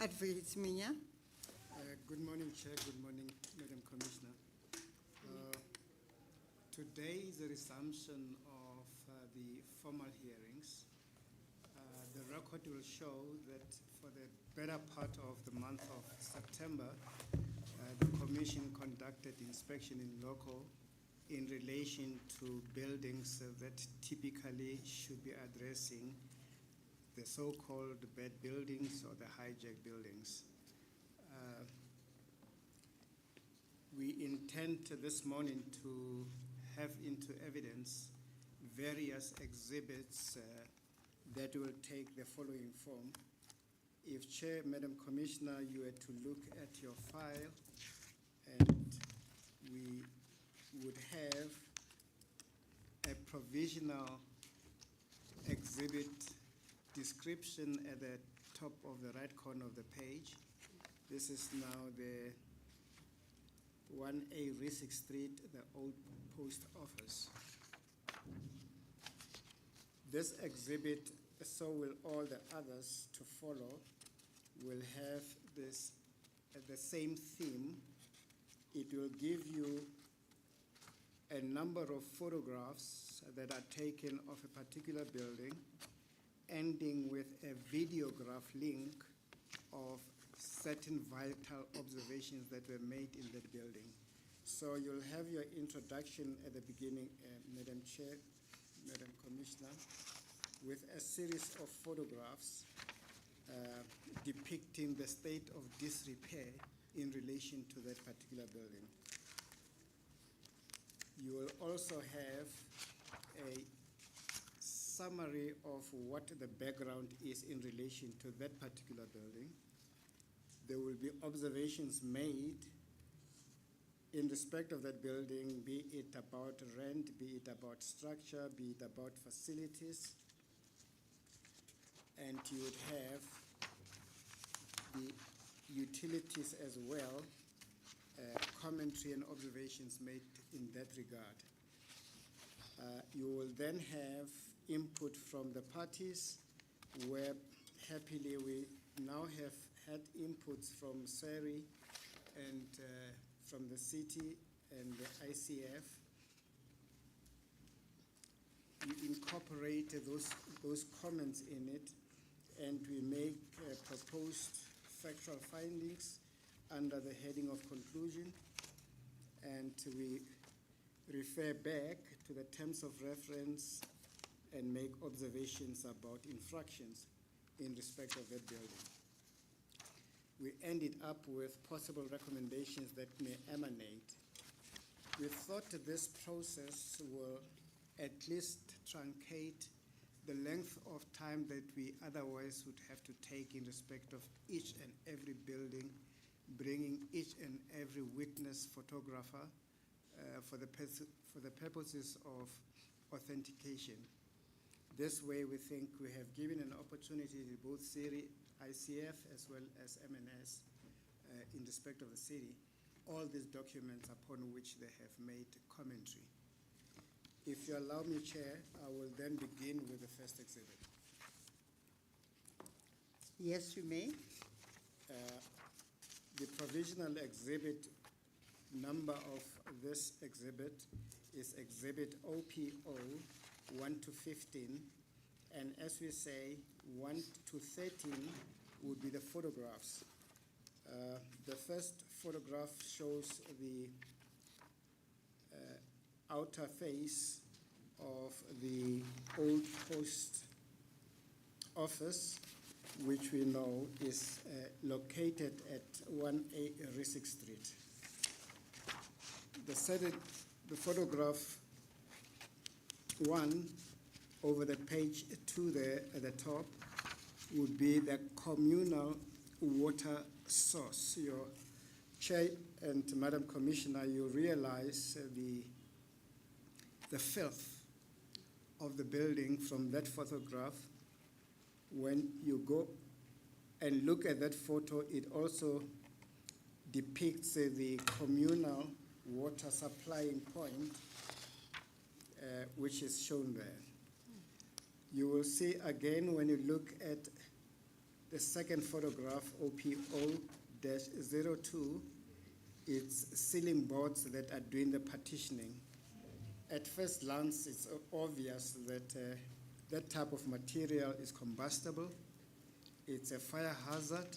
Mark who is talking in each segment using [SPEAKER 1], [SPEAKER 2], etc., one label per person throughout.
[SPEAKER 1] Advocate Minya.
[SPEAKER 2] Good morning, Chair. Good morning, Madam Commissioner. Today is the resumption of the formal hearings. The record will show that for the better part of the month of September, the Commission conducted inspection in loco in relation to buildings that typically should be addressing the so-called bad buildings or the hijacked buildings. We intend this morning to have into evidence various exhibits that will take the following form. If Chair, Madam Commissioner, you were to look at your file, and we would have a provisional exhibit description at the top of the right corner of the page. This is now the 1A Risick Street, the old post office. This exhibit, so will all the others to follow, will have this the same theme. It will give you a number of photographs that are taken of a particular building, ending with a videograph link of certain vital observations that were made in that building. So you'll have your introduction at the beginning, Madam Chair, Madam Commissioner, with a series of photographs depicting the state of disrepair in relation to that particular building. You will also have a summary of what the background is in relation to that particular building. There will be observations made in respect of that building, be it about rent, be it about structure, be it about facilities. And you would have the utilities as well, commentary and observations made in that regard. You will then have input from the parties, where happily we now have had inputs from SERI and from the city and the ICF. We incorporate those comments in it, and we make proposed factual findings under the heading of conclusion, and we refer back to the terms of reference and make observations about infractions in respect of that building. We ended up with possible recommendations that may emanate. We thought that this process will at least truncate the length of time that we otherwise would have to take in respect of each and every building, bringing each and every witness photographer for the purposes of authentication. This way, we think we have given an opportunity to both CIRI, ICF, as well as MNS in respect of the city, all these documents upon which they have made commentary. If you allow me, Chair, I will then begin with the first exhibit.
[SPEAKER 1] Yes, you may.
[SPEAKER 2] The provisional exhibit number of this exhibit is Exhibit OPO 1 to 15, and as we say, 1 to 13 would be the photographs. The first photograph shows the outer face of the old post office, which we know is located at 1A Risick Street. The photograph 1 over the page 2 there at the top would be the communal water source. Your Chair and Madam Commissioner, you realize the filth of the building from that photograph. When you go and look at that photo, it also depicts the communal water supplying point, which is shown there. You will see again when you look at The second photograph, OPO-02, it's ceiling boards that are doing the partitioning. At first glance, it's obvious that that type of material is combustible. It's a fire hazard.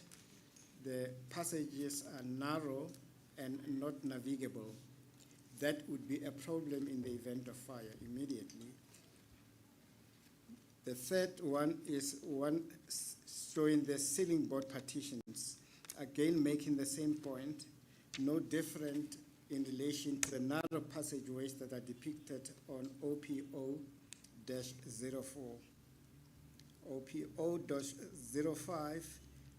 [SPEAKER 2] The passages are narrow and not navigable. That would be a problem in the event of fire immediately. The third one is one showing the ceiling board partitions, again making the same point, no different in relation to the narrow passageways that are depicted on OPO-04. OPO-05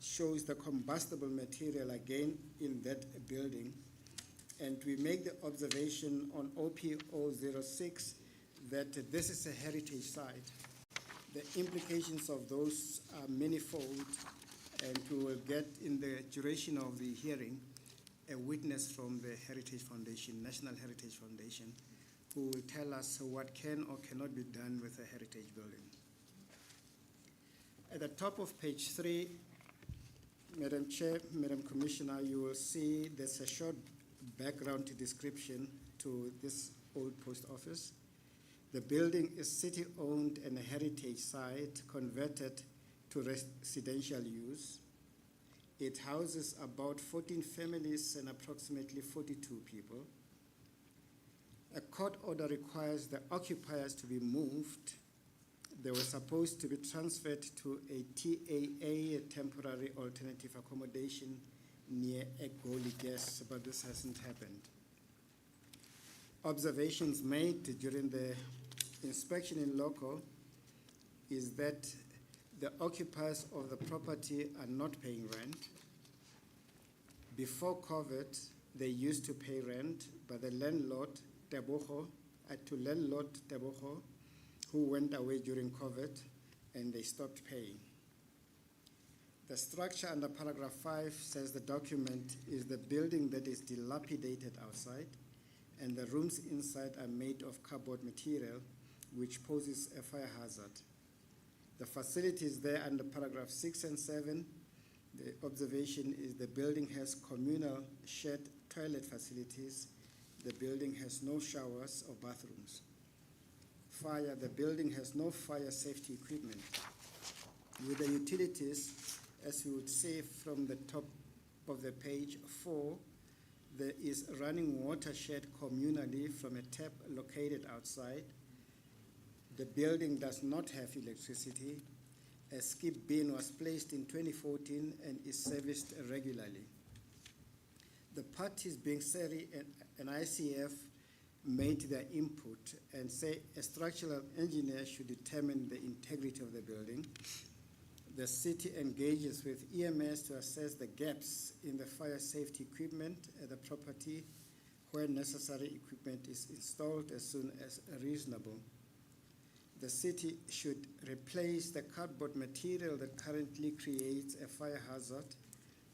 [SPEAKER 2] shows the combustible material again in that building, and we make the observation on OPO-06 that this is a heritage site. The implications of those are manifold, and we will get in the duration of the hearing a witness from the Heritage Foundation, National Heritage Foundation, who will tell us what can or cannot be done with a heritage building. At the top of page 3, Madam Chair, Madam Commissioner, you will see there's a short background description to this old post office. The building is city-owned and a heritage site converted to residential use. It houses about 14 families and approximately 42 people. A court order requires the occupiers to be moved. They were supposed to be transferred to a TAA, a temporary alternative accommodation, near Egoli Gas, but this hasn't happened. Observations made during the inspection in loco is that the occupiers of the property are not paying rent. Before COVID, they used to pay rent, but the landlord, Tebogo, who went away during COVID, and they stopped paying. The structure under paragraph 5 says the document is the building that is dilapidated outside, and the rooms inside are made of cardboard material, which poses a fire hazard. The facilities there under paragraph 6 and 7, the observation is the building has communal shared toilet facilities. The building has no showers or bathrooms. Fire, the building has no fire safety equipment. With the utilities, as you would see from the top of the page 4, there is running water shared communally from a tap located outside. The building does not have electricity. A skip bin was placed in 2014 and is serviced regularly. The parties being SERI and ICF made their input and say a structural engineer should determine the integrity of the building. The city engages with EMS to assess the gaps in the fire safety equipment at the property where necessary equipment is installed as soon as reasonable. The city should replace the cardboard material that currently creates a fire hazard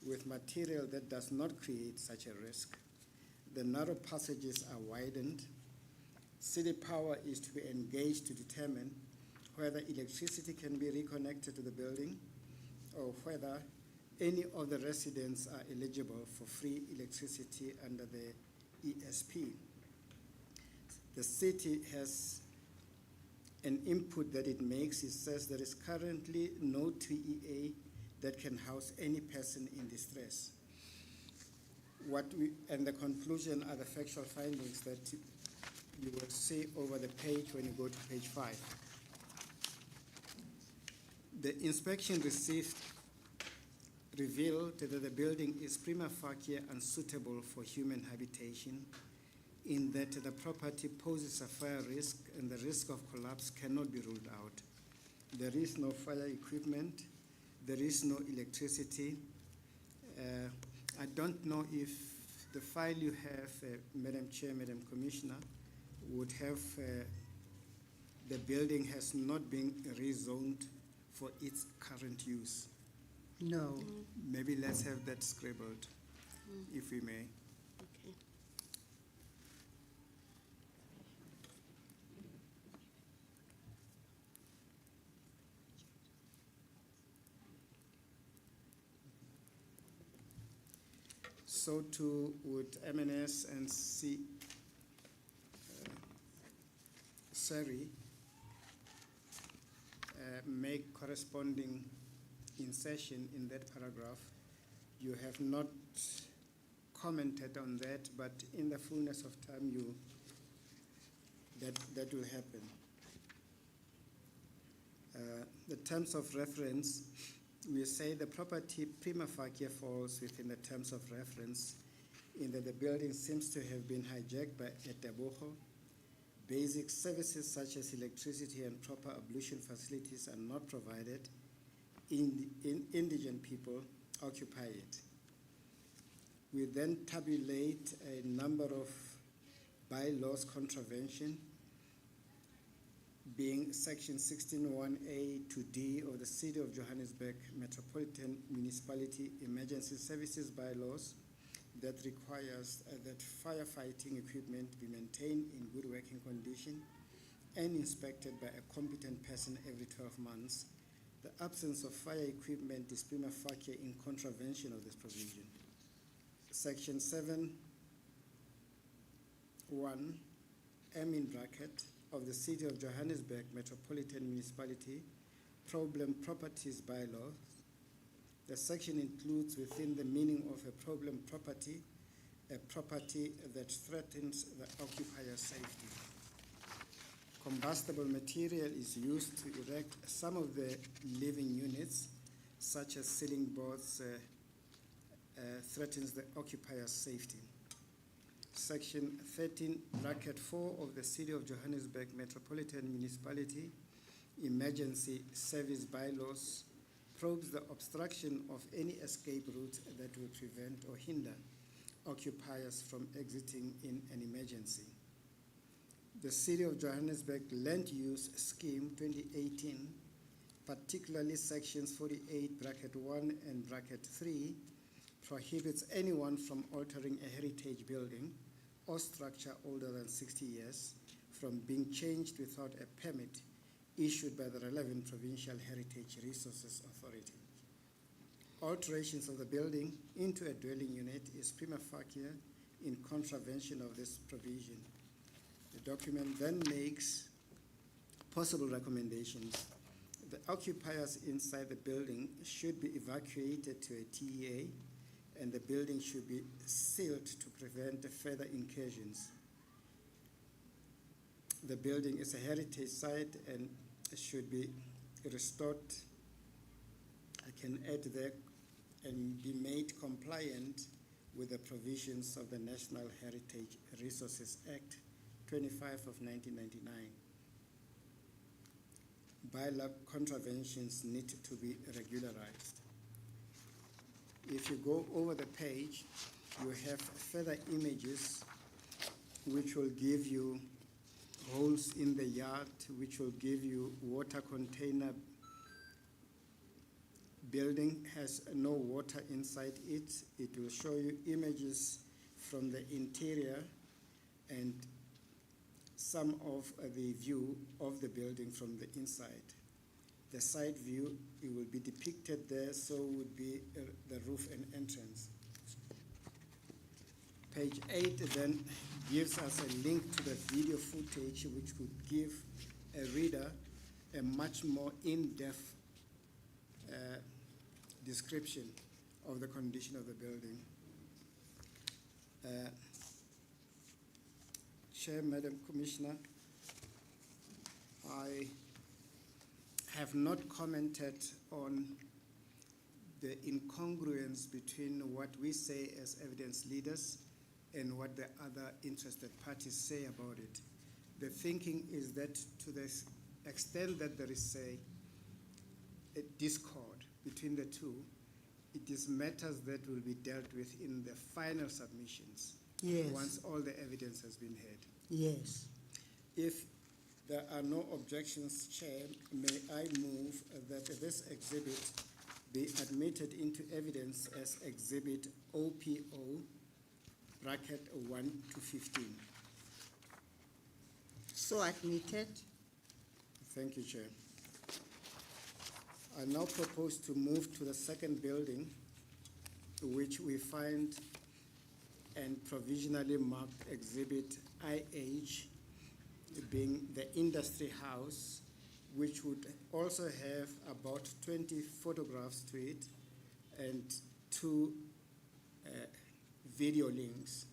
[SPEAKER 2] with material that does not create such a risk. The narrow passages are widened. City power is to be engaged to determine whether electricity can be reconnected to the building or whether any of the residents are eligible for free electricity under the ESP. The city has an input that it makes. It says there is currently no TEA that can house any person in distress. And the conclusion are the factual findings that you will see over the page when you go to page 5. The inspection received revealed that the building is prima facie unsuitable for human habitation, in that the property poses a fire risk and the risk of collapse cannot be ruled out. There is no fire equipment, there is no electricity. I don't know if the file you have, Madam Chair, Madam Commissioner, would have the building has not been rezoned for its current use.
[SPEAKER 1] No.
[SPEAKER 2] Maybe let's have that scribbled, if we may.
[SPEAKER 1] Okay.
[SPEAKER 2] So too would M&S and SERI make corresponding insertion in that paragraph. You have not commented on that, but in the fullness of time, that will happen. The terms of reference, we say the property prima facie falls within the terms of reference in that the building seems to have been hijacked by a Tebogo. Basic services such as electricity and proper ablution facilities are not provided. Indigent people occupy it. We then tabulate a number of bylaws contravention, being section 16(1)A to D of the City of Johannesburg Metropolitan Municipality Emergency Services bylaws that requires that firefighting equipment be maintained in good working condition and inspected by a competent person every 12 months. The absence of fire equipment is prima facie in contravention of this provision. Section 7(1) M in bracket of the City of Johannesburg Metropolitan Municipality Problem Properties Bylaw. The section includes within the meaning of a problem property, a property that threatens the occupier's safety. Combustible material is used to erect some of the living units, such as ceiling boards, threatens the occupier's safety. Section 13(4) of the City of Johannesburg Metropolitan Municipality Emergency Service Bylaws probes the obstruction of any escape route that will prevent or hinder occupiers from exiting in an emergency. The City of Johannesburg Land Use Scheme 2018, particularly sections 48(1) and (3), prohibits anyone from altering a heritage building or structure older than 60 years from being changed without a permit issued by the relevant Provincial Heritage Resources Authority. Alterations of the building into a dwelling unit is prima facie in contravention of this provision. The document then makes possible recommendations. The occupiers inside the building should be evacuated to a TEA, and the building should be sealed to prevent further incursions. The building is a heritage site and should be restored. I can add there, and be made compliant with the provisions of the National Heritage Resources Act 25 of 1999. Bylaw contraventions need to be regularized. If you go over the page, you have further images which will give you holes in the yard, which will give you water container. Building has no water inside it. It will show you images from the interior and some of the view of the building from the inside. The side view, it will be depicted there, so would be the roof and entrance. Page 8 then gives us a link to the video footage which could give a reader a much more in-depth description of the condition of the building. Chair, Madam Commissioner, I have not commented on the incongruence between what we say as evidence leaders and what the other interested parties say about it. The thinking is that to the extent that there is a discord between the two, it is matters that will be dealt with in the final submissions.
[SPEAKER 1] Yes.
[SPEAKER 2] Once all the evidence has been heard.
[SPEAKER 1] Yes.
[SPEAKER 2] If there are no objections, Chair, may I move that this exhibit be admitted into evidence as Exhibit OPO, bracket 1 to 15.
[SPEAKER 1] So admitted.
[SPEAKER 2] Thank you, Chair. I now propose to move to the second building, which we find and provisionally marked Exhibit IH being the industry house, which would also have about 20 photographs to it and 2 video links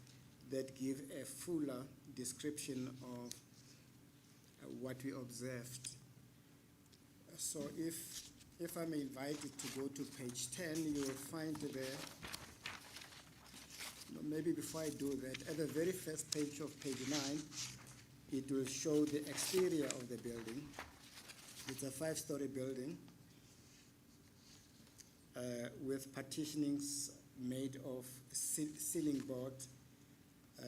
[SPEAKER 2] that give a fuller description of what we observed. So if I may invite you to go to page 10, you will find there, maybe before I do that, at the very first page of page 9, it will show the exterior of the building. It's a 5-story building with partitionings made of ceiling board.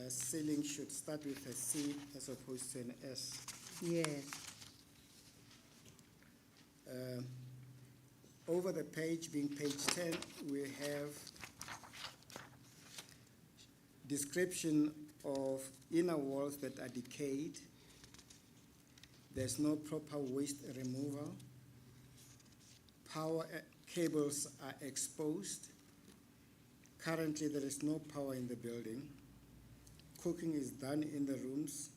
[SPEAKER 2] Ceiling should start with a C as opposed to an S.
[SPEAKER 1] Yes.
[SPEAKER 2] Over the page, being page 10, we have description of inner walls that are decayed. There's no proper waste removal. Power cables are exposed. Currently, there is no power in the building. Cooking is done in the rooms.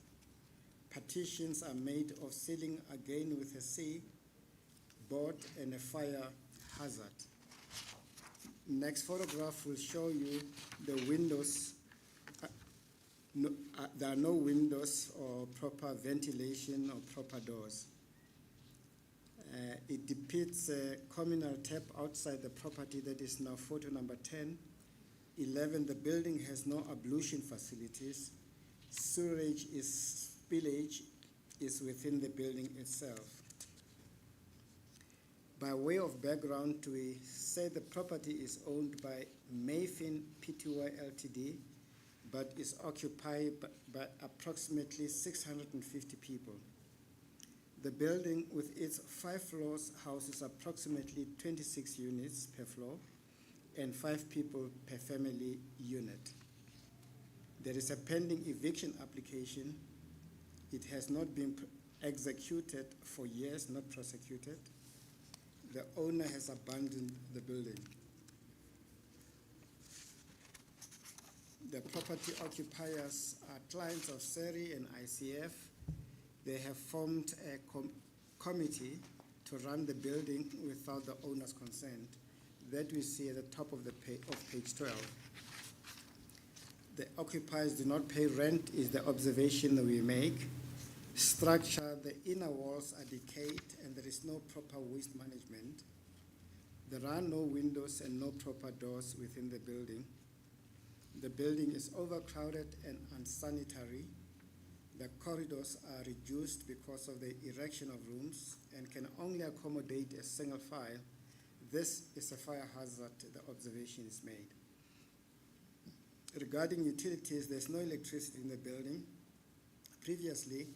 [SPEAKER 2] Partitions are made of ceiling, again with a C, board, and a fire hazard. Next photograph will show you the windows. There are no windows or proper ventilation or proper doors. It depicts a communal tap outside the property. That is now photo number 10. 11, the building has no ablution facilities. Spillage is within the building itself. By way of background, we say the property is owned by Mayfin Pty Ltd, but is occupied by approximately 650 people. The building, with its 5 floors, houses approximately 26 units per floor and 5 people per family unit. There is a pending eviction application. It has not been executed for years, not prosecuted. The owner has abandoned the building. The property occupiers are clients of SERI and ICF. They have formed a committee to run the building without the owner's consent. That we see at the top of page 12. The occupiers do not pay rent is the observation that we make. Structure, the inner walls are decayed and there is no proper waste management. There are no windows and no proper doors within the building. The building is overcrowded and unsanitary. The corridors are reduced because of the erection of rooms and can only accommodate a single file. This is a fire hazard, the observation is made. Regarding utilities, there's no electricity in the building. Previously,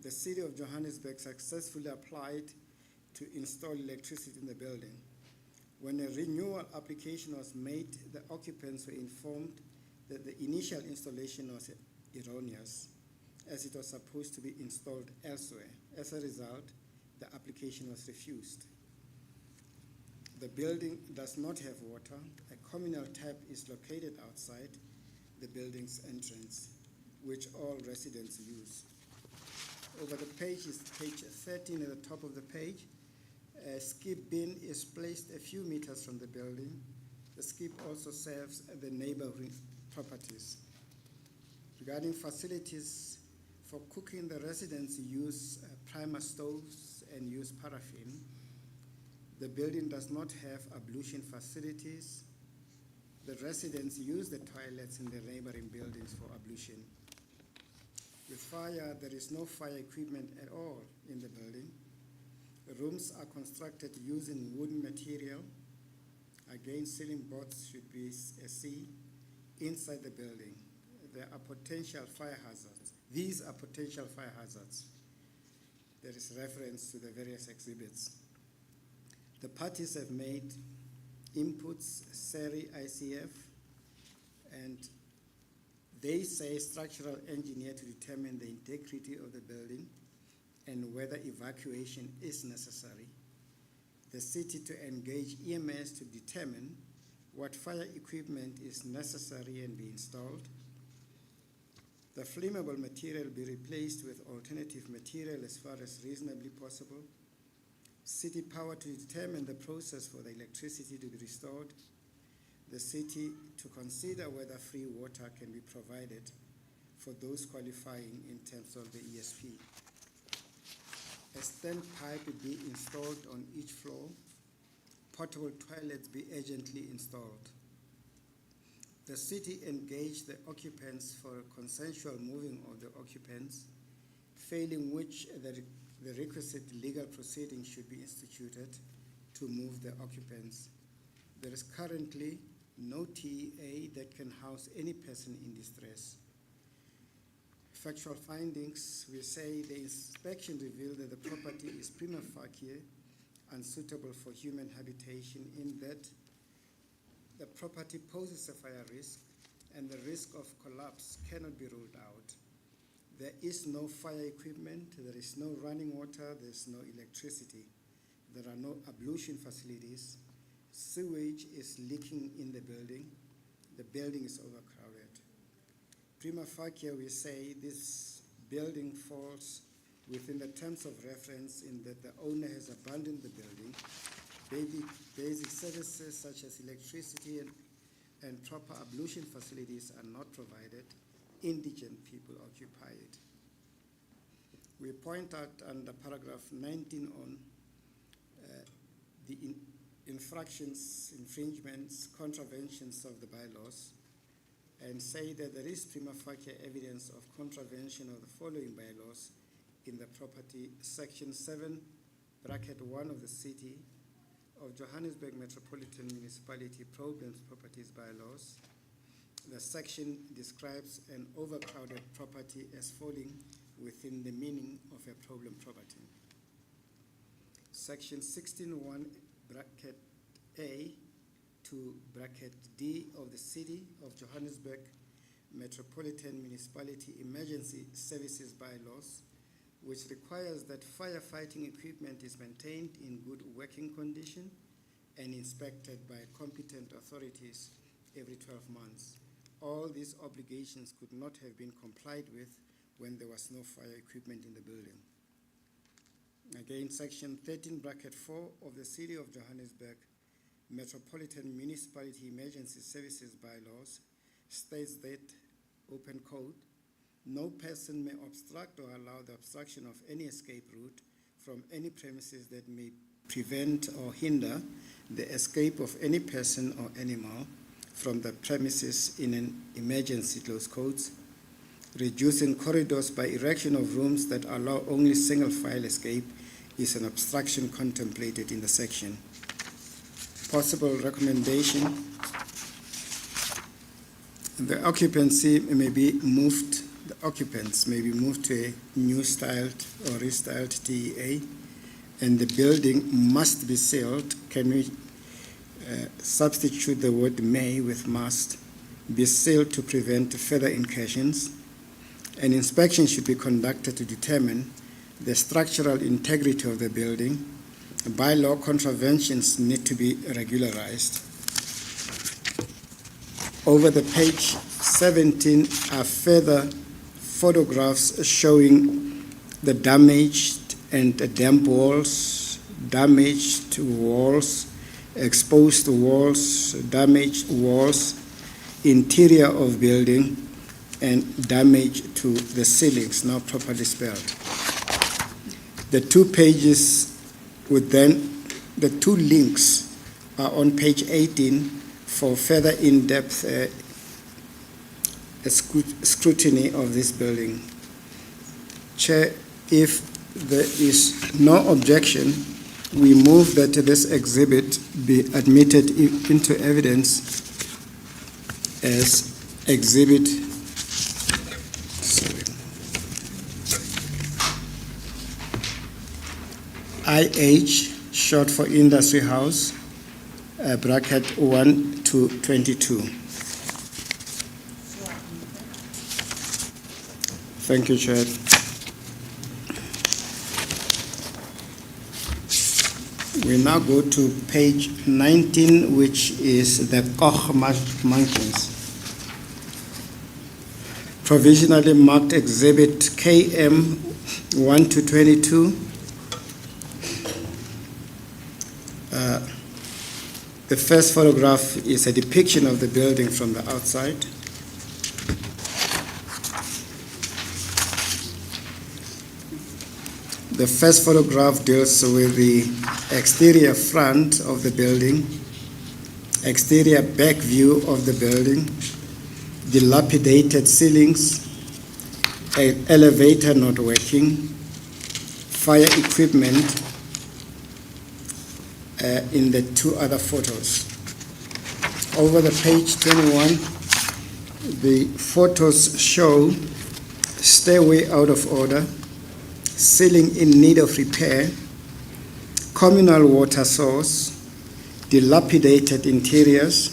[SPEAKER 2] the City of Johannesburg successfully applied to install electricity in the building. When a renewal application was made, the occupants were informed that the initial installation was erroneous, as it was supposed to be installed elsewhere. As a result, the application was refused. The building does not have water. A communal tap is located outside the building's entrance, which all residents use. Over the page is page 13 at the top of the page. A skip bin is placed a few meters from the building. The skip also serves the neighboring properties. Regarding facilities for cooking, the residents use primer stoves and use paraffin. The building does not have ablution facilities. The residents use the toilets in the neighboring buildings for ablution. With fire, there is no fire equipment at all in the building. The rooms are constructed using wooden material. Again, ceiling boards should be a C. Inside the building, there are potential fire hazards. These are potential fire hazards. There is reference to the various exhibits. The parties have made inputs, SERI, ICF, and they say structural engineer to determine the integrity of the building and whether evacuation is necessary. The city to engage EMS to determine what fire equipment is necessary and be installed. The flammable material be replaced with alternative material as far as reasonably possible. City power to determine the process for the electricity to be restored. The city to consider whether free water can be provided for those qualifying in terms of the ESP. A standpipe be installed on each floor. Portable toilets be urgently installed. The city engage the occupants for consensual moving of the occupants, failing which the requisite legal proceedings should be instituted to move the occupants. There is currently no TEA that can house any person in distress. Factual findings, we say the inspection revealed that the property is prima facie unsuitable for human habitation in that the property poses a fire risk and the risk of collapse cannot be ruled out. There is no fire equipment, there is no running water, there is no electricity. There are no ablution facilities. Sewage is leaking in the building. The building is overcrowded. Prima facie, we say this building falls within the terms of reference in that the owner has abandoned the building. Basic services such as electricity and proper ablution facilities are not provided. Indigent people occupy it. We point out under paragraph 19 on the infringements, contraventions of the bylaws, and say that there is prima facie evidence of contravention of the following bylaws in the property. Section 7, bracket 1 of the City of Johannesburg Metropolitan Municipality Problems Properties Bylaws. The section describes an overcrowded property as falling within the meaning of a problem property. Section 16.1, bracket A to bracket D of the City of Johannesburg Metropolitan Municipality Emergency Services Bylaws, which requires that firefighting equipment is maintained in good working condition and inspected by competent authorities every 12 months. All these obligations could not have been complied with when there was no fire equipment in the building. Again, section 13, bracket 4 of the City of Johannesburg Metropolitan Municipality Emergency Services Bylaws states that, open quote, no person may obstruct or allow the obstruction of any escape route from any premises that may prevent or hinder the escape of any person or animal from the premises in an emergency, close quotes, reducing corridors by erection of rooms that allow only single file escape is an obstruction contemplated in the section. Possible recommendation: the occupancy may be moved. The occupants may be moved to a new styled or restyled TEA, and the building must be sealed. Can we substitute the word may with must? Be sealed to prevent further incursions. An inspection should be conducted to determine the structural integrity of the building. Bylaw contraventions need to be regularized. Over the page 17 are further photographs showing the damaged and damp walls, damaged walls, exposed walls, damaged walls, interior of building, and damage to the ceilings, not properly spelled. The 2 pages with then, the 2 links are on page 18 for further in-depth scrutiny of this building. Chair, if there is no objection, we move that this exhibit be admitted into evidence as exhibit IH, short for Industry House, bracket 1 to 22. Thank you, Chair. We now go to page 19, which is the Koch monkeys. provisionally marked Exhibit KM 1 to 22. The first photograph is a depiction of the building from the outside. The first photograph deals with the exterior front of the building, exterior back view of the building, dilapidated ceilings, an elevator not working, fire equipment in the two other photos. Over the page 21, the photos show stairway out of order, ceiling in need of repair, communal water source, dilapidated interiors,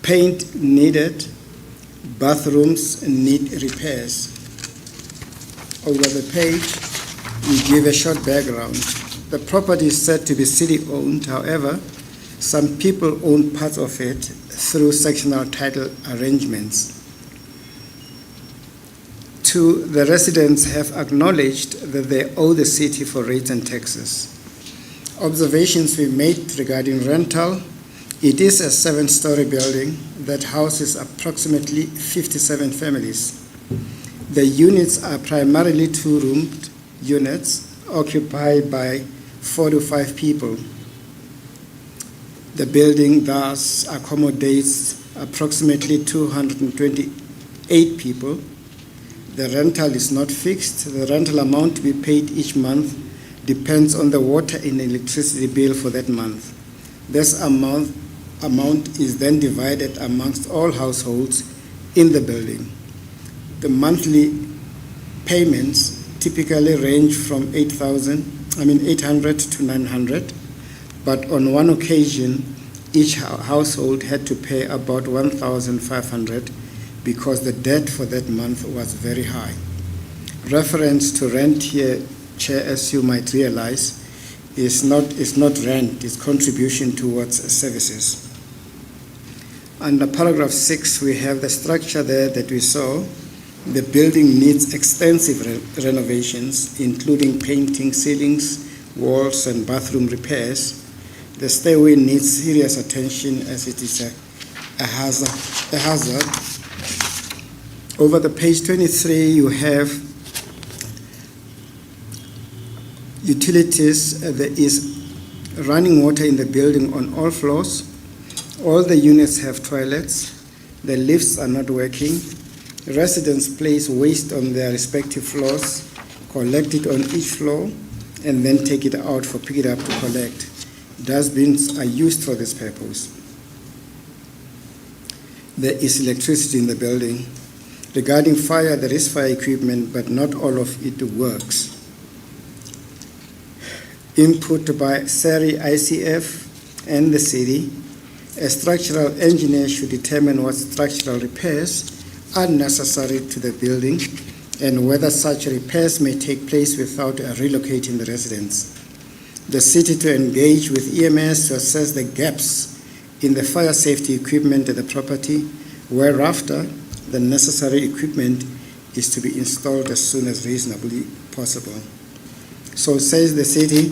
[SPEAKER 2] paint needed, bathrooms need repairs. Over the page, we give a short background. The property is said to be city-owned. However, some people own parts of it through sectional title arrangements. 2, the residents have acknowledged that they owe the city for rates and taxes. Observations we made regarding rental: it is a 7-story building that houses approximately 57 families. The units are primarily 2-roomed units occupied by 4 to 5 people. The building thus accommodates approximately 228 people. The rental is not fixed. The rental amount to be paid each month depends on the water and electricity bill for that month. This amount is then divided amongst all households in the building. The monthly payments typically range from 800 to 900, but on one occasion, each household had to pay about 1,500 because the debt for that month was very high. Reference to rent here, Chair, as you might realize, is not rent, it's contribution towards services. Under paragraph 6, we have the structure there that we saw. The building needs extensive renovations, including painting, ceilings, walls, and bathroom repairs. The stairway needs serious attention as it is a hazard. Over the page 23, you have utilities. There is running water in the building on all floors. All the units have toilets. The lifts are not working. Residents place waste on their respective floors, collect it on each floor, and then take it out for pick it up to collect. Dustbins are used for this purpose. There is electricity in the building. Regarding fire, there is fire equipment, but not all of it works. Input by SERI, ICF, and the city. A structural engineer should determine what structural repairs are necessary to the building and whether such repairs may take place without relocating the residents. The city to engage with EMS to assess the gaps in the fire safety equipment at the property, whereafter the necessary equipment is to be installed as soon as reasonably possible. So says the city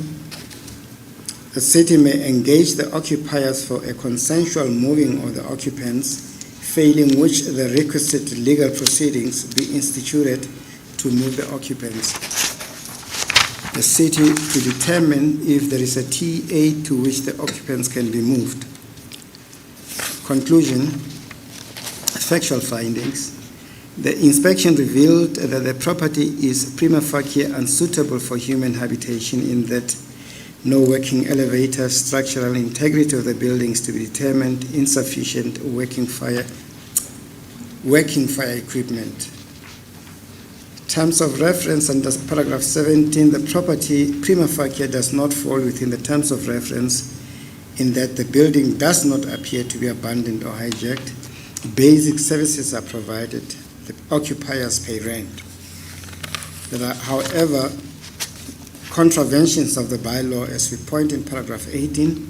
[SPEAKER 2] may engage the occupiers for a consensual moving of the occupants, failing which the requisite legal proceedings be instituted to move the occupants. The city to determine if there is a TA to which the occupants can be moved. Conclusion, factual findings. The inspection revealed that the property is prima facie unsuitable for human habitation in that no working elevator, structural integrity of the buildings to be determined, insufficient working fire equipment. Terms of reference under paragraph 17, the property prima facie does not fall within the terms of reference in that the building does not appear to be abandoned or hijacked. Basic services are provided. The occupiers pay rent. There are, however, contraventions of the bylaw as we point in paragraph 18.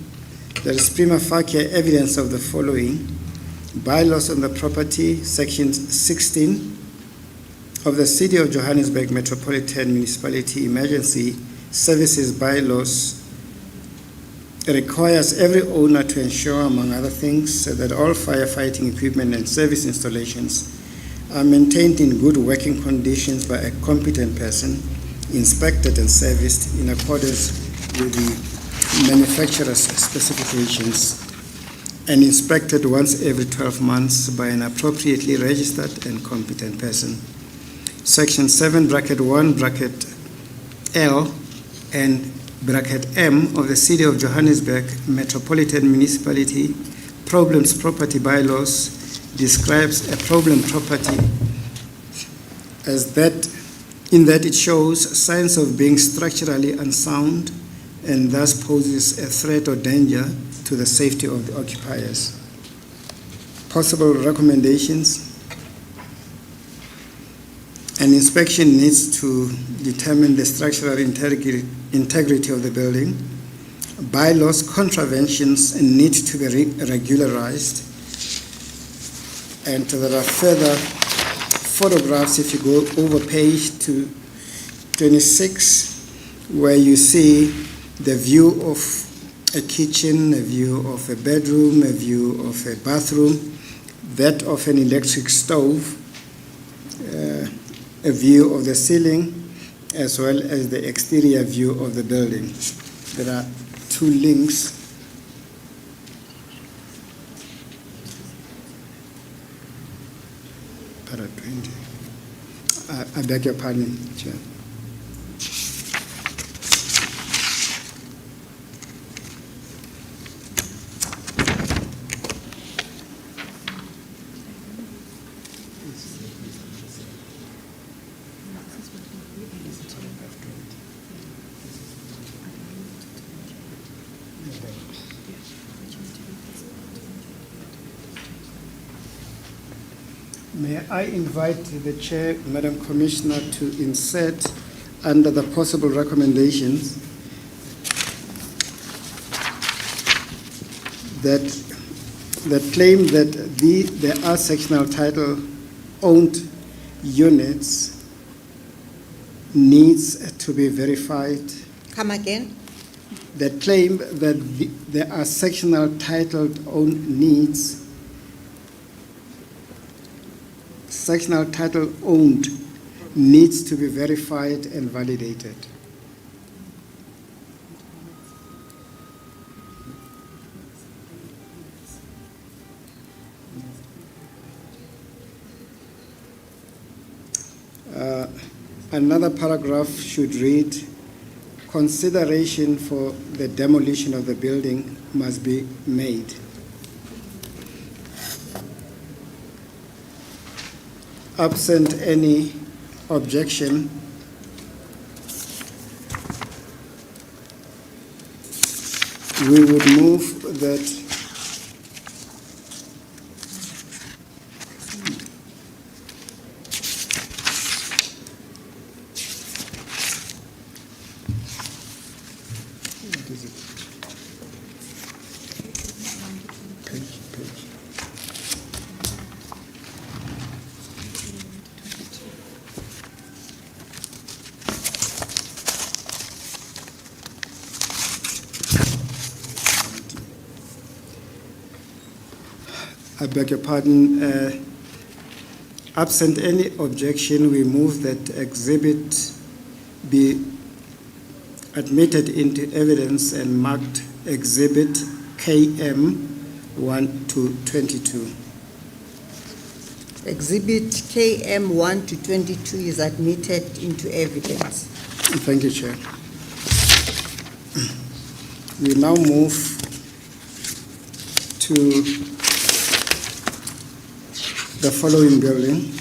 [SPEAKER 2] There is prima facie evidence of the following: bylaws on the property, section 16, of the City of Johannesburg Metropolitan Municipality Emergency Services Bylaws requires every owner to ensure, among other things, that all firefighting equipment and service installations are maintained in good working conditions by a competent person, inspected and serviced in accordance with the manufacturer's specifications, and inspected once every 12 months by an appropriately registered and competent person. Section 7, bracket 1, bracket L, and bracket M of the City of Johannesburg Metropolitan Municipality Problems Property Bylaws describes a problem property as that in that it shows signs of being structurally unsound and thus poses a threat or danger to the safety of the occupiers. Possible recommendations. An inspection needs to determine the structural integrity of the building. Bylaws contraventions need to be regularized. And there are further photographs if you go over page 26, where you see the view of a kitchen, a view of a bedroom, a view of a bathroom, that of an electric stove, a view of the ceiling, as well as the exterior view of the building. There are two links. I beg your pardon, Chair. May I invite the Chair, Madam Commissioner, to insert under the possible recommendations that claim that there are sectional title owned units needs to be verified.
[SPEAKER 1] Come again?
[SPEAKER 2] That claim that there are sectional titled owned needs. Sectional title owned needs to be verified and validated. Another paragraph should read, consideration for the demolition of the building must be made. Absent any objection, we would move that I beg your pardon, absent any objection, we move that exhibit be admitted into evidence and marked Exhibit KM 1 to 22.
[SPEAKER 1] Exhibit KM 1 to 22 is admitted into evidence.
[SPEAKER 2] Thank you, Chair. We now move to the following building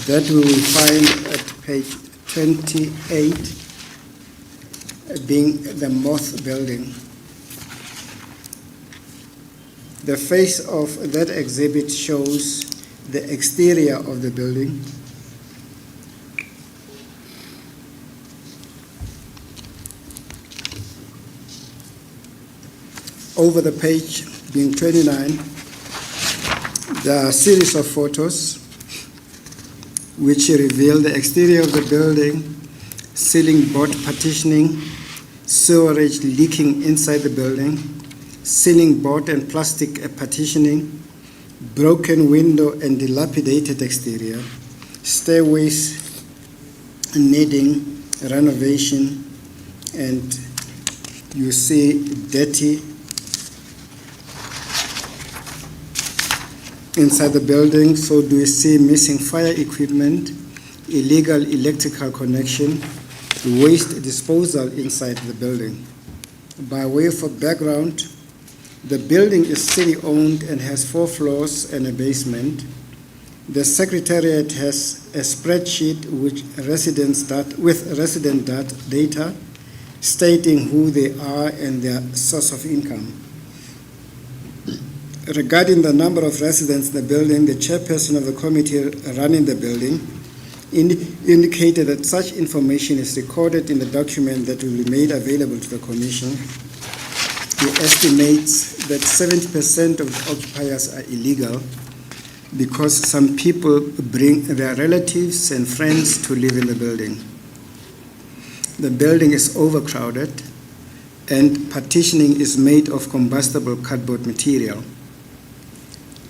[SPEAKER 2] that we will find at page 28, being the Moth Building. The face of that exhibit shows the exterior of the building. Over the page, being 29, there are a series of photos. which reveal the exterior of the building, ceiling board partitioning, sewerage leaking inside the building, ceiling board and plastic partitioning, broken window and dilapidated exterior, stairways needing renovation, and you see dirty inside the building. So do we see missing fire equipment, illegal electrical connection, waste disposal inside the building. By way of background, the building is city-owned and has 4 floors and a basement. The Secretariat has a spreadsheet with resident data stating who they are and their source of income. Regarding the number of residents in the building, the chairperson of the committee running the building indicated that such information is recorded in the document that will be made available to the Commission. He estimates that 70% of the occupiers are illegal because some people bring their relatives and friends to live in the building. The building is overcrowded and partitioning is made of combustible cardboard material.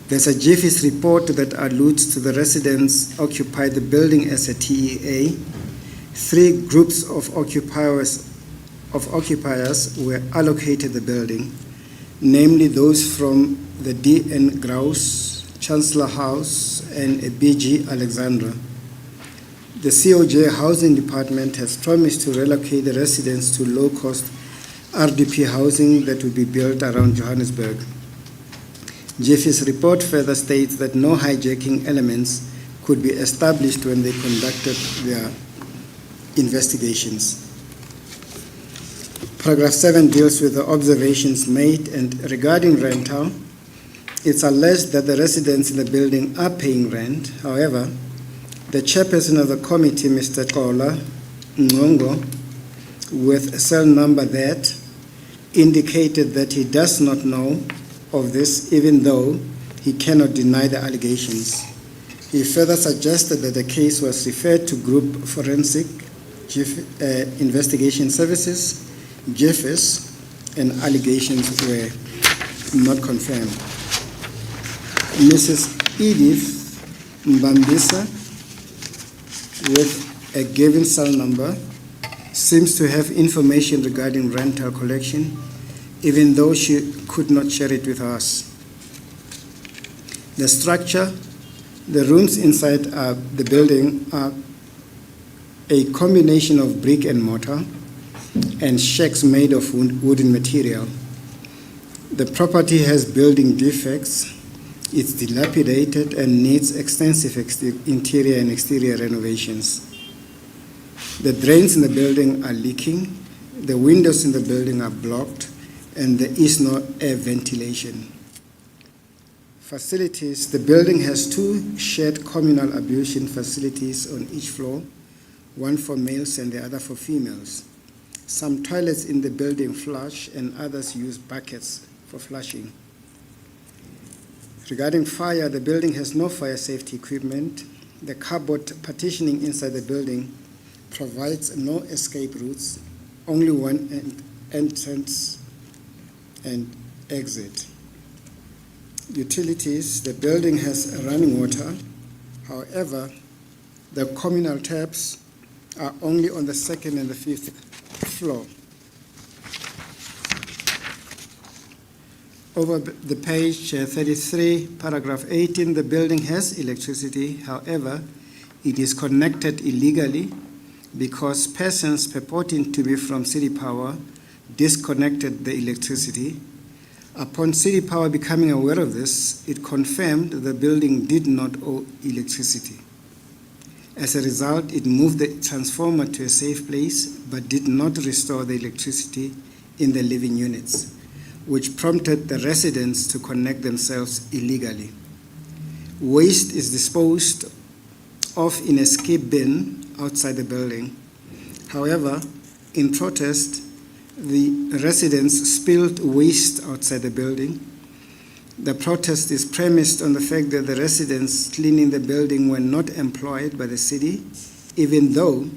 [SPEAKER 2] There's a GFIS report that alludes to the residents occupy the building as a TEA. 3 groups of occupiers were allocated the building, namely those from the D.N. Grouse, Chancellor House, and BG Alexandra. The COJ Housing Department has promised to relocate the residents to low-cost RDP housing that will be built around Johannesburg. GFIS report further states that no hijacking elements could be established when they conducted their investigations. Paragraph 7 deals with the observations made, and regarding rental, it's alleged that the residents in the building are paying rent. However, the chairperson of the committee, Mr. Kola Ngongo, with a cell number that indicated that he does not know of this, even though he cannot deny the allegations. He further suggested that the case was referred to Group Forensic Investigation Services, GFIS, and allegations were not confirmed. Mrs. Edith Mbambisa, with a given cell number, seems to have information regarding rental collection, even though she could not share it with us. The structure, the rooms inside the building are a combination of brick and mortar and shacks made of wooden material. The property has building defects, it's dilapidated and needs extensive interior and exterior renovations. The drains in the building are leaking, the windows in the building are blocked, and there is no air ventilation. Facilities, the building has 2 shared communal ablution facilities on each floor, one for males and the other for females. Some toilets in the building flush and others use buckets for flushing. Regarding fire, the building has no fire safety equipment. The cardboard partitioning inside the building provides no escape routes, only one entrance and exit. Utilities, the building has running water. However, the communal taps are only on the 2nd and the 5th floor. Over the page 33, paragraph 18, the building has electricity. However, it is connected illegally because persons purporting to be from City Power disconnected the electricity. Upon City Power becoming aware of this, it confirmed the building did not owe electricity. As a result, it moved the transformer to a safe place but did not restore the electricity in the living units, which prompted the residents to connect themselves illegally. Waste is disposed of in a skip bin outside the building. However, in protest, the residents spilled waste outside the building. The protest is premised on the fact that the residents cleaning the building were not employed by the city, even though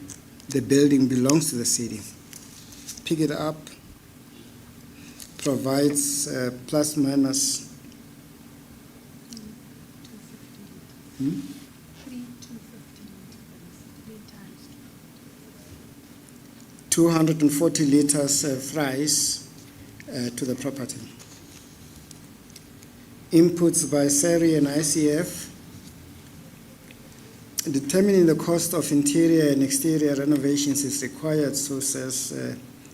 [SPEAKER 2] the building belongs to the city. Pick it up provides plus minus 240 liters thrice to the property. Inputs by SERI and ICF. Determining the cost of interior and exterior renovations is required, so says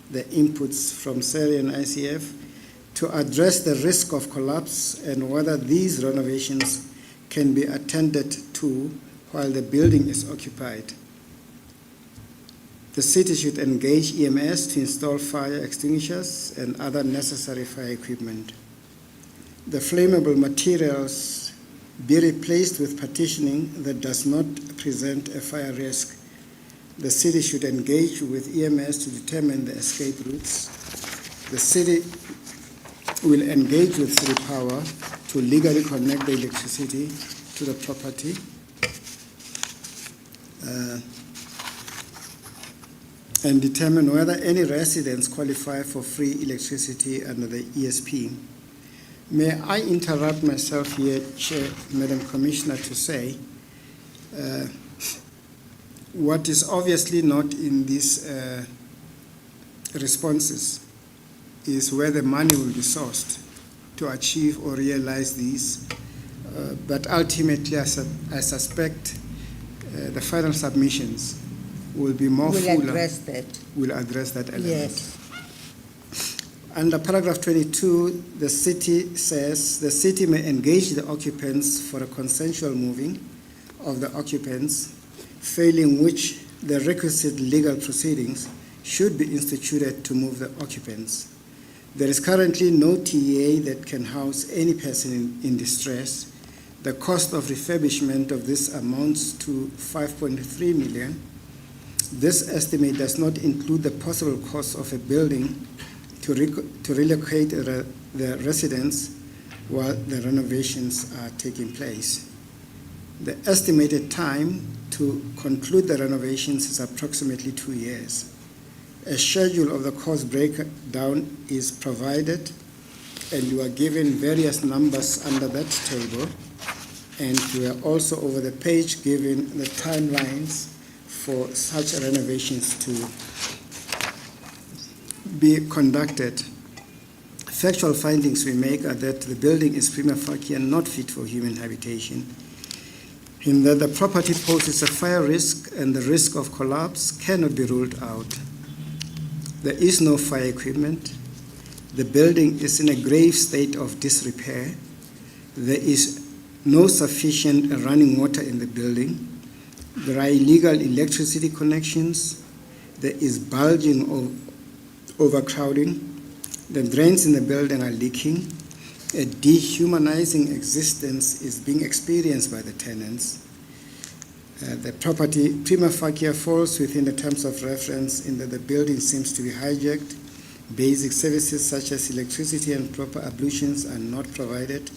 [SPEAKER 2] the inputs from SERI and ICF, to address the risk of collapse and whether these renovations can be attended to while the building is occupied. The city should engage EMS to install fire extinguishers and other necessary fire equipment. The flammable materials be replaced with partitioning that does not present a fire risk. The city should engage with EMS to determine the escape routes. The city will engage with City Power to legally connect the electricity to the property. And determine whether any residents qualify for free electricity under the ESP. May I interrupt myself here, Chair, Madam Commissioner, to say what is obviously not in these responses is where the money will be sourced to achieve or realize these. But ultimately, I suspect the final submissions will be more fuller. Will address that element.
[SPEAKER 1] Yes.
[SPEAKER 2] Under paragraph 22, the city says the city may engage the occupants for a consensual moving of the occupants, failing which the requisite legal proceedings should be instituted to move the occupants. There is currently no TEA that can house any person in distress. The cost of refurbishment of this amounts to 5.3 million. This estimate does not include the possible cost of a building to relocate the residents while the renovations are taking place. The estimated time to conclude the renovations is approximately 2 years. A schedule of the cost breakdown is provided, and you are given various numbers under that table, and we are also over the page given the timelines for such renovations to be conducted. Factual findings we make are that the building is prima facie not fit for human habitation, in that the property poses a fire risk and the risk of collapse cannot be ruled out. There is no fire equipment. The building is in a grave state of disrepair. There is no sufficient running water in the building. There are illegal electricity connections. There is bulging of overcrowding. The drains in the building are leaking. A dehumanizing existence is being experienced by the tenants. The property prima facie falls within the terms of reference in that the building seems to be hijacked. Basic services such as electricity and proper ablutions are not provided.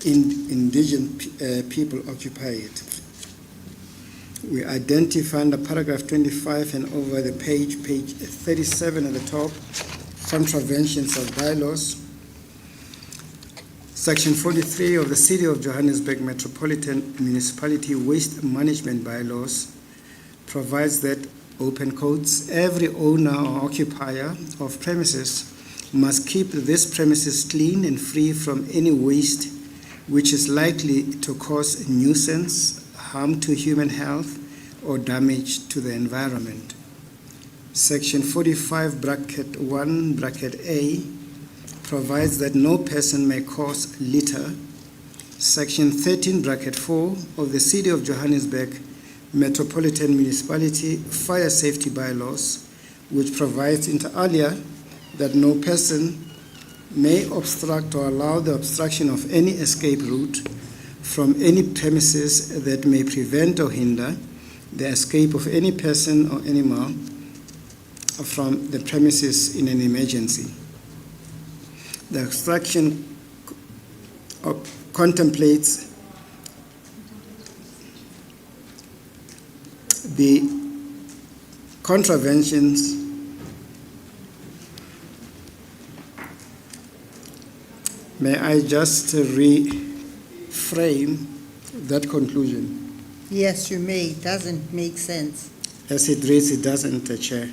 [SPEAKER 2] Indigent people occupy it. We identify under paragraph 25 and over the page 37 at the top, contraventions of bylaws. Section 43 of the City of Johannesburg Metropolitan Municipality Waste Management Bylaws provides that, open quotes, every owner or occupier of premises must keep this premises clean and free from any waste which is likely to cause nuisance, harm to human health, or damage to the environment. Section 45 bracket 1 bracket A provides that no person may cause litter. Section 13 bracket 4 of the City of Johannesburg Metropolitan Municipality Fire Safety Bylaws, which provides inter alia that no person may obstruct or allow the obstruction of any escape route from any premises that may prevent or hinder the escape of any person or animal from the premises in an emergency. The obstruction or contemplates the contraventions may I just reframe that conclusion?
[SPEAKER 1] Yes, you may. It doesn't make sense.
[SPEAKER 2] As it reads, it doesn't, Chair.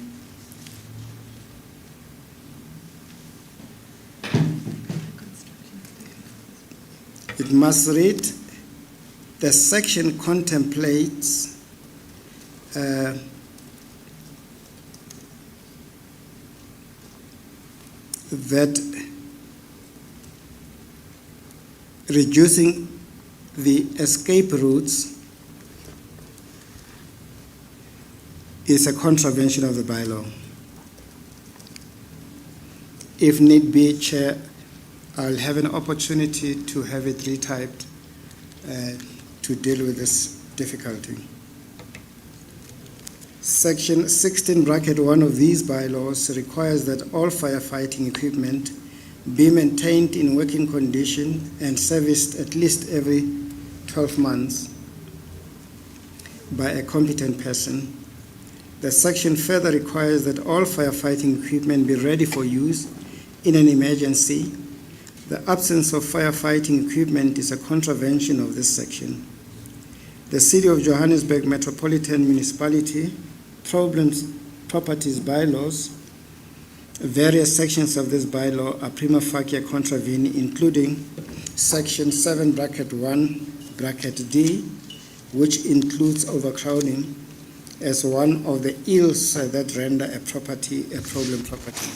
[SPEAKER 2] It must read, the section contemplates that reducing the escape routes is a contravention of the bylaw. If need be, Chair, I'll have an opportunity to have it retyped to deal with this difficulty. Section 16 bracket 1 of these bylaws requires that all firefighting equipment be maintained in working condition and serviced at least every 12 months by a competent person. The section further requires that all firefighting equipment be ready for use in an emergency. The absence of firefighting equipment is a contravention of this section. The City of Johannesburg Metropolitan Municipality Properties bylaws, various sections of this bylaw are prima facie contravened, including section 7 bracket 1 bracket D, which includes overcrowding as one of the ills that render a property a problem property.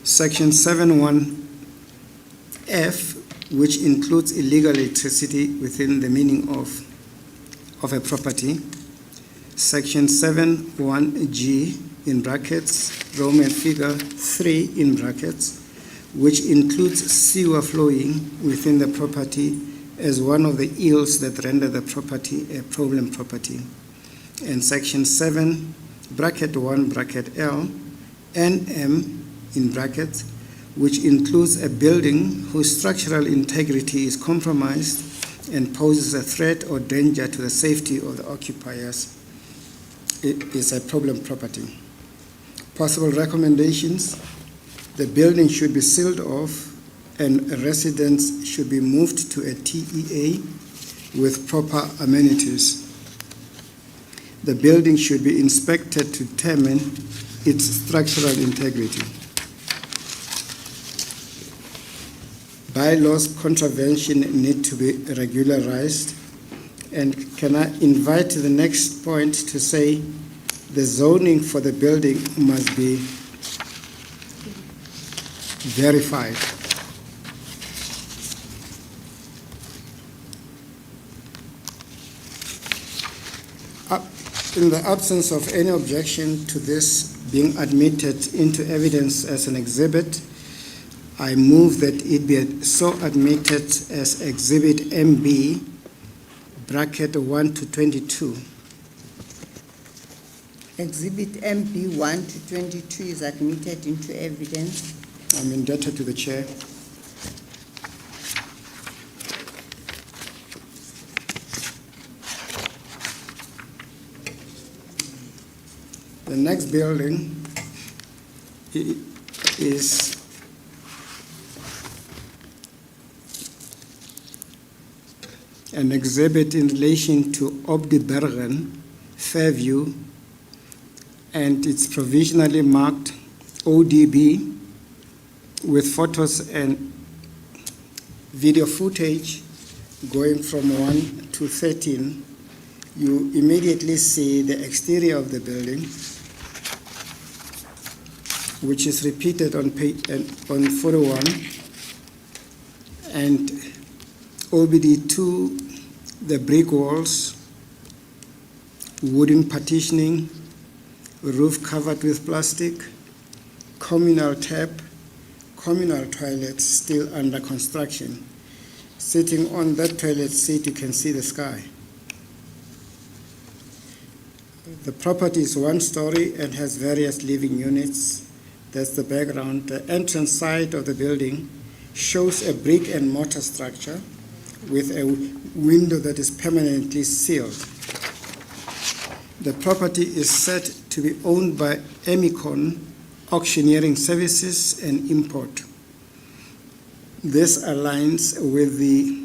[SPEAKER 2] Section 7(1)(f), which includes illegal electricity within the meaning of a property. Section 7(1)(g) in brackets, Roman figure 3 in brackets, which includes sewer flowing within the property as one of the ills that render the property a problem property. And section 7 bracket 1 bracket L and M in brackets, which includes a building whose structural integrity is compromised and poses a threat or danger to the safety of the occupiers, it is a problem property. Possible recommendations: the building should be sealed off and residents should be moved to a TEA with proper amenities. The building should be inspected to determine its structural integrity. Bylaws contravention need to be regularized. And can I invite the next point to say the zoning for the building must be verified. In the absence of any objection to this being admitted into evidence as an exhibit, I move that it be so admitted as Exhibit MB, bracket 1 to 22.
[SPEAKER 1] Exhibit MB 1 to 22 is admitted into evidence.
[SPEAKER 2] I'm indebted to the Chair. The next building is an exhibit in relation to Obdebergen, Fairview, and it's provisionally marked ODB with photos and video footage going from 1 to 13. You immediately see the exterior of the building, which is repeated on on 41, and OBD2, the brick walls, wooden partitioning, roof covered with plastic, communal tap, communal toilets still under construction. Sitting on that toilet seat, you can see the sky. The property is 1 story and has various living units. That's the background. The entrance side of the building shows a brick and mortar structure with a window that is permanently sealed. The property is said to be owned by Emicon Auctioneering Services and Import. This aligns with the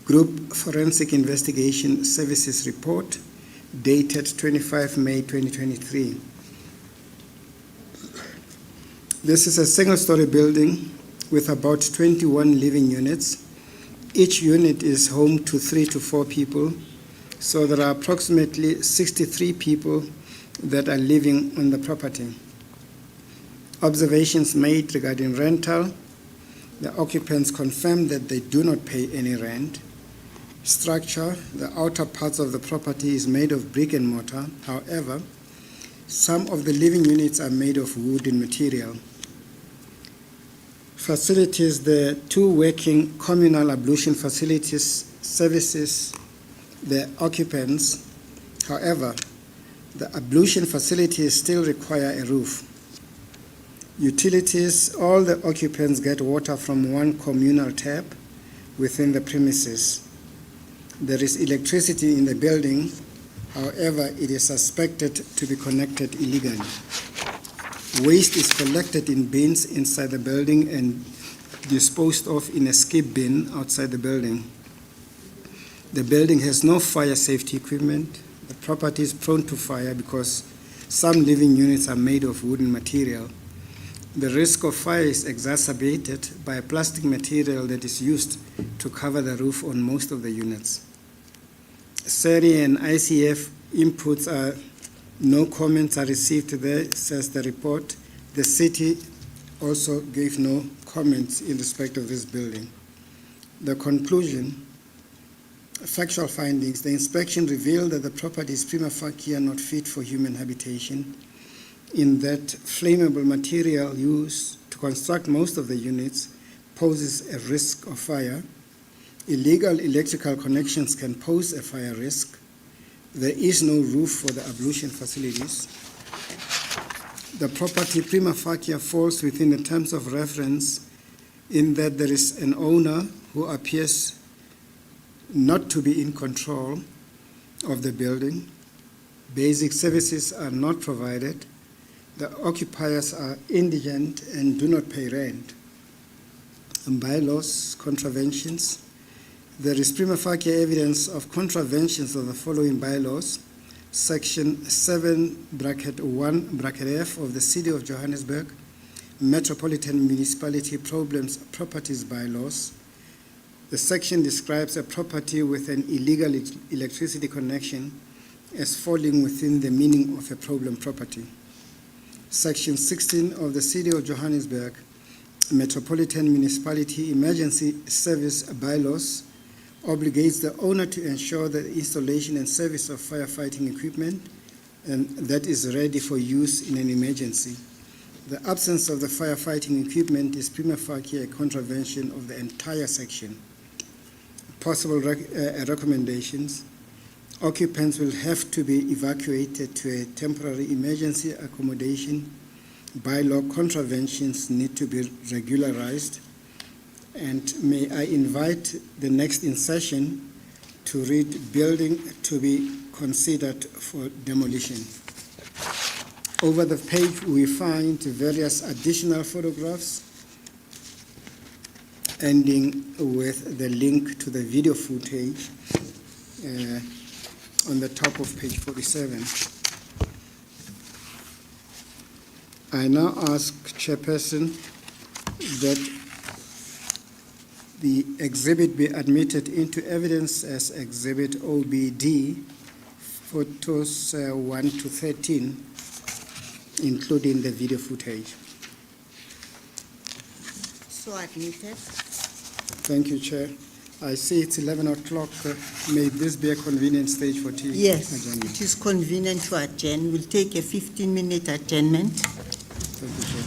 [SPEAKER 2] Group Forensic Investigation Services report dated 25 May 2023. This is a single-story building with about 21 living units. Each unit is home to 3 to 4 people, so there are approximately 63 people that are living on the property. Observations made regarding rental: the occupants confirm that they do not pay any rent. Structure: the outer parts of the property is made of brick and mortar. However, some of the living units are made of wooden material. Facilities: the 2 working communal ablution facilities services the occupants. However, the ablution facilities still require a roof. Utilities: all the occupants get water from one communal tap within the premises. There is electricity in the building. However, it is suspected to be connected illegally. Waste is collected in bins inside the building and disposed of in a skip bin outside the building. The building has no fire safety equipment. The property is prone to fire because some living units are made of wooden material. The risk of fire is exacerbated by a plastic material that is used to cover the roof on most of the units. SERI and ICF inputs are no comments are received there, says the report. The city also gave no comments in respect of this building. The conclusion: factual findings. The inspection revealed that the property is prima facie not fit for human habitation, in that flammable material used to construct most of the units poses a risk of fire. Illegal electrical connections can pose a fire risk. There is no roof for the ablution facilities. The property prima facie falls within the terms of reference in that there is an owner who appears not to be in control of the building. Basic services are not provided. The occupiers are indigent and do not pay rent. And bylaws, contraventions. There is prima facie evidence of contraventions of the following bylaws: Section 7(1)(f) of the City of Johannesburg Metropolitan Municipality Properties Bylaws. The section describes a property with an illegal electricity connection as falling within the meaning of a problem property. Section 16 of the City of Johannesburg Metropolitan Municipality Emergency Service Bylaws obligates the owner to ensure the installation and service of firefighting equipment and that is ready for use in an emergency. The absence of the firefighting equipment is prima facie a contravention of the entire section. Possible recommendations: occupants will have to be evacuated to a temporary emergency accommodation. Bylaw contraventions need to be regularized. And may I invite the next in session to read building to be considered for demolition. Over the page we find various additional photographs ending with the link to the video footage on the top of page 47. I now ask Chairperson that the exhibit be admitted into evidence as Exhibit OBD, photos 1 to 13, including the video footage.
[SPEAKER 1] So admitted.
[SPEAKER 2] Thank you, Chair. I see it's 11 o'clock. May this be a convenient stage for tea?
[SPEAKER 1] Yes,
[SPEAKER 2] adjournment?
[SPEAKER 1] it is convenient to adjourn. We'll take a 15-minute adjournment.
[SPEAKER 2] Thank you, Chair.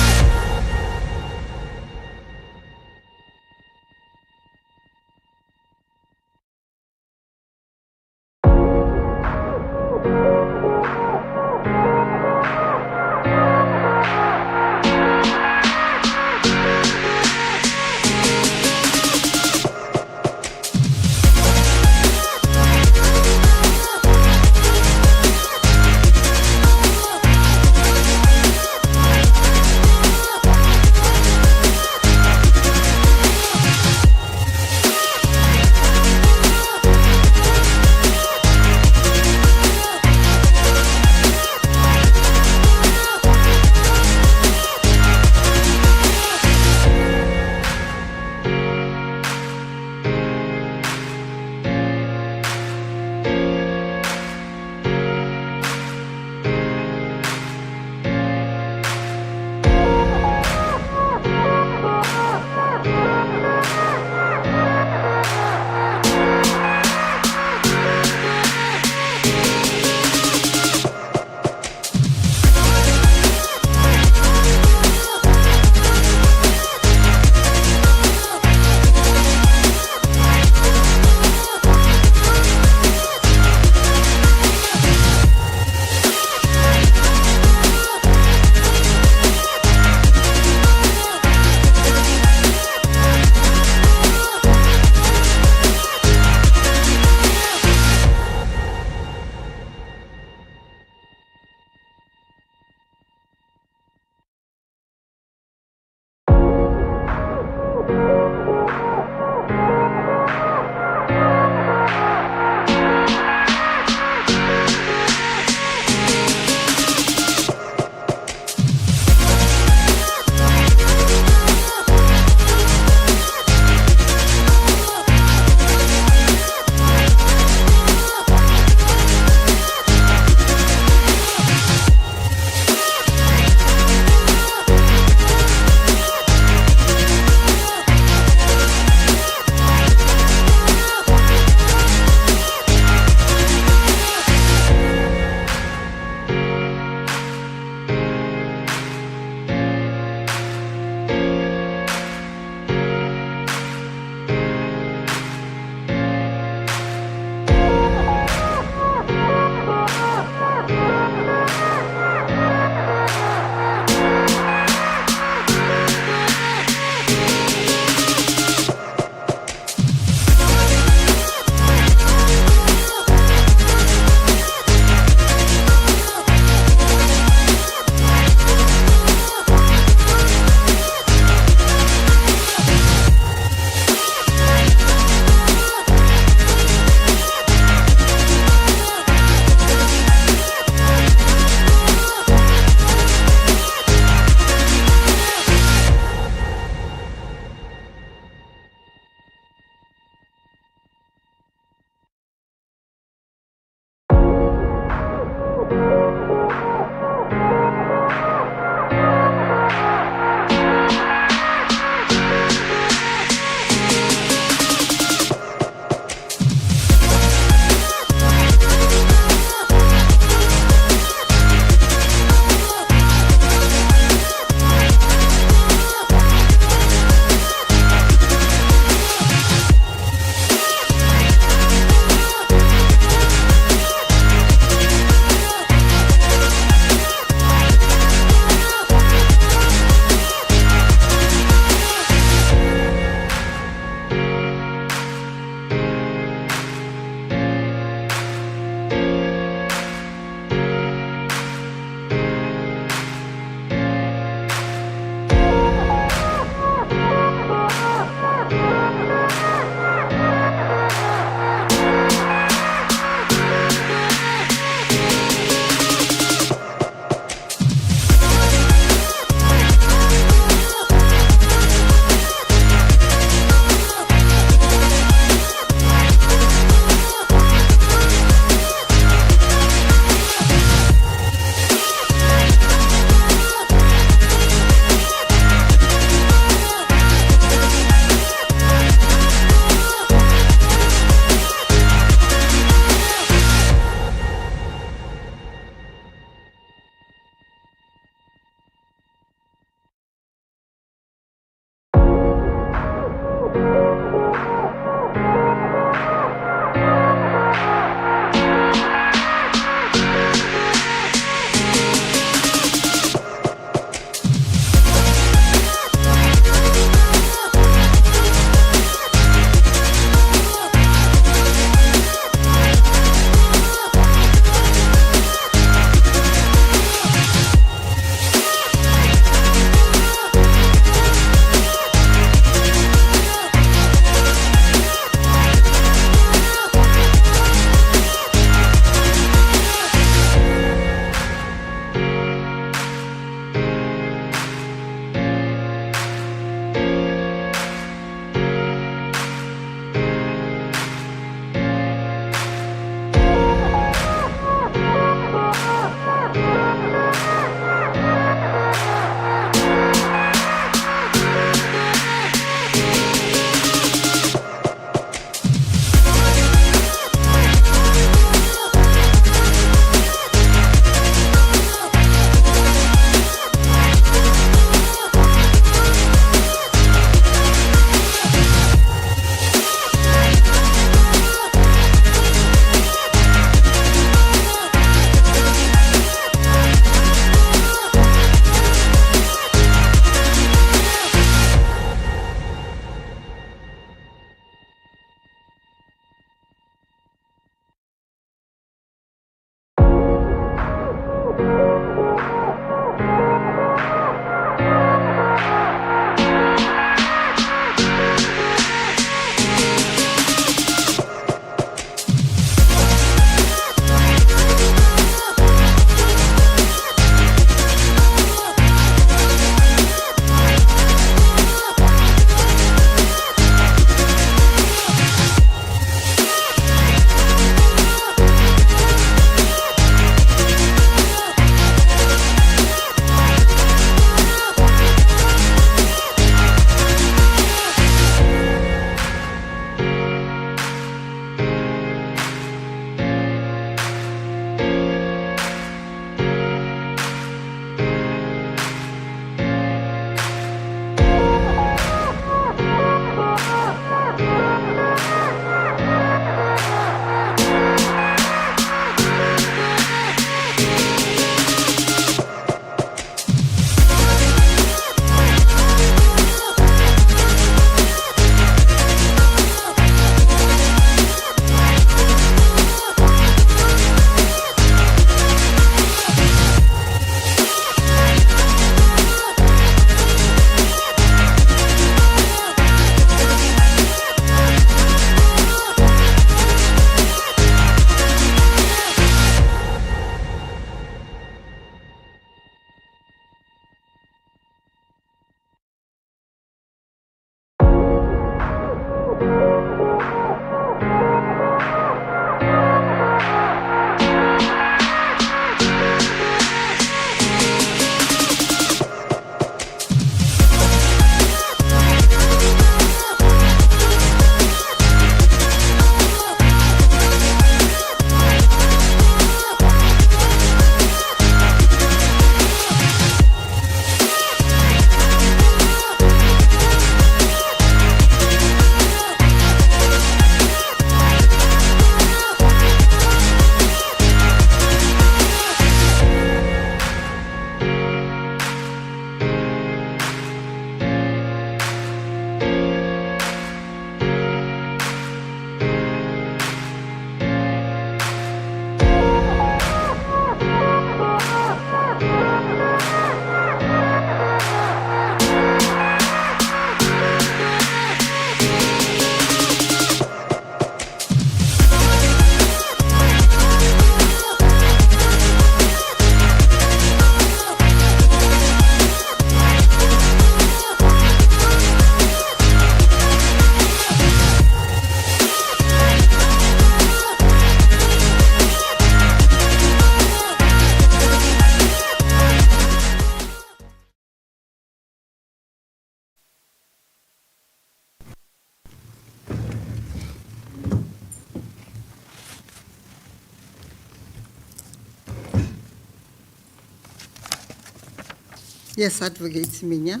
[SPEAKER 1] Yes, Advocate Siminya.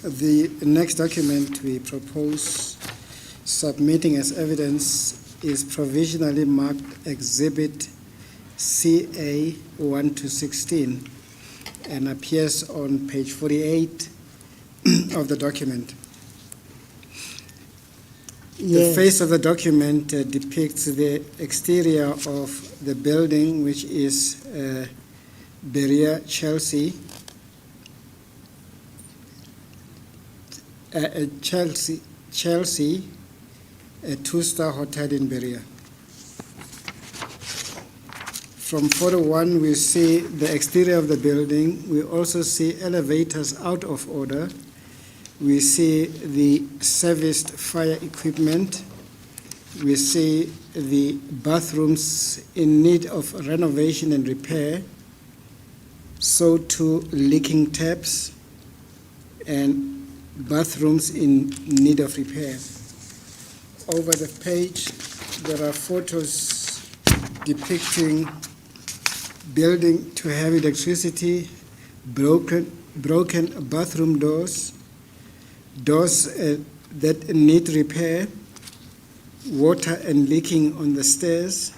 [SPEAKER 2] The next document we propose submitting as evidence is provisionally marked Exhibit CA 1 to 16 and appears on page 48 of the document. The
[SPEAKER 1] Yes.
[SPEAKER 2] face of the document depicts the exterior of the building, which is Berea, Chelsea. Chelsea, a two-star hotel in Berea. From photo 1, we see the exterior of the building. We also see elevators out of order. We see the serviced fire equipment. We see the bathrooms in need of renovation and repair. So too leaking taps and bathrooms in need of repair. Over the page, there are photos depicting building to have electricity, broken bathroom doors that need repair, water and leaking on the stairs,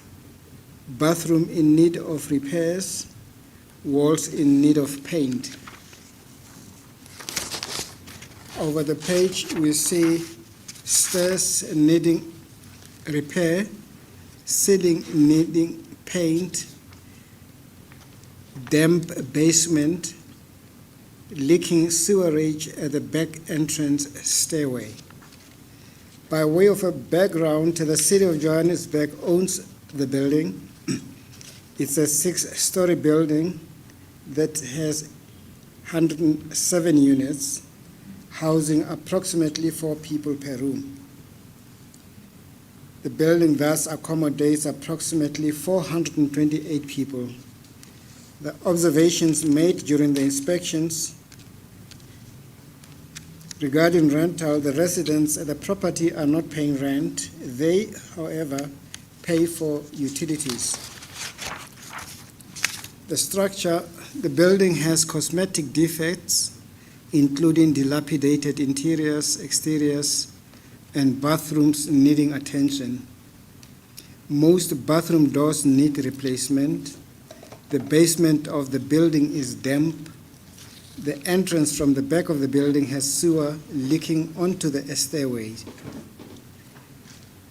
[SPEAKER 2] bathroom in need of repairs, walls in need of paint. Over the page, we see stairs needing repair, ceiling needing paint, damp basement, leaking sewerage at the back entrance stairway. By way of a background, the City of Johannesburg owns the building. It's a 6-story building that has 107 units, housing approximately 4 people per room. The building thus accommodates approximately 428 people. The observations made during the inspections regarding rental, the residents at the property are not paying rent. They, however, pay for utilities. The structure, the building has cosmetic defects, including dilapidated interiors, exteriors, and bathrooms needing attention. Most bathroom doors need replacement. The basement of the building is damp. The entrance from the back of the building has sewer leaking onto the stairway.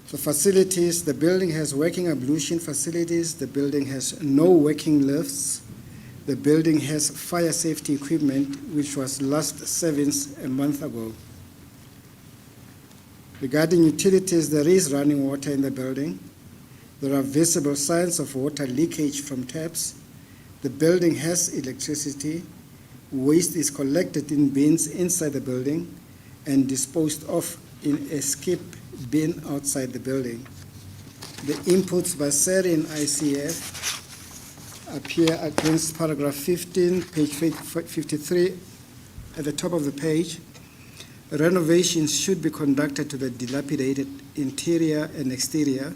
[SPEAKER 2] For facilities, the building has working ablution facilities. The building has no working lifts. The building has fire safety equipment, which was last serviced a month ago. Regarding utilities, there is running water in the building. There are visible signs of water leakage from taps. The building has electricity. Waste is collected in bins inside the building and disposed of in a skip bin outside the building. The inputs by SERI and ICF appear against paragraph 15, page 53 at the top of the page. Renovations should be conducted to the dilapidated interior and exterior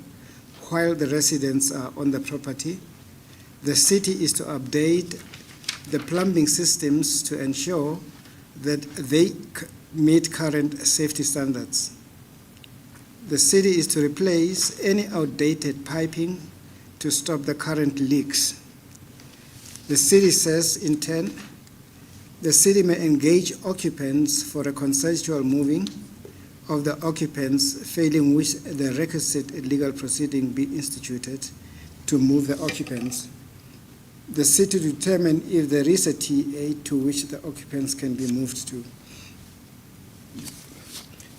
[SPEAKER 2] while the residents are on the property. The city is to update the plumbing systems to ensure that they meet current safety standards. The city is to replace any outdated piping to stop the current leaks. The city says, in turn, the city may engage occupants for a consensual moving of the occupants, failing which the requisite legal proceeding be instituted to move the occupants. The city determine if there is a TA to which the occupants can be moved to.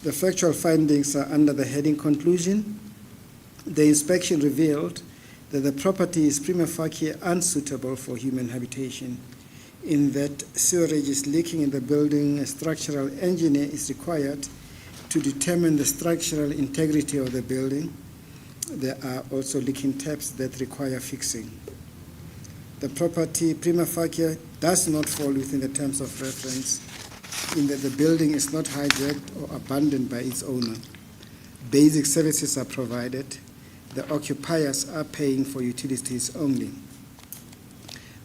[SPEAKER 2] The factual findings are under the heading Conclusion. The inspection revealed that the property is prima facie unsuitable for human habitation, in that sewerage is leaking in the building. A structural engineer is required to determine the structural integrity of the building. There are also leaking taps that require fixing. The property prima facie does not fall within the terms of reference, in that the building is not hijacked or abandoned by its owner. Basic services are provided. the occupiers are paying for utilities only.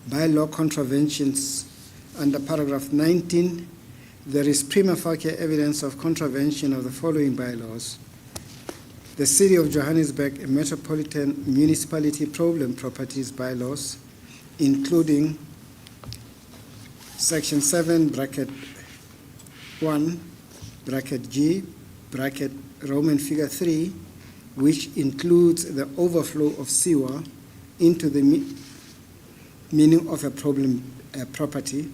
[SPEAKER 2] Bylaw contraventions under paragraph 19, there is prima facie evidence of contravention of the following bylaws. The City of Johannesburg Metropolitan Municipality Problem Properties bylaws, including Section 7, bracket 1, bracket G, bracket Roman figure 3, which includes the overflow of sewer into the meaning of a problem property,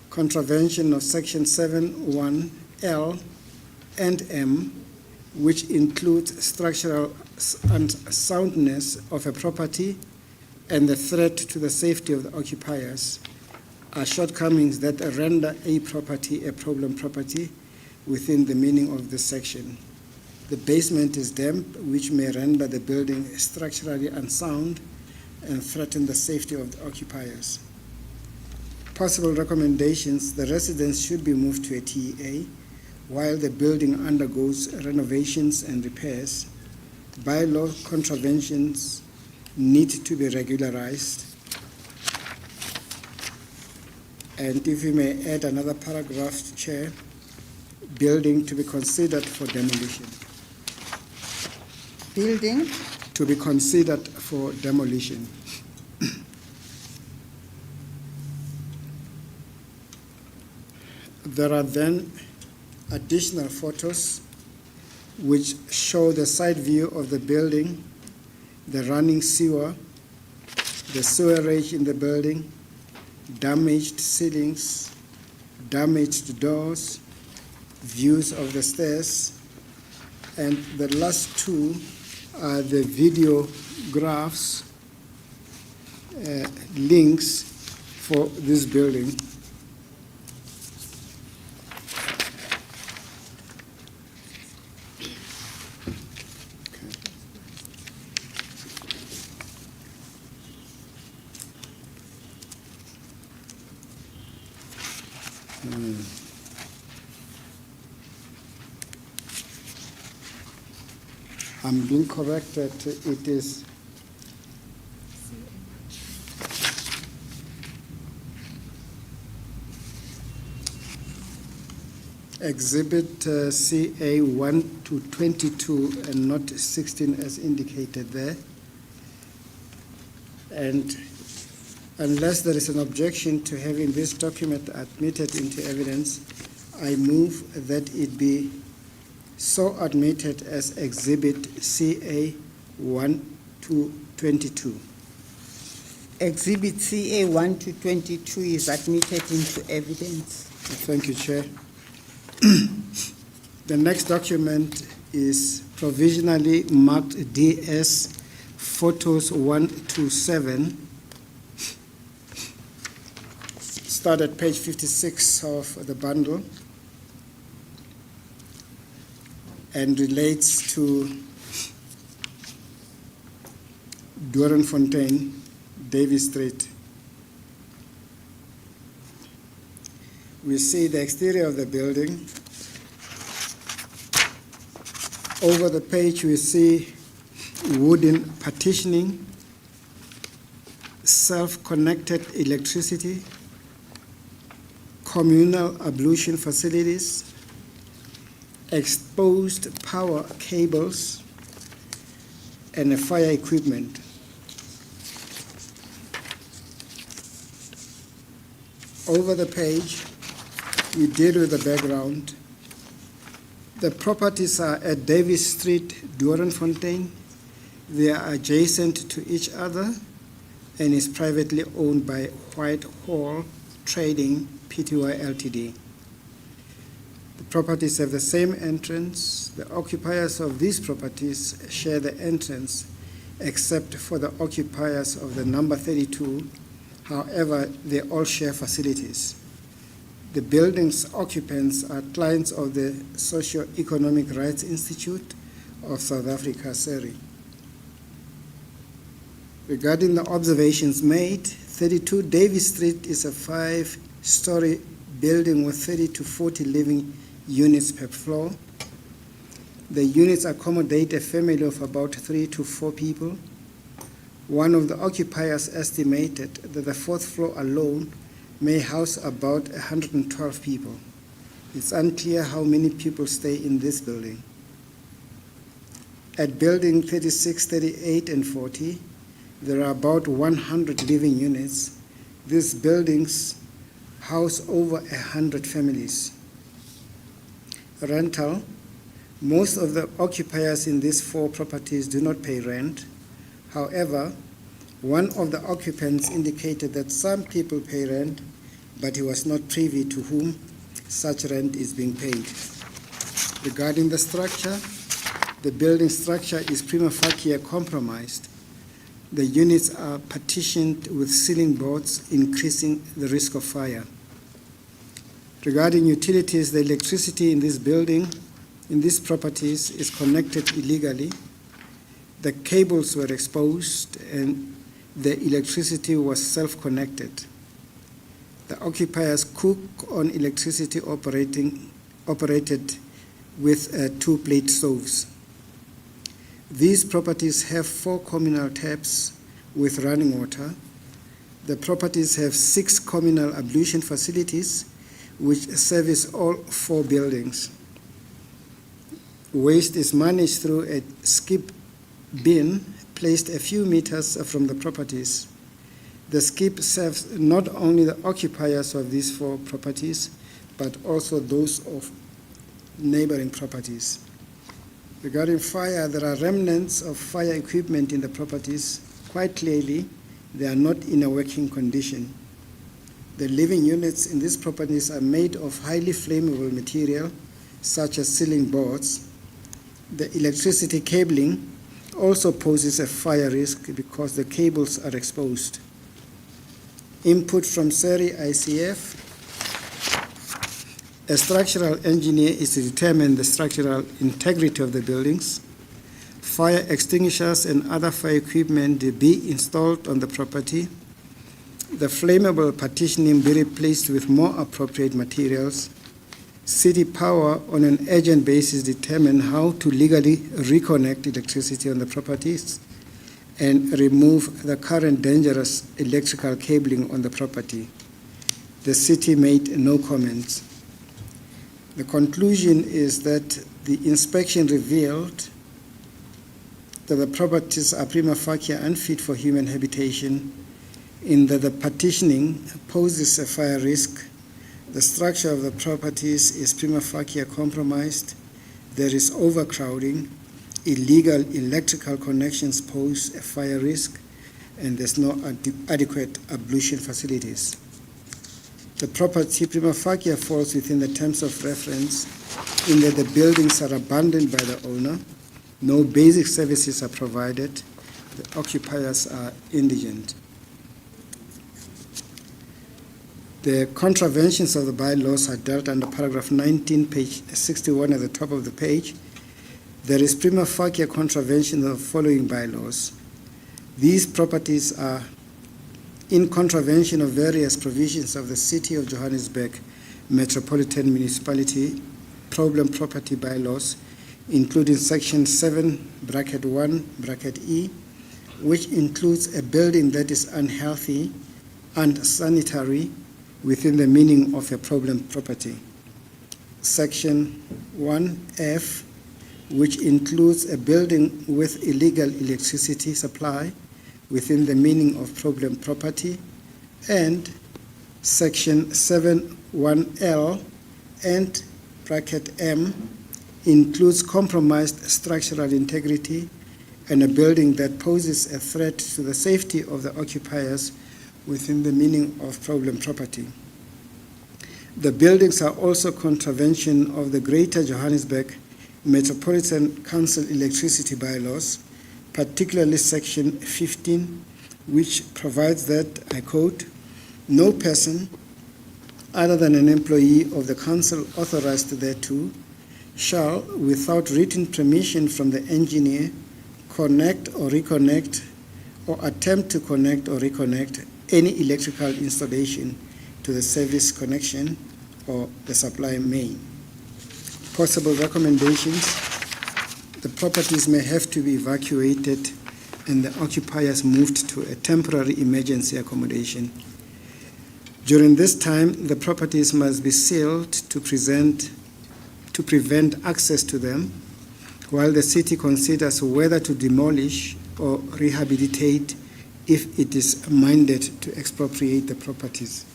[SPEAKER 2] contravention of Section 7(1)L and M, which includes structural unsoundness of a property and the threat to the safety of the occupiers, are shortcomings that render a property a problem property within the meaning of this section. The basement is damp, which may render the building structurally unsound and threaten the safety of the occupiers. Possible recommendations: the residents should be moved to a TEA while the building undergoes renovations and repairs. Bylaw contraventions need to be regularized. And if we may add another paragraph, Chair, building to be considered for demolition.
[SPEAKER 1] Building
[SPEAKER 2] To be considered for demolition. There are then additional photos which show the side view of the building, the running sewer, the sewerage in the building, damaged ceilings, damaged doors, views of the stairs, and the last two are the video graphs, links for this building. I'm being corrected. It is Exhibit CA 1 to 22 and not 16 as indicated there. And unless there is an objection to having this document admitted into evidence, I move that it be so admitted as Exhibit CA 1 to 22.
[SPEAKER 1] Exhibit CA 1 to 22 is admitted into evidence.
[SPEAKER 2] Thank you, Chair. The next document is provisionally marked DS Photos 1 to 7. Start at page 56 of the bundle and relates to Doornfontein, Davis Street. We see the exterior of the building. Over the page we see wooden partitioning, self-connected electricity, communal ablution facilities, exposed power cables, and fire equipment. Over the page, we deal with the background. The properties are at Davis Street, Doornfontein. They are adjacent to each other and is privately owned by Whitehall Trading Pty Ltd. The properties have the same entrance. The occupiers of these properties share the entrance except for the occupiers of the number 32. However, they all share facilities. The building's occupants are clients of the Socio-Economic Rights Institute of South Africa, SERI. Regarding the observations made, 32 Davis Street is a 5-story building with 30 to 40 living units per floor. The units accommodate a family of about 3 to 4 people. One of the occupiers estimated that the fourth floor alone may house about 112 people. It's unclear how many people stay in this building. At building 36, 38, and 40, there are about 100 living units. These buildings house over 100 families. Rental. Most of the occupiers in these 4 properties do not pay rent. However, one of the occupants indicated that some people pay rent, but he was not privy to whom such rent is being paid. Regarding the structure, the building structure is prima facie compromised. The units are partitioned with ceiling boards, increasing the risk of fire. Regarding utilities, the electricity in this building, in these properties, is connected illegally. The cables were exposed and the electricity was self-connected. The occupiers cook on electricity operated with 2 plate stoves. These properties have 4 communal taps with running water. The properties have 6 communal ablution facilities which service all 4 buildings. Waste is managed through a skip bin placed a few meters from the properties. The skip serves not only the occupiers of these 4 properties, but also those of neighboring properties. Regarding fire, there are remnants of fire equipment in the properties. Quite clearly, they are not in a working condition. The living units in these properties are made of highly flammable material, such as ceiling boards. The electricity cabling also poses a fire risk because the cables are exposed. Input from SERI ICF. A structural engineer is to determine the structural integrity of the buildings. Fire extinguishers and other fire equipment be installed on the property. The flammable partitioning be replaced with more appropriate materials. City Power, on an urgent basis, determine how to legally reconnect electricity on the properties and remove the current dangerous electrical cabling on the property. The city made no comments. The conclusion is that the inspection revealed that the properties are prima facie unfit for human habitation, in that the partitioning poses a fire risk. The structure of the properties is prima facie compromised. There is overcrowding. Illegal electrical connections pose a fire risk, and there's no adequate ablution facilities. The property prima facie falls within the terms of reference in that the buildings are abandoned by the owner, no basic services are provided, the occupiers are indigent. The contraventions of the bylaws are dealt under paragraph 19, page 61 at the top of the page. There is prima facie contravention of the following bylaws. These properties are in contravention of various provisions of the City of Johannesburg Metropolitan Municipality Problem Property Bylaws, including section 7(1)(e), which includes a building that is unhealthy and sanitary within the meaning of a problem property. Section 1F, which includes a building with illegal electricity supply within the meaning of problem property, and section 7(1)L and (M) includes compromised structural integrity and a building that poses a threat to the safety of the occupiers within the meaning of problem property. The buildings are also contravention of the Greater Johannesburg Metropolitan Council electricity bylaws, particularly section 15, which provides that, I quote, "No person other than an employee of the council authorized thereto shall, without written permission from the engineer, connect or reconnect or attempt to connect or reconnect any electrical installation to the service connection or the supply main." Possible recommendations. the properties may have to be evacuated and the occupiers moved to a temporary emergency accommodation. During this time, the properties must be sealed to prevent access to them, while the city considers whether to demolish or rehabilitate if it is minded to expropriate the properties.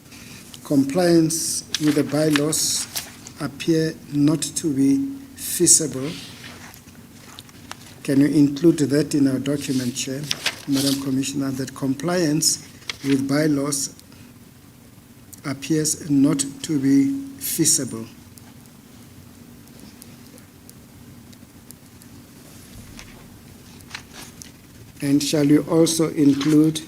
[SPEAKER 2] Compliance with the bylaws appear not to be feasible. Can you include that in our document, Chair, Madam Commissioner, that compliance with bylaws appears not to be feasible? And shall you also include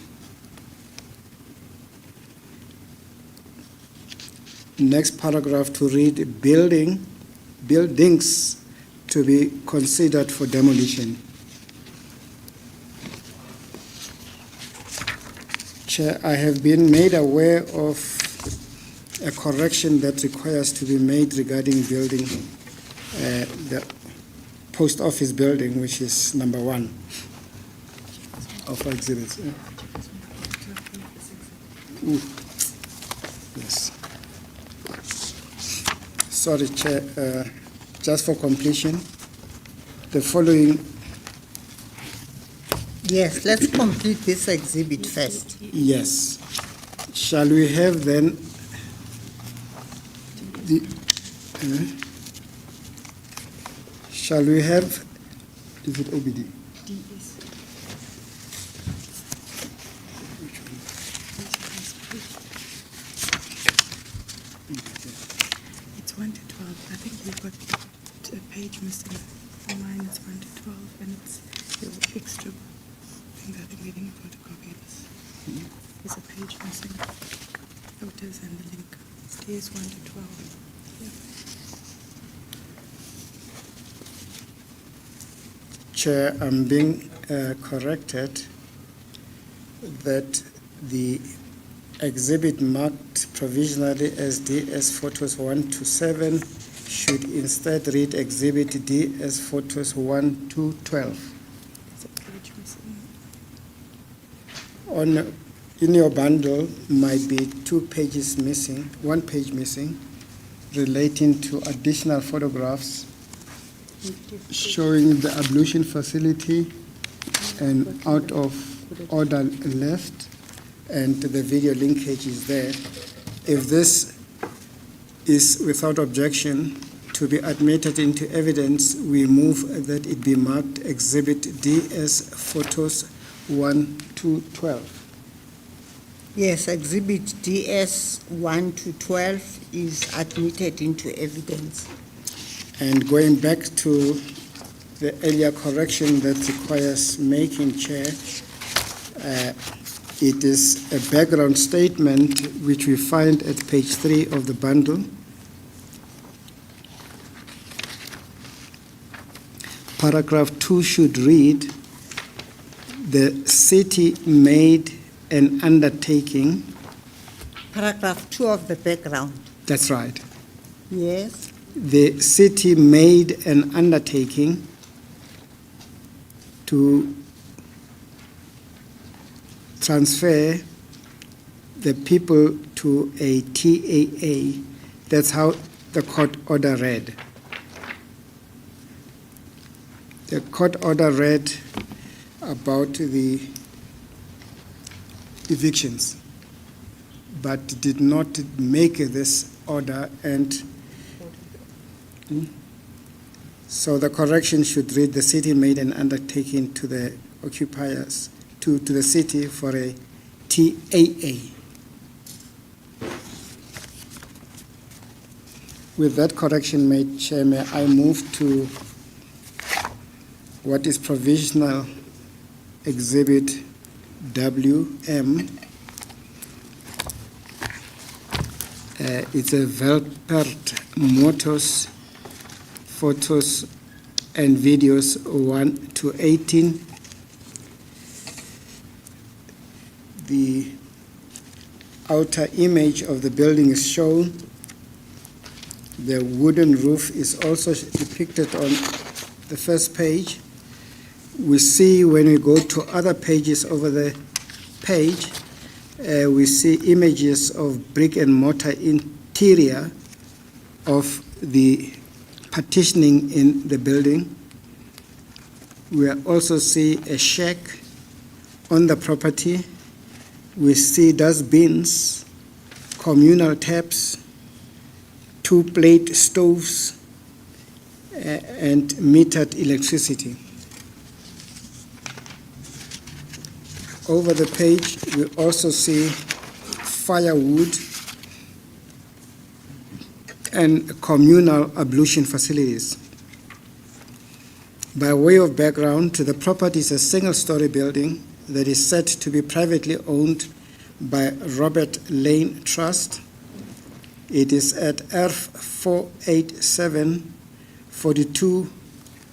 [SPEAKER 2] next paragraph to read buildings to be considered for demolition? Chair, I have been made aware of a correction that requires to be made regarding building, the post office building, which is number 1 of our exhibits. Yes. Sorry, Chair, just for completion, the following.
[SPEAKER 1] Yes, let's complete this exhibit first.
[SPEAKER 2] Yes. Shall we have then the, shall we have, is it OBD?
[SPEAKER 3] It's 1 to 12. I think you've got a page missing. On mine it's 1 to 12, and it's the extra thing that I think we didn't photocopy this. There's a page missing. Photos and the link. It's 1 to 12. Yeah.
[SPEAKER 2] Chair, I'm being corrected that the exhibit marked provisionally as DS photos 1 to 7 should instead read exhibit D as photos 1 to 12.
[SPEAKER 3] There's a page missing.
[SPEAKER 2] In your bundle might be 2 pages missing, 1 page missing, relating to additional photographs showing the ablution facility and out of order left, and the video linkage is there. If this is without objection to be admitted into evidence, we move that it be marked Exhibit D as photos 1 to 12.
[SPEAKER 1] Yes, Exhibit DS 1 to 12 is admitted into evidence.
[SPEAKER 2] And going back to the earlier correction that requires making, Chair, it is a background statement which we find at page 3 of the bundle. Paragraph 2 should read, the city made an undertaking.
[SPEAKER 1] Paragraph 2 of the background.
[SPEAKER 2] That's right.
[SPEAKER 1] Yes.
[SPEAKER 2] The city made an undertaking to transfer the people to a TAA. That's how the court order read. The court order read about the evictions, but did not make this order, and so the correction should read, the city made an undertaking to the occupiers, to the city for a TAA. With that correction made, Chair, may I move to what is provisional exhibit WM. It's a Velpert Motors photos and videos 1 to 18. The outer image of the building is shown. The wooden roof is also depicted on the first page, we see when we go to other pages over the page, we see images of brick and mortar interior of the partitioning in the building. We also see a shack on the property. We see dustbins, communal taps, 2 plate stoves, and metered electricity. Over the page, we also see firewood and communal ablution facilities. By way of background, the property is a single-story building that is said to be privately owned by Robert Lane Trust. It is at F48742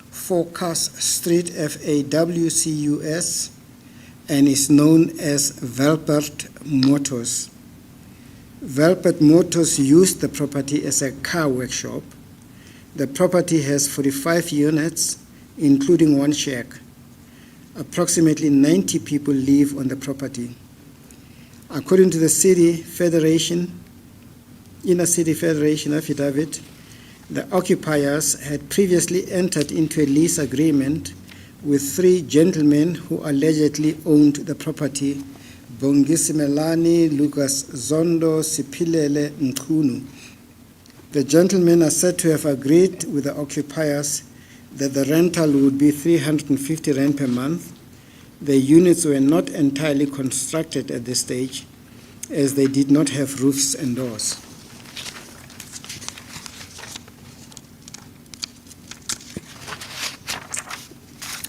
[SPEAKER 2] Focus Street, FAWCUS, and is known as Velpert Motors. Velpert Motors used the property as a car workshop. The property has 45 units, including 1 shack. Approximately 90 people live on the property. According to the Inner City Federation affidavit, the occupiers had previously entered into a lease agreement with 3 gentlemen who allegedly owned the property: Bongisi Melani, Lucas Zondo, Sipilele Nkunu. The gentlemen are said to have agreed with the occupiers that the rental would be 350 rand per month. The units were not entirely constructed at this stage, as they did not have roofs and doors.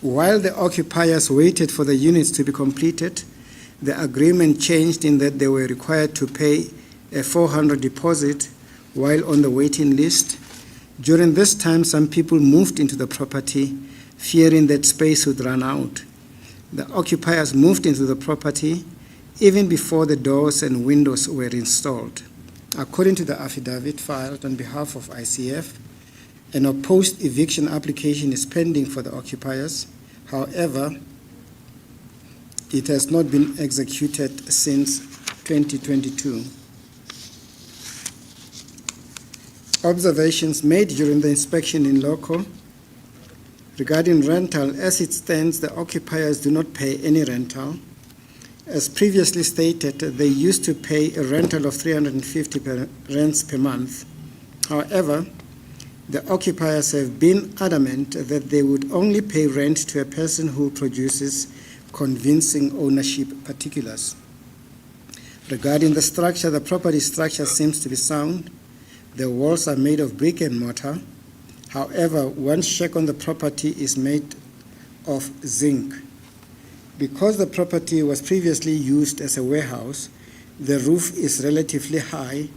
[SPEAKER 2] While the occupiers waited for the units to be completed, the agreement changed in that they were required to pay a 400 deposit while on the waiting list. During this time, some people moved into the property, fearing that space would run out. The occupiers moved into the property even before the doors and windows were installed. According to the affidavit filed on behalf of ICF, an opposed eviction application is pending for the occupiers. However, it has not been executed since 2022. Observations made during the inspection in loco regarding rental: as it stands, the occupiers do not pay any rental. As previously stated, they used to pay a rental of 350 rands per month. However, the occupiers have been adamant that they would only pay rent to a person who produces convincing ownership particulars. Regarding the structure, the property structure seems to be sound. The walls are made of brick and mortar. However, 1 shack on the property is made of zinc. Because the property was previously used as a warehouse, the roof is relatively high,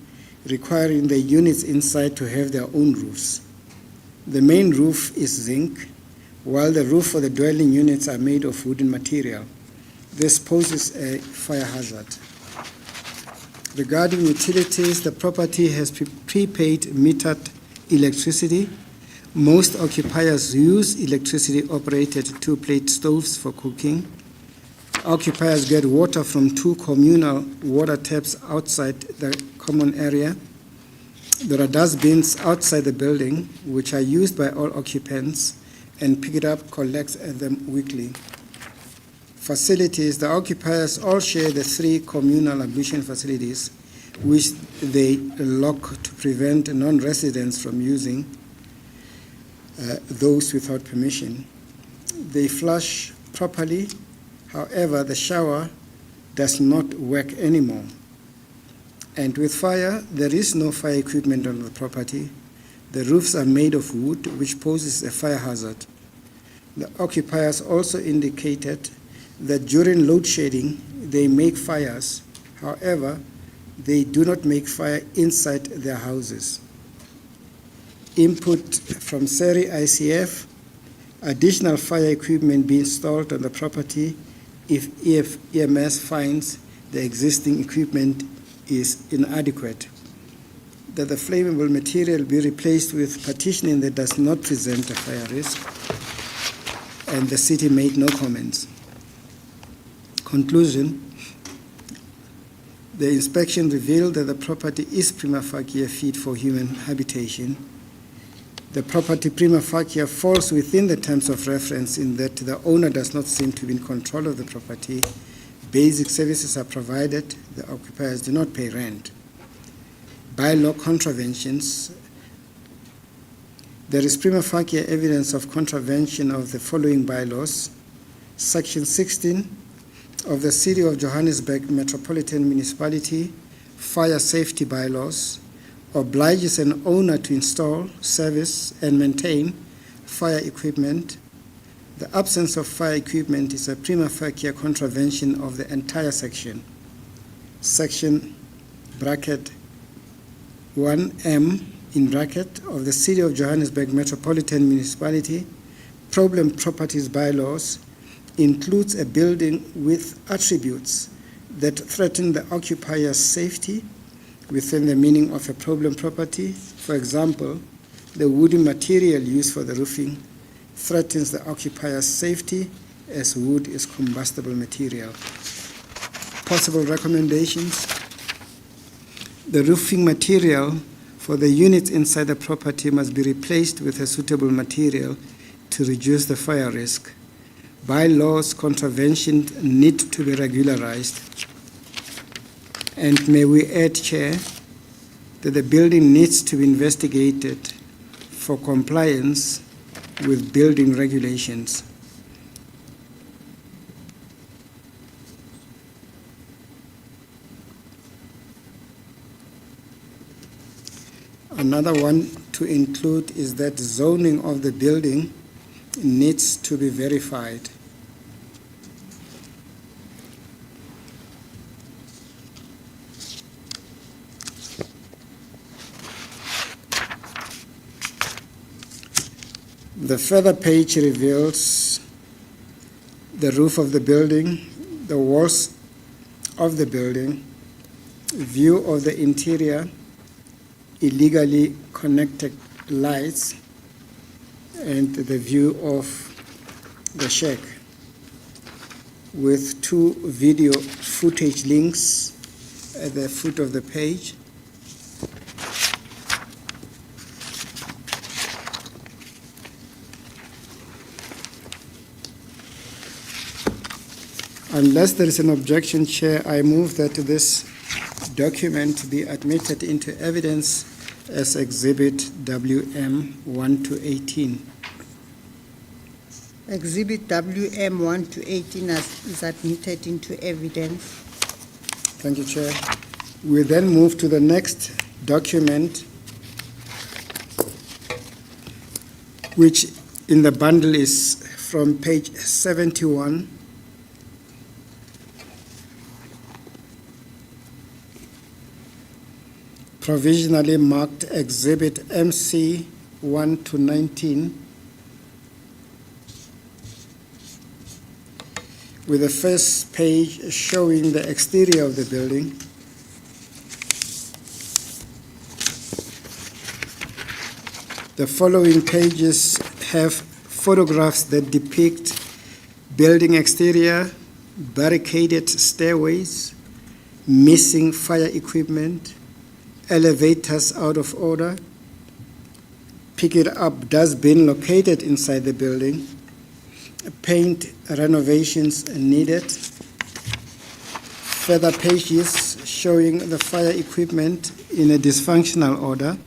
[SPEAKER 2] requiring the units inside to have their own roofs. The main roof is zinc, while the roof for the dwelling units are made of wooden material. This poses a fire hazard. Regarding utilities, the property has prepaid metered electricity. Most occupiers use electricity-operated 2-plate stoves for cooking. Occupiers get water from 2 communal water taps outside the common area. There are dustbins outside the building, which are used by all occupants, and pick it up, collects them weekly. Facilities: the occupiers all share the 3 communal ablution facilities, which they lock to prevent non-residents from using those without permission. They flush properly. However, the shower does not work anymore. And with fire, there is no fire equipment on the property. The roofs are made of wood, which poses a fire hazard. The occupiers also indicated that during load shedding, they make fires. However, they do not make fire inside their houses. Input from SERI ICF: additional fire equipment be installed on the property if EMS finds the existing equipment is inadequate. that the flammable material be replaced with partitioning that does not present a fire risk, and the city made no comments. Conclusion: the inspection revealed that the property is prima facie fit for human habitation. The property prima facie falls within the terms of reference in that the owner does not seem to be in control of the property. Basic services are provided, the occupiers do not pay rent. Bylaw contraventions. There is prima facie evidence of contravention of the following bylaws. Section 16 of the City of Johannesburg Metropolitan Municipality Fire Safety Bylaws obliges an owner to install, service, and maintain fire equipment. The absence of fire equipment is a prima facie contravention of the entire section. Section bracket 1M in bracket of the City of Johannesburg Metropolitan Municipality Problem Properties Bylaws includes a building with attributes that threaten the occupier's safety within the meaning of a problem property. For example, the woody material used for the roofing threatens the occupier's safety as wood is combustible material. Possible recommendations: the roofing material for the units inside the property must be replaced with a suitable material to reduce the fire risk. Bylaws contraventions need to be regularized. And may we add, Chair, that the building needs to be investigated for compliance with building regulations. Another one to include is that zoning of the building needs to be verified. The further page reveals the roof of the building, the walls of the building, view of the interior, illegally connected lights, and the view of the shack, with 2 video footage links at the foot of the page. Unless there is an objection, Chair, I move that this document be admitted into evidence as Exhibit WM 1 to 18.
[SPEAKER 1] Exhibit WM 1 to 18 is admitted into evidence.
[SPEAKER 2] Thank you, Chair. We then move to the next document, which in the bundle is from page 71. Provisionally marked Exhibit MC 1 to 19, with the first page showing the exterior of the building. The following pages have photographs that depict building exterior, barricaded stairways, missing fire equipment, elevators out of order, pick it up dustbin located inside the building, paint renovations needed, further pages showing the fire equipment in a dysfunctional order,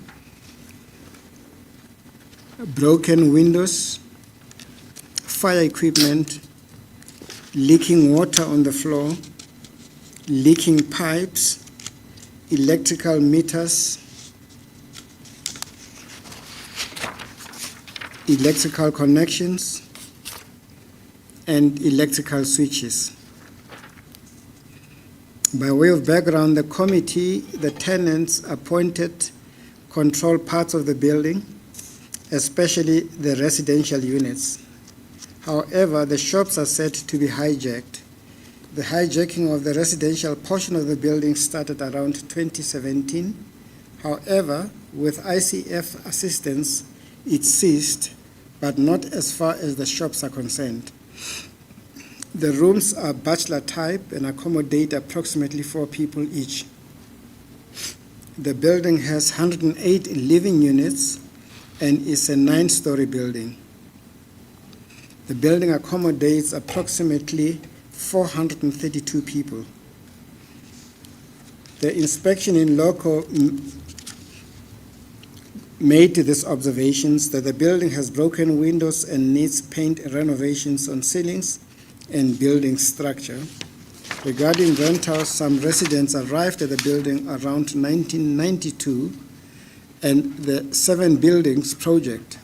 [SPEAKER 2] broken windows, fire equipment, leaking water on the floor, leaking pipes, electrical meters, electrical connections, and electrical switches. By way of background, the committee, the tenants appointed, control parts of the building, especially the residential units. However, the shops are said to be hijacked. The hijacking of the residential portion of the building started around 2017. However, with ICF assistance, it ceased, but not as far as the shops are concerned. The rooms are bachelor type and accommodate approximately 4 people each. The building has 108 living units and is a 9-story building. The building accommodates approximately 432 people. The inspection in loco made these observations that the building has broken windows and needs paint renovations on ceilings and building structure. Regarding rentals, some residents arrived at the building around 1992 and the 7 buildings project.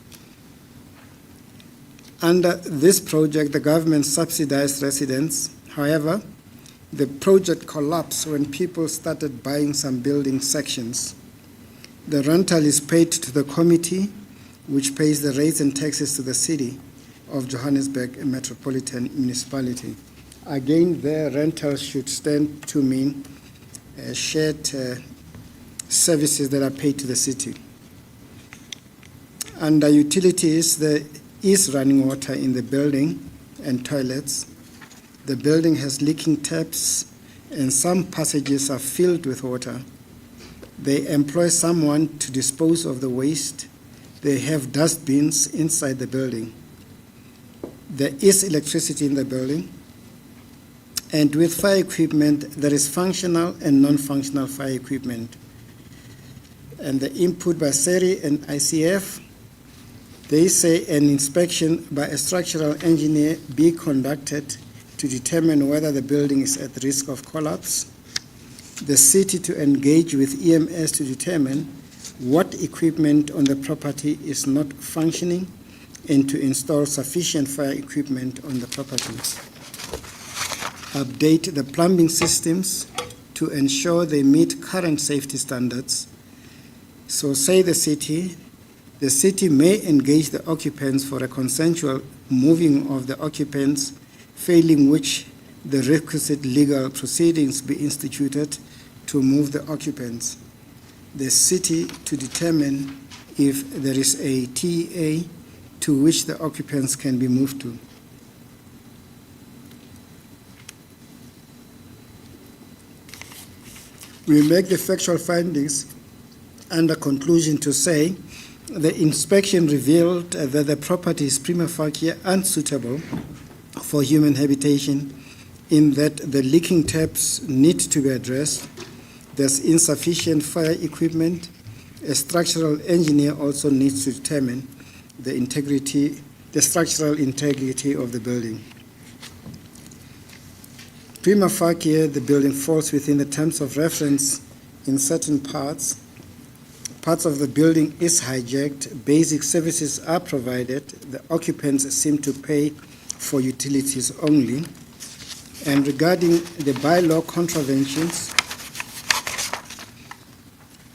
[SPEAKER 2] Under this project, the government subsidized residents. However, the project collapsed when people started buying some building sections. The rental is paid to the committee, which pays the rates and taxes to the city of Johannesburg Metropolitan Municipality. Again, their rental should stand to mean shared services that are paid to the city. Under utilities, there is running water in the building and toilets. The building has leaking taps and some passages are filled with water. They employ someone to dispose of the waste. They have dustbins inside the building. There is electricity in the building. And with fire equipment, there is functional and non-functional fire equipment. And the input by SERI and ICF, they say an inspection by a structural engineer be conducted to determine whether the building is at risk of collapse. The city to engage with EMS to determine what equipment on the property is not functioning and to install sufficient fire equipment on the property. Update the plumbing systems to ensure they meet current safety standards. So say the city may engage the occupants for a consensual moving of the occupants, failing which the requisite legal proceedings be instituted to move the occupants. The city to determine if there is a TEA to which the occupants can be moved to. We make the factual findings under conclusion to say the inspection revealed that the property is prima facie unsuitable for human habitation in that the leaking taps need to be addressed. There's insufficient fire equipment. A structural engineer also needs to determine the structural integrity of the building. Prima facie, the building falls within the terms of reference in certain parts. Parts of the building is hijacked, basic services are provided, the occupants seem to pay for utilities only. And regarding the bylaw contraventions,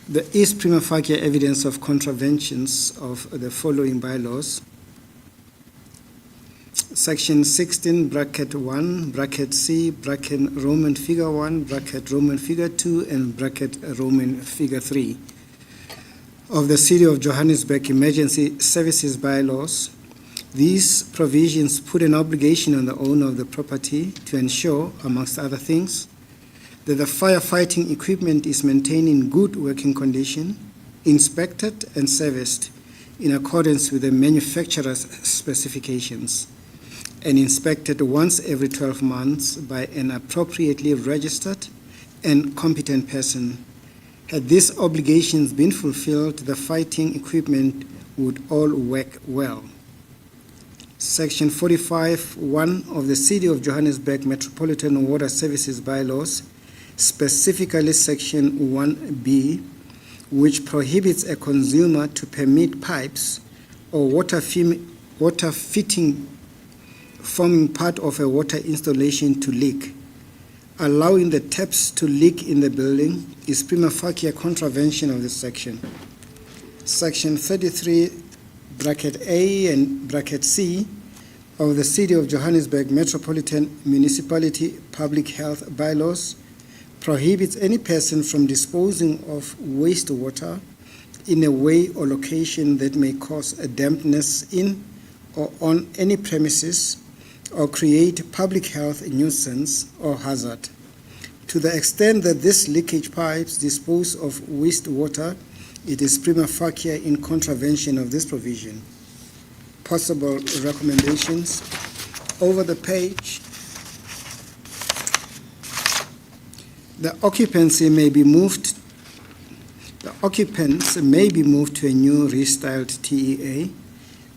[SPEAKER 2] there is prima facie evidence of contraventions of the following bylaws. Section 16, bracket 1, bracket C, bracket Roman figure 1, bracket Roman figure 2, and bracket Roman figure 3 of the City of Johannesburg Emergency Services Bylaws. These provisions put an obligation on the owner of the property to ensure, amongst other things, that the firefighting equipment is maintained in good working condition, inspected and serviced in accordance with the manufacturer's specifications, and inspected once every 12 months by an appropriately registered and competent person. Had these obligations been fulfilled, the fighting equipment would all work well. Section 45(1) of the City of Johannesburg Metropolitan Water Services Bylaws, specifically Section 1B, which prohibits a consumer to permit pipes or water fitting forming part of a water installation to leak. Allowing the taps to leak in the building is prima facie a contravention of this section. Section 33, bracket A and bracket C of the City of Johannesburg Metropolitan Municipality Public Health Bylaws prohibits any person from disposing of wastewater in a way or location that may cause a dampness in or on any premises or create public health nuisance or hazard. To the extent that these leakage pipes dispose of wastewater, it is prima facie in contravention of this provision. Possible recommendations. Over the page, the occupants may be moved to a new restyled TEA,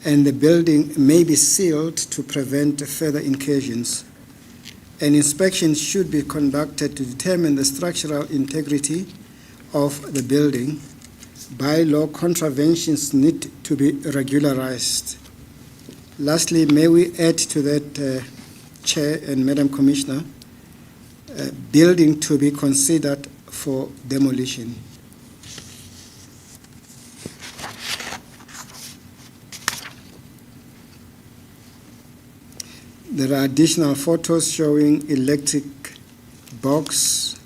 [SPEAKER 2] and the building may be sealed to prevent further incursions. An inspection should be conducted to determine the structural integrity of the building. By-law contraventions need to be regularized. Lastly, may we add to that, Chair and Madam Commissioner, building to be considered for demolition. There are additional photos showing electric box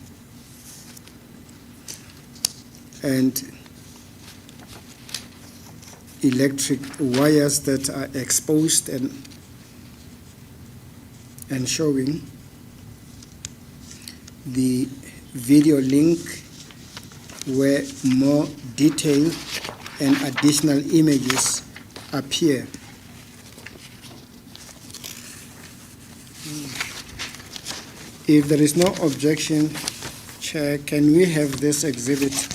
[SPEAKER 2] and electric wires that are exposed and showing. The video link where more detail and additional images appear. If there is no objection, Chair, can we have this exhibit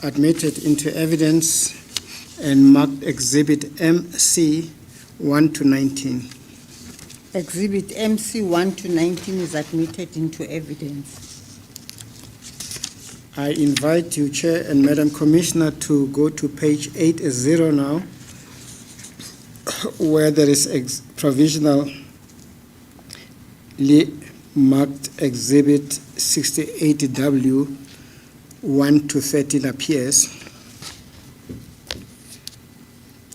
[SPEAKER 2] admitted into evidence and marked Exhibit MC 1 to 19?
[SPEAKER 1] Exhibit MC 1 to 19 is admitted into evidence.
[SPEAKER 2] I invite you, Chair and Madam Commissioner, to go to page 80 now, where there is provisionally marked Exhibit 68W 1 to 13 appears.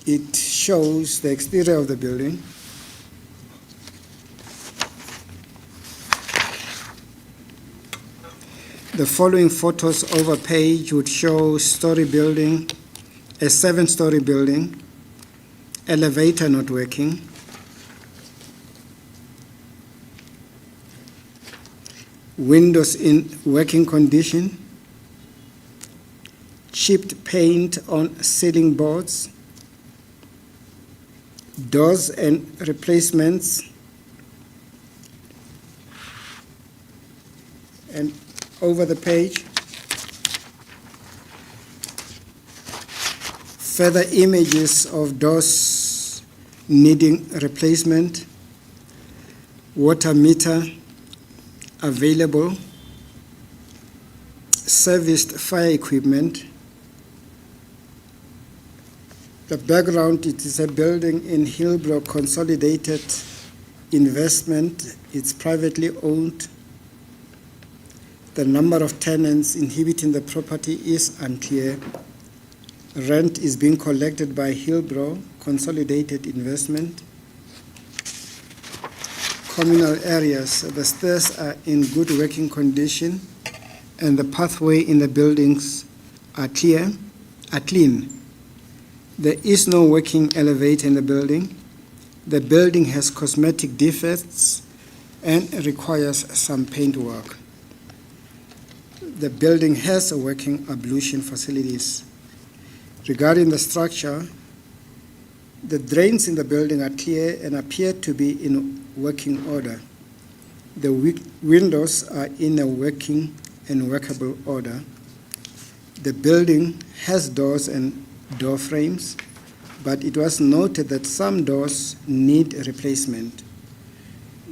[SPEAKER 2] It shows the exterior of the building. The following photos over page would show story building, a 7-story building, elevator not working, windows in working condition, chipped paint on ceiling boards, doors and replacements, and over the page, further images of doors needing replacement, water meter available, serviced fire equipment. The background, it is a building in Hillbrow Consolidated Investment. It's privately owned. The number of tenants inhabiting the property is unclear. Rent is being collected by Hillbrow Consolidated Investment. Communal areas, the stairs are in good working condition and the pathway in the buildings are clean. There is no working elevator in the building. The building has cosmetic defects and requires some paint work. The building has working ablution facilities. Regarding the structure, the drains in the building are clear and appear to be in working order. The windows are in a working and workable order. The building has doors and door frames, but it was noted that some doors need replacement.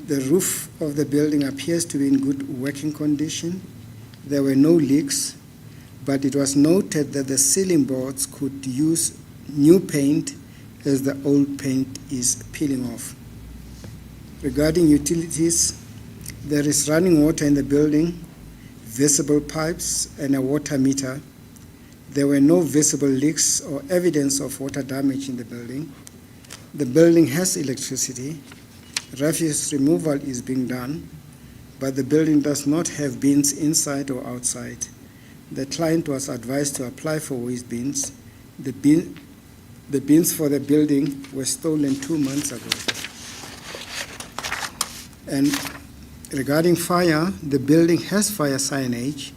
[SPEAKER 2] The roof of the building appears to be in good working condition. There were no leaks, but it was noted that the ceiling boards could use new paint as the old paint is peeling off. Regarding utilities, there is running water in the building, visible pipes, and a water meter. There were no visible leaks or evidence of water damage in the building. The building has electricity. Refuse removal is being done. but the building does not have bins inside or outside. The client was advised to apply for waste bins. The bins for the building were stolen 2 months ago. And regarding fire, the building has fire signage.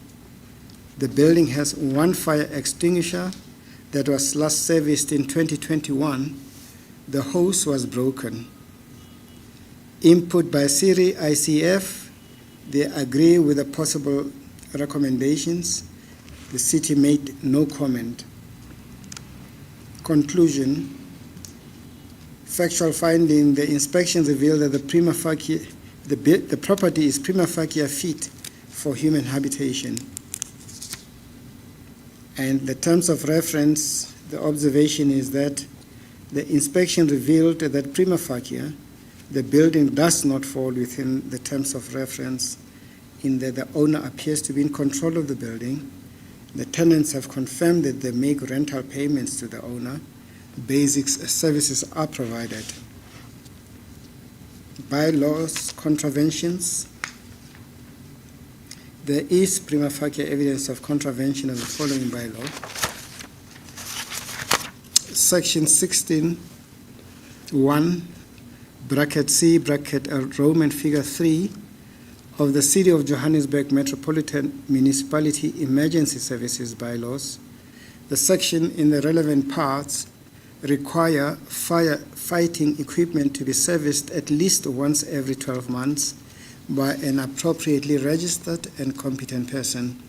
[SPEAKER 2] The building has one fire extinguisher that was last serviced in 2021. The hose was broken. Input by Siri ICF, they agree with the possible recommendations. The city made no comment. Conclusion. Factual finding, the inspection revealed that the property is prima facie fit for human habitation. And the terms of reference, the observation is that the inspection revealed that prima facie, the building does not fall within the terms of reference in that the owner appears to be in control of the building. The tenants have confirmed that they make rental payments to the owner. Basic services are provided. Bylaws, contraventions. There is prima facie evidence of contravention of the following bylaw. Section 16(1), bracket C, bracket Roman figure 3 of the City of Johannesburg Metropolitan Municipality Emergency Services Bylaws. The section in the relevant parts require firefighting equipment to be serviced at least once every 12 months by an appropriately registered and competent person.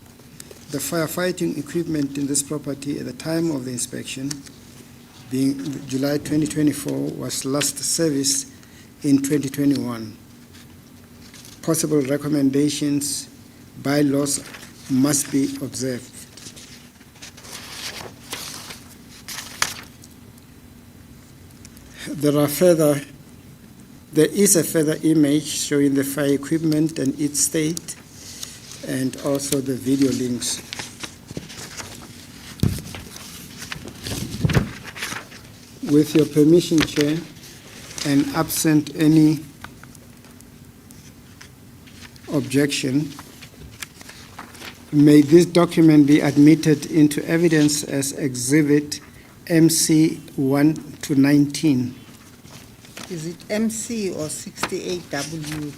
[SPEAKER 2] The firefighting equipment in this property at the time of the inspection, being July 2024, was last serviced in 2021. Possible recommendations, bylaws must be observed. There is a further image showing the fire equipment and its state, and also the video links. With your permission, Chair, and absent any objection, may this document be admitted into evidence as Exhibit MC 1 to 19.
[SPEAKER 1] Is it MC or 68W?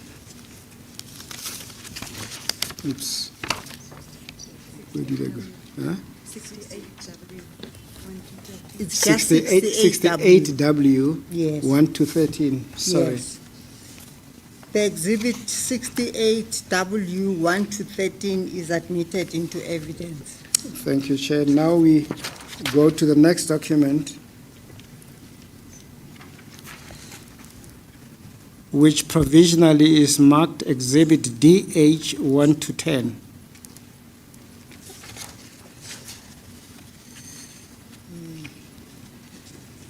[SPEAKER 2] Oops. Where did I go? Huh?
[SPEAKER 3] 68W.
[SPEAKER 1] It's just
[SPEAKER 2] 68W,
[SPEAKER 1] Yes.
[SPEAKER 2] 1 to 13. Sorry.
[SPEAKER 1] Yes. The exhibit 68W 1 to 13 is admitted into evidence.
[SPEAKER 2] Thank you, Chair. Now we go to the next document, which provisionally is marked Exhibit DH 1 to 10.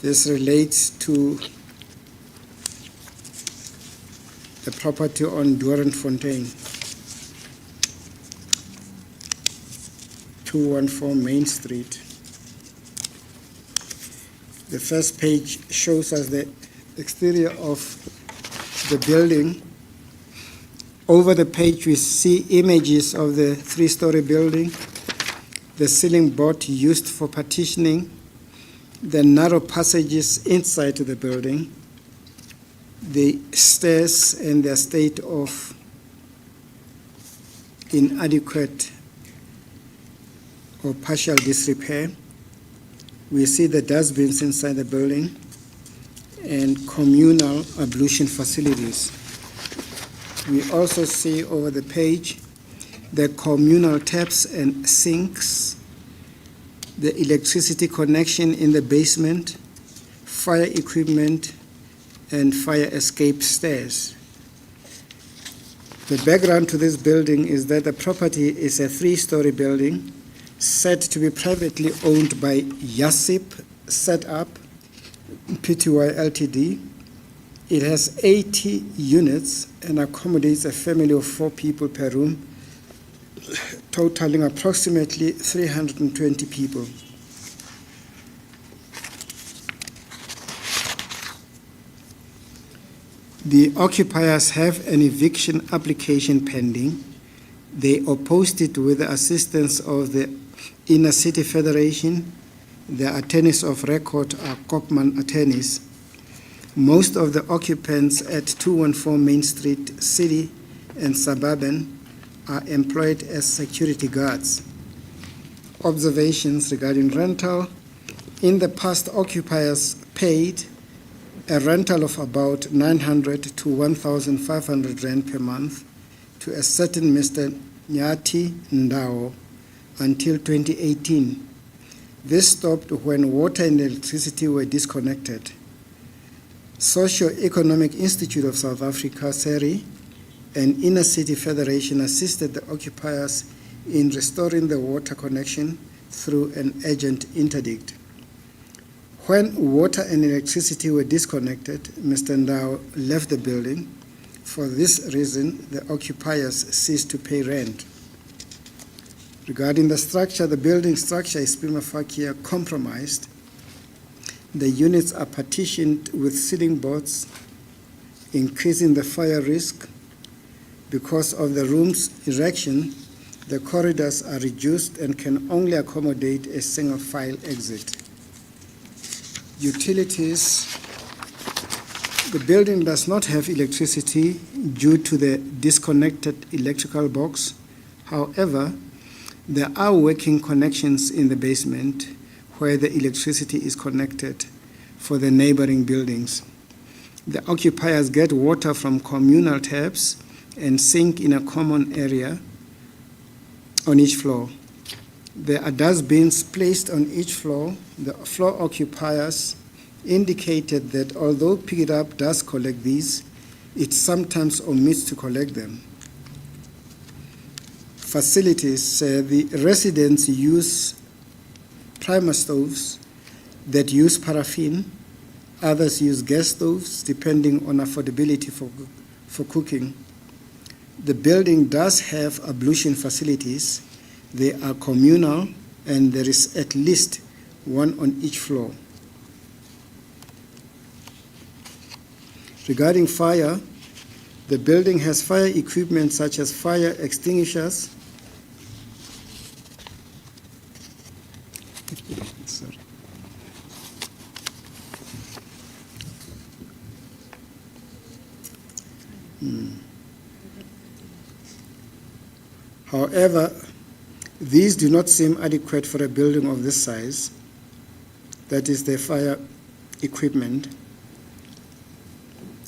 [SPEAKER 2] This relates to the property on Doornfontein, 214 Main Street. The first page shows us the exterior of the building. Over the page we see images of the 3-story building, the ceiling board used for partitioning, the narrow passages inside the building, the stairs and their state of inadequate or partial disrepair. We see the dustbins inside the building and communal ablution facilities. We also see over the page the communal taps and sinks, the electricity connection in the basement, fire equipment, and fire escape stairs. The background to this building is that the property is a 3-story building said to be privately owned by Yasip Setup Pty Ltd. It has 80 units and accommodates a family of 4 people per room, totaling approximately 320 people. The occupiers have an eviction application pending. They opposed it with the assistance of the Inner City Federation. The attorneys of record are Kopman attorneys. Most of the occupants at 214 Main Street, City and Suburban, are employed as security guards. Observations regarding rental. In the past, occupiers paid a rental of about 900 to 1,500 rand per month to a certain Mr. Nyati Ndao until 2018. This stopped when water and electricity were disconnected. Socio-Economic Institute of South Africa, SERI, and Inner City Federation assisted the occupiers in restoring the water connection through an urgent interdict. When water and electricity were disconnected, Mr. Ndao left the building. For this reason, the occupiers ceased to pay rent. Regarding the structure, the building structure is prima facie compromised. The units are partitioned with ceiling boards, increasing the fire risk. Because of the room's erection, the corridors are reduced and can only accommodate a single file exit. Utilities. The building does not have electricity due to the disconnected electrical box. However, there are working connections in the basement where the electricity is connected for the neighboring buildings. The occupiers get water from communal taps and sink in a common area on each floor. There are dustbins placed on each floor. The floor occupiers indicated that although Pick It Up does collect these, it sometimes omits to collect them. Facilities. The residents use primer stoves that use paraffin. Others use gas stoves, depending on affordability for cooking. The building does have ablution facilities. They are communal, and there is at least one on each floor. Regarding fire, the building has fire equipment such as fire extinguishers, sorry. However, these do not seem adequate for a building of this size. That is the fire equipment.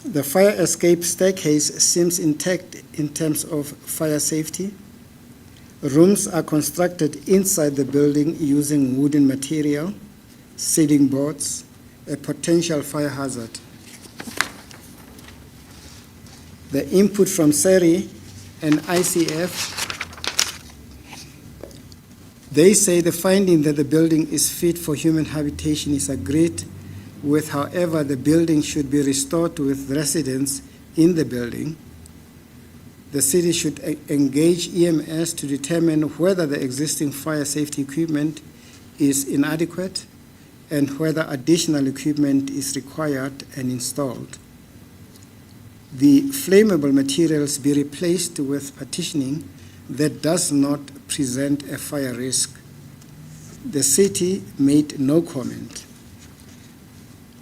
[SPEAKER 2] The fire escape staircase seems intact in terms of fire safety. Rooms are constructed inside the building using wooden material, ceiling boards, a potential fire hazard. The input from SERI and ICF, they say the finding that the building is fit for human habitation is agreed with. However, the building should be restored with residents in the building. The city should engage EMS to determine whether the existing fire safety equipment is inadequate and whether additional equipment is required and installed. The flammable materials be replaced with partitioning that does not present a fire risk. The city made no comment.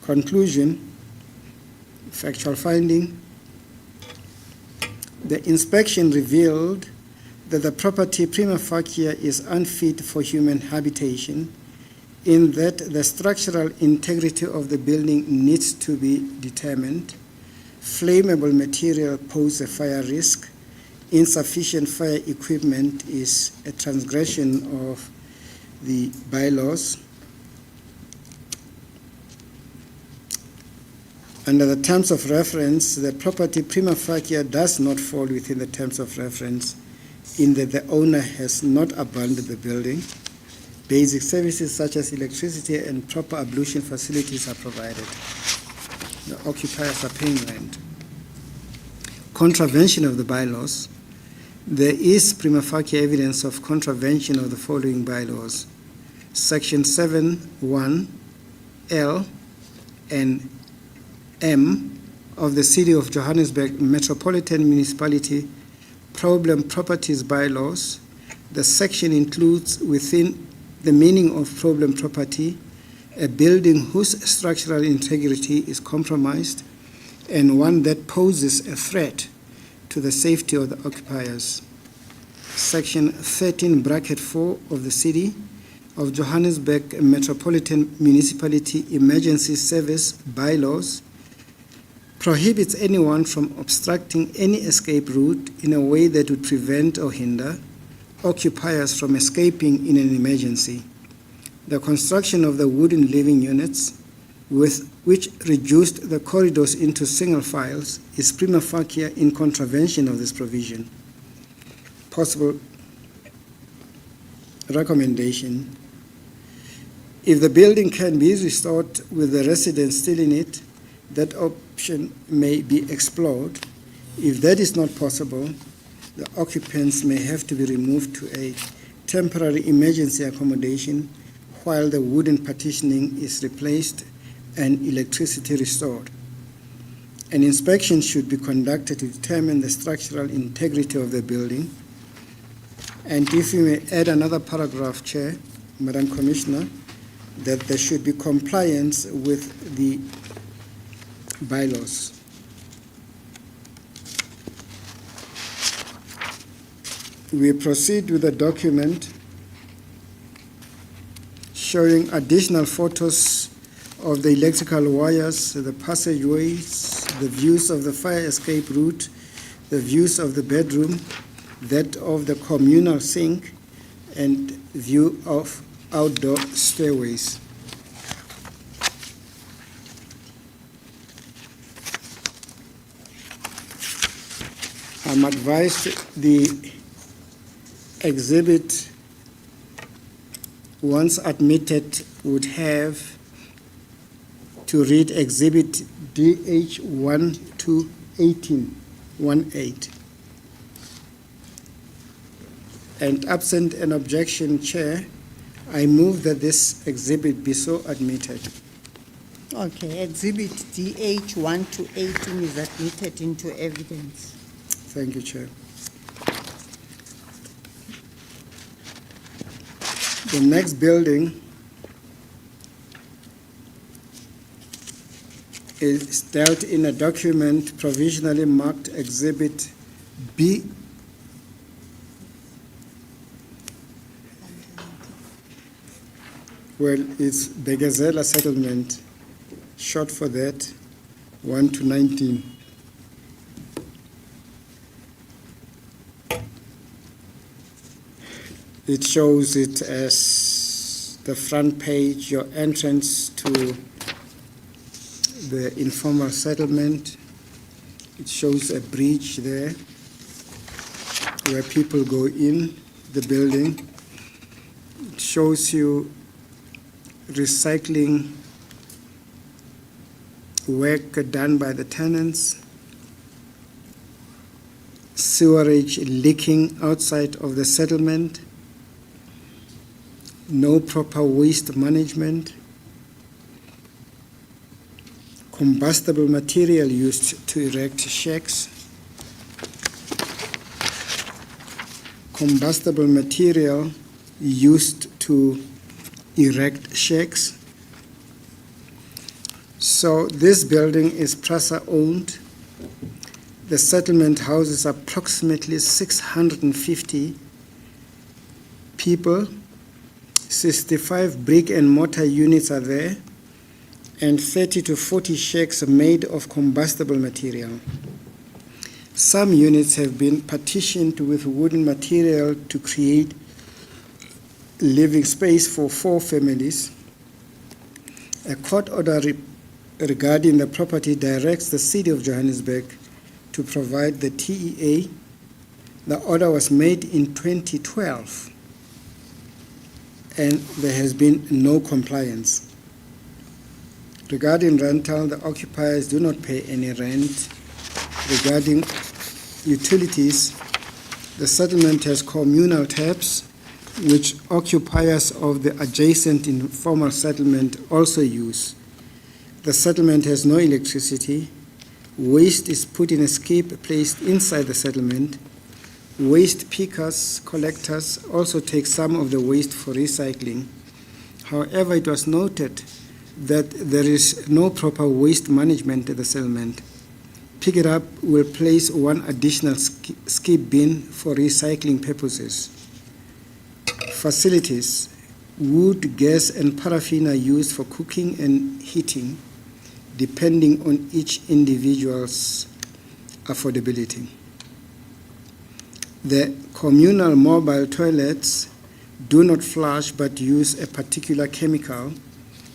[SPEAKER 2] Conclusion, factual finding. The inspection revealed that the property prima facie is unfit for human habitation, in that the structural integrity of the building needs to be determined. Flammable material pose a fire risk. Insufficient fire equipment is a transgression of the bylaws. Under the terms of reference, the property prima facie does not fall within the terms of reference in that the owner has not abandoned the building. Basic services such as electricity and proper ablution facilities are provided. The occupiers are paying rent. Contravention of the bylaws. There is prima facie evidence of contravention of the following bylaws. Section 7(1) L and M of the City of Johannesburg Metropolitan Municipality Problem Properties Bylaws. The section includes within the meaning of problem property a building whose structural integrity is compromised and one that poses a threat to the safety of the occupiers. Section 13, bracket 4 of the City of Johannesburg Metropolitan Municipality Emergency Service Bylaws prohibits anyone from obstructing any escape route in a way that would prevent or hinder occupiers from escaping in an emergency. The construction of the wooden living units, with which reduced the corridors into single files, is prima facie in contravention of this provision. Possible recommendation: if the building can be restored with the residents still in it, that option may be explored. If that is not possible, the occupants may have to be removed to a temporary emergency accommodation while the wooden partitioning is replaced and electricity restored. An inspection should be conducted to determine the structural integrity of the building. And if you may add another paragraph, Chair, Madam Commissioner, that there should be compliance with the bylaws. We proceed with a document showing additional photos of the electrical wires, the passageways, the views of the fire escape route, the views of the bedroom, that of the communal sink, and view of outdoor stairways. I'm advised the exhibit, once admitted, would have to read Exhibit DH1 to 18. And absent an objection, Chair, I move that this exhibit be so admitted.
[SPEAKER 1] Okay, Exhibit DH 1 to 18 is admitted into evidence.
[SPEAKER 2] Thank you, Chair. The next building is dealt in a document provisionally marked Exhibit B. Well, it's Begazela settlement, short for that, 1 to 19. It shows it as the front page, your entrance to the informal settlement. It shows a bridge there where people go in the building. It shows you recycling work done by the tenants, sewerage leaking outside of the settlement, no proper waste management, combustible material used to erect shacks, combustible material used to erect shacks. So this building is PRASA owned. The settlement houses approximately 650 people. 65 brick and mortar units are there, and 30 to 40 shacks made of combustible material. Some units have been partitioned with wooden material to create living space for 4 families. A court order regarding the property directs the City of Johannesburg to provide the TEA. The order was made in 2012, and there has been no compliance. Regarding rental, the occupiers do not pay any rent. Regarding utilities, the settlement has communal taps, which occupiers of the adjacent informal settlement also use. The settlement has no electricity. Waste is put in a skip placed inside the settlement. Waste pickers, collectors also take some of the waste for recycling. However, it was noted that there is no proper waste management at the settlement. Pick It Up will place one additional skip bin for recycling purposes. Facilities. Wood, gas, and paraffin are used for cooking and heating, depending on each individual's affordability. The communal mobile toilets do not flush but use a particular chemical.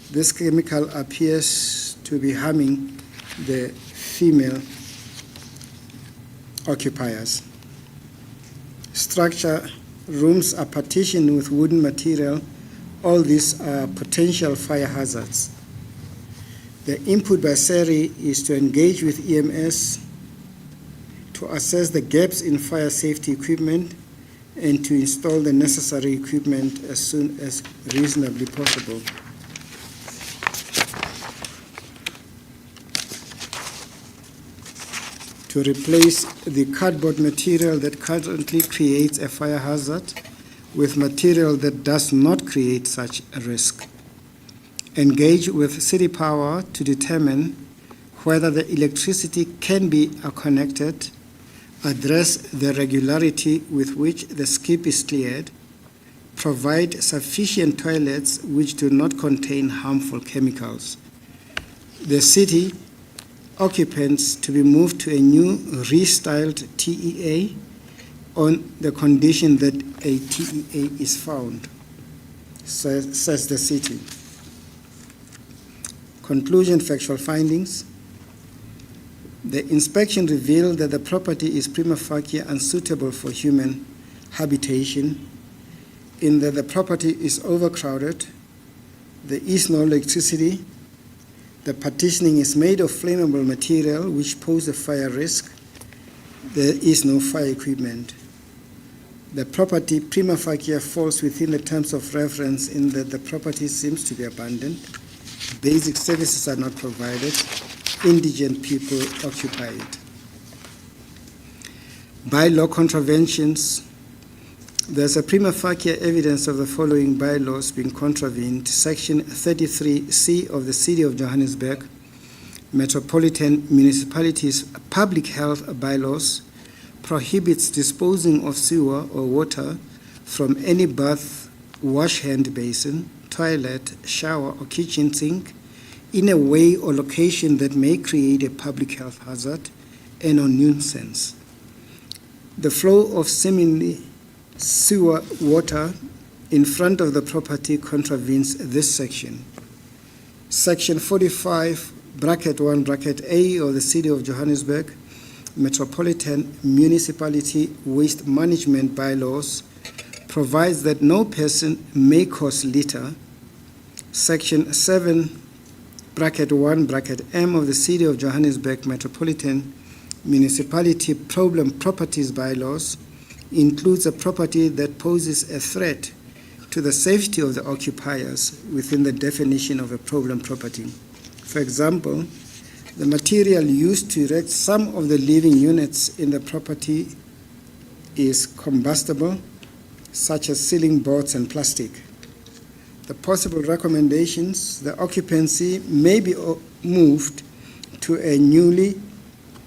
[SPEAKER 2] This chemical appears to be harming the female occupiers. Structure. Rooms are partitioned with wooden material. All these are potential fire hazards. The input by SERI is to engage with EMS to assess the gaps in fire safety equipment and to install the necessary equipment as soon as reasonably possible. To replace the cardboard material that currently creates a fire hazard with material that does not create such a risk. Engage with City Power to determine whether the electricity can be connected, address the regularity with which the skip is cleared, provide sufficient toilets which do not contain harmful chemicals. The city occupants to be moved to a new restyled TEA on the condition that a TEA is found, says the city. Conclusion, factual findings. The inspection revealed that the property is prima facie unsuitable for human habitation, in that the property is overcrowded, there is no electricity, the partitioning is made of flammable material which pose a fire risk, there is no fire equipment. The property prima facie falls within the terms of reference in that the property seems to be abandoned, basic services are not provided, indigent people occupy it. Bylaw contraventions. There's a prima facie evidence of the following bylaws being contravened. Section 33C of the City of Johannesburg Metropolitan Municipalities Public Health Bylaws prohibits disposing of sewer or water from any bath, wash hand basin, toilet, shower, or kitchen sink in a way or location that may create a public health hazard and or nuisance. The flow of seemingly sewer water in front of the property contravenes this section. Section 45, bracket 1, bracket A of the City of Johannesburg Metropolitan Municipality Waste Management Bylaws provides that no person may cause litter. Section 7, bracket 1, bracket M of the City of Johannesburg Metropolitan Municipality Problem Properties Bylaws includes a property that poses a threat to the safety of the occupiers within the definition of a problem property. For example, the material used to erect some of the living units in the property is combustible, such as ceiling boards and plastic. The possible recommendations: the occupancy may be moved to a new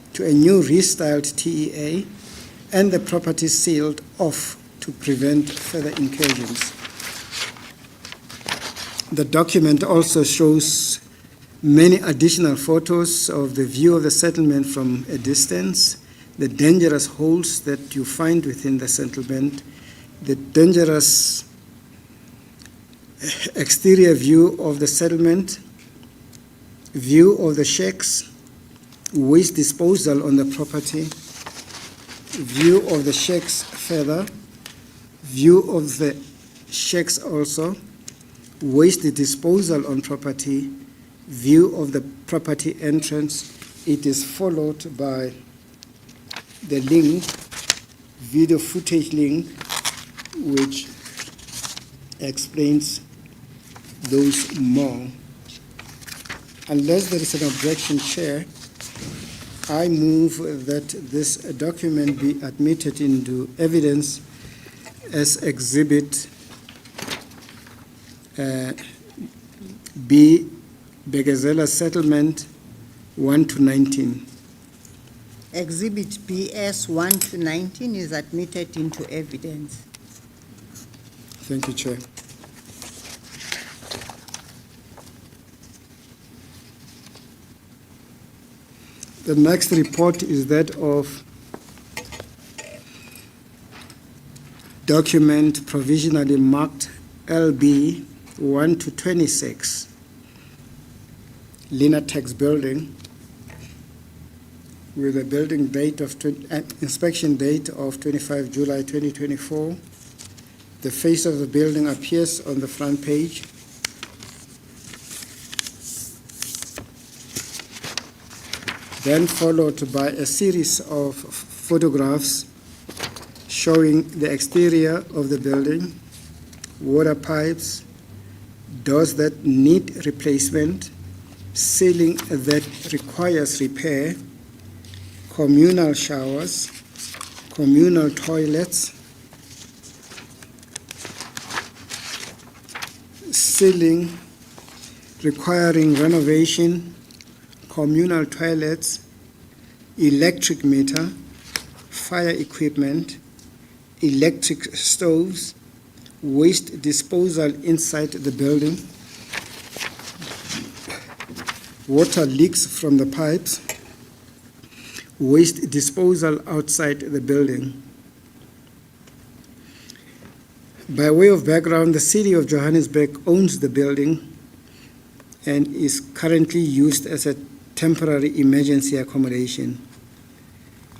[SPEAKER 2] restyled TEA and the property sealed off to prevent further incursions. The document also shows many additional photos of the view of the settlement from a distance, the dangerous holes that you find within the settlement, the dangerous exterior view of the settlement, view of the shacks, waste disposal on the property, view of the shacks further, view of the shacks also, waste disposal on property, view of the property entrance. It is followed by the link, video footage link, which explains those more. Unless there is an objection, Chair, I move that this document be admitted into evidence as Exhibit B, Begazela Settlement 1 to 19.
[SPEAKER 1] Exhibit BS 1 to 19 is admitted into evidence.
[SPEAKER 2] Thank you, Chair. The next report is that of document provisionally marked LB 1 to 26, Linatex building, with a building date of inspection date of 25 July 2024. The face of the building appears on the front page. Then followed by a series of photographs showing the exterior of the building, water pipes, doors that need replacement, ceiling that requires repair, communal showers, communal toilets, ceiling requiring renovation, communal toilets, electric meter, fire equipment, electric stoves, waste disposal inside the building, water leaks from the pipes, waste disposal outside the building. By way of background, the City of Johannesburg owns the building and is currently used as a temporary emergency accommodation.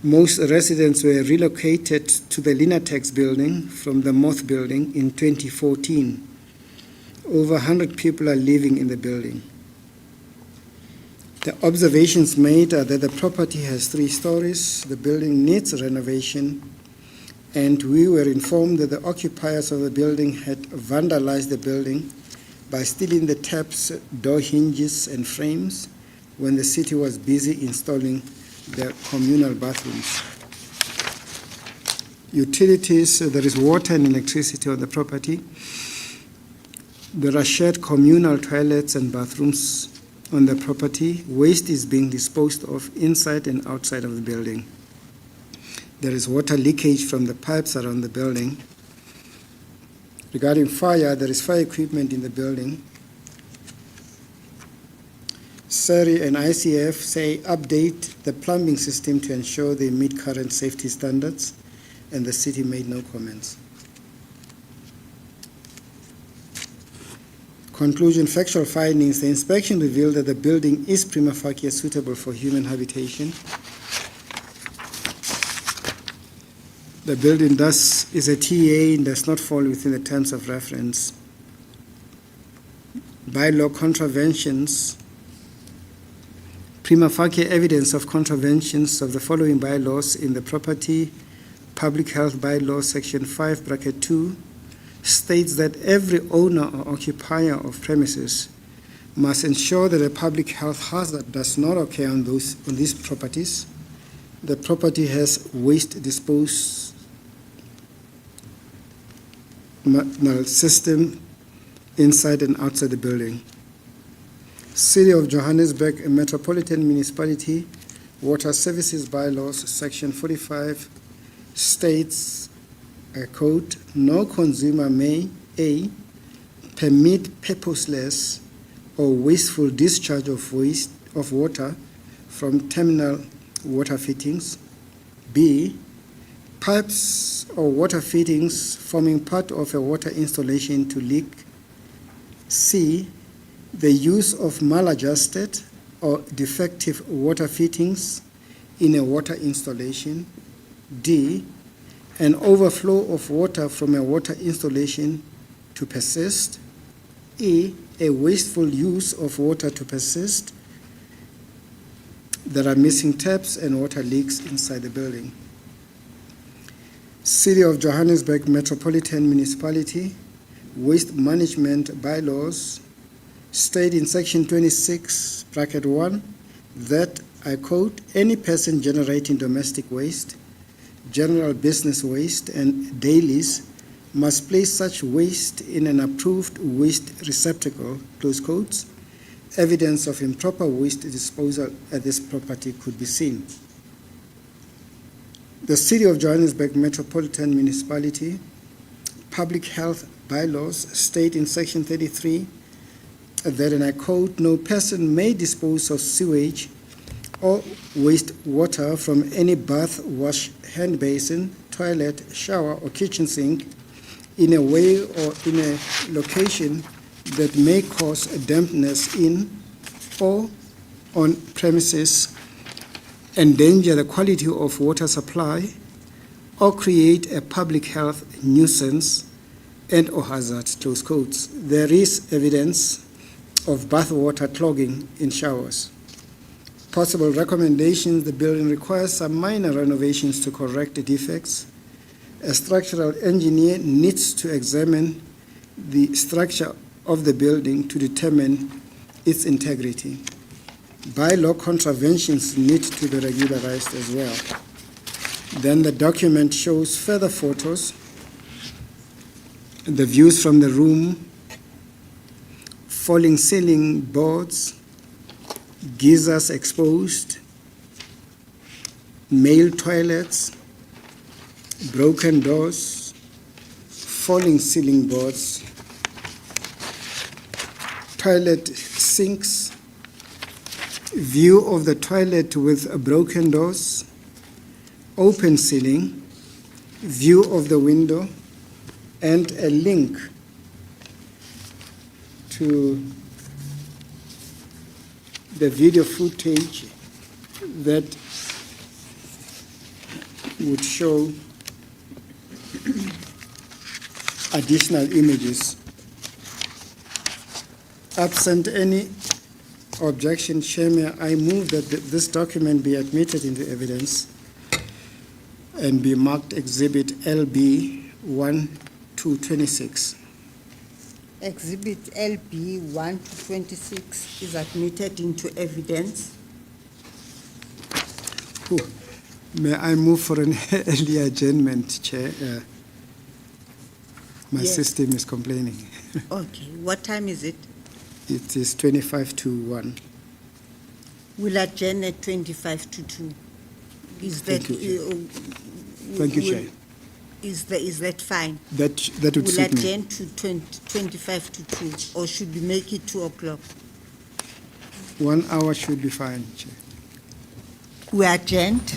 [SPEAKER 2] Most residents were relocated to the Linatex building from the Moth building in 2014. Over 100 people are living in the building. The observations made are that the property has 3 stories, the building needs renovation, and we were informed that the occupiers of the building had vandalized the building by stealing the taps, door hinges, and frames when the city was busy installing the communal bathrooms. Utilities, there is water and electricity on the property. There are shared communal toilets and bathrooms on the property. Waste is being disposed of inside and outside of the building. There is water leakage from the pipes around the building. Regarding fire, there is fire equipment in the building. SERI and ICF say update the plumbing system to ensure they meet current safety standards, and the city made no comments. Conclusion, factual findings. The inspection revealed that the building is prima facie suitable for human habitation. The building thus is a TA and does not fall within the terms of reference. Bylaw contraventions. Prima facie evidence of contraventions of the following bylaws in the property. Public Health Bylaw Section 5, Bracket 2, states that every owner or occupier of premises must ensure that a public health hazard does not occur on these properties. The property has waste disposal system inside and outside the building. City of Johannesburg, a metropolitan municipality, Water Services Bylaws, Section 45, states, I quote, no consumer may, A, permit purposeless or wasteful discharge of water from terminal water fittings, B, pipes or water fittings forming part of a water installation to leak, C, the use of maladjusted or defective water fittings in a water installation, D, an overflow of water from a water installation to persist, E, a wasteful use of water to persist. There are missing taps and water leaks inside the building. City of Johannesburg Metropolitan Municipality Waste Management Bylaws state in Section 26, Bracket 1, that I quote, "Any person generating domestic waste, general business waste, and dailies must place such waste in an approved waste receptacle," close quotes. Evidence of improper waste disposal at this property could be seen. The City of Johannesburg Metropolitan Municipality Public Health Bylaws state in Section 33 that, and I quote, "No person may dispose of sewage or wastewater from any bath, wash, hand basin, toilet, shower, or kitchen sink in a way or in a location that may cause dampness in or on premises, endanger the quality of water supply, or create a public health nuisance and or hazard," close quotes. There is evidence of bathwater clogging in showers. Possible recommendations: the building requires some minor renovations to correct the defects. A structural engineer needs to examine the structure of the building to determine its integrity. Bylaw contraventions need to be regularized as well. Then the document shows further photos, the views from the room, falling ceiling boards, geysers exposed, male toilets, broken doors, falling ceiling boards, toilet sinks, view of the toilet with broken doors, open ceiling, view of the window, and a link to the video footage that would show additional images. Absent any objection, Chairman, I move that this document be admitted into evidence and be marked Exhibit LB 1 to 26.
[SPEAKER 1] Exhibit LB 1 to 26 is admitted into evidence.
[SPEAKER 2] May I move for an early adjournment, Chair? My
[SPEAKER 1] Yes.
[SPEAKER 2] system is complaining.
[SPEAKER 1] Okay, what time is it?
[SPEAKER 2] It is 25 to 1.
[SPEAKER 1] We'll adjourn at 25 to 2. Is that,
[SPEAKER 2] Thank you, Thank you,
[SPEAKER 1] will-
[SPEAKER 2] Chair.
[SPEAKER 1] Is that fine?
[SPEAKER 2] That would
[SPEAKER 1] We'll
[SPEAKER 2] suit me.
[SPEAKER 1] adjourn to 25 to 2, or should we make it 2 o'clock?
[SPEAKER 2] 1 hour should be fine, Chair.
[SPEAKER 1] We adjourned.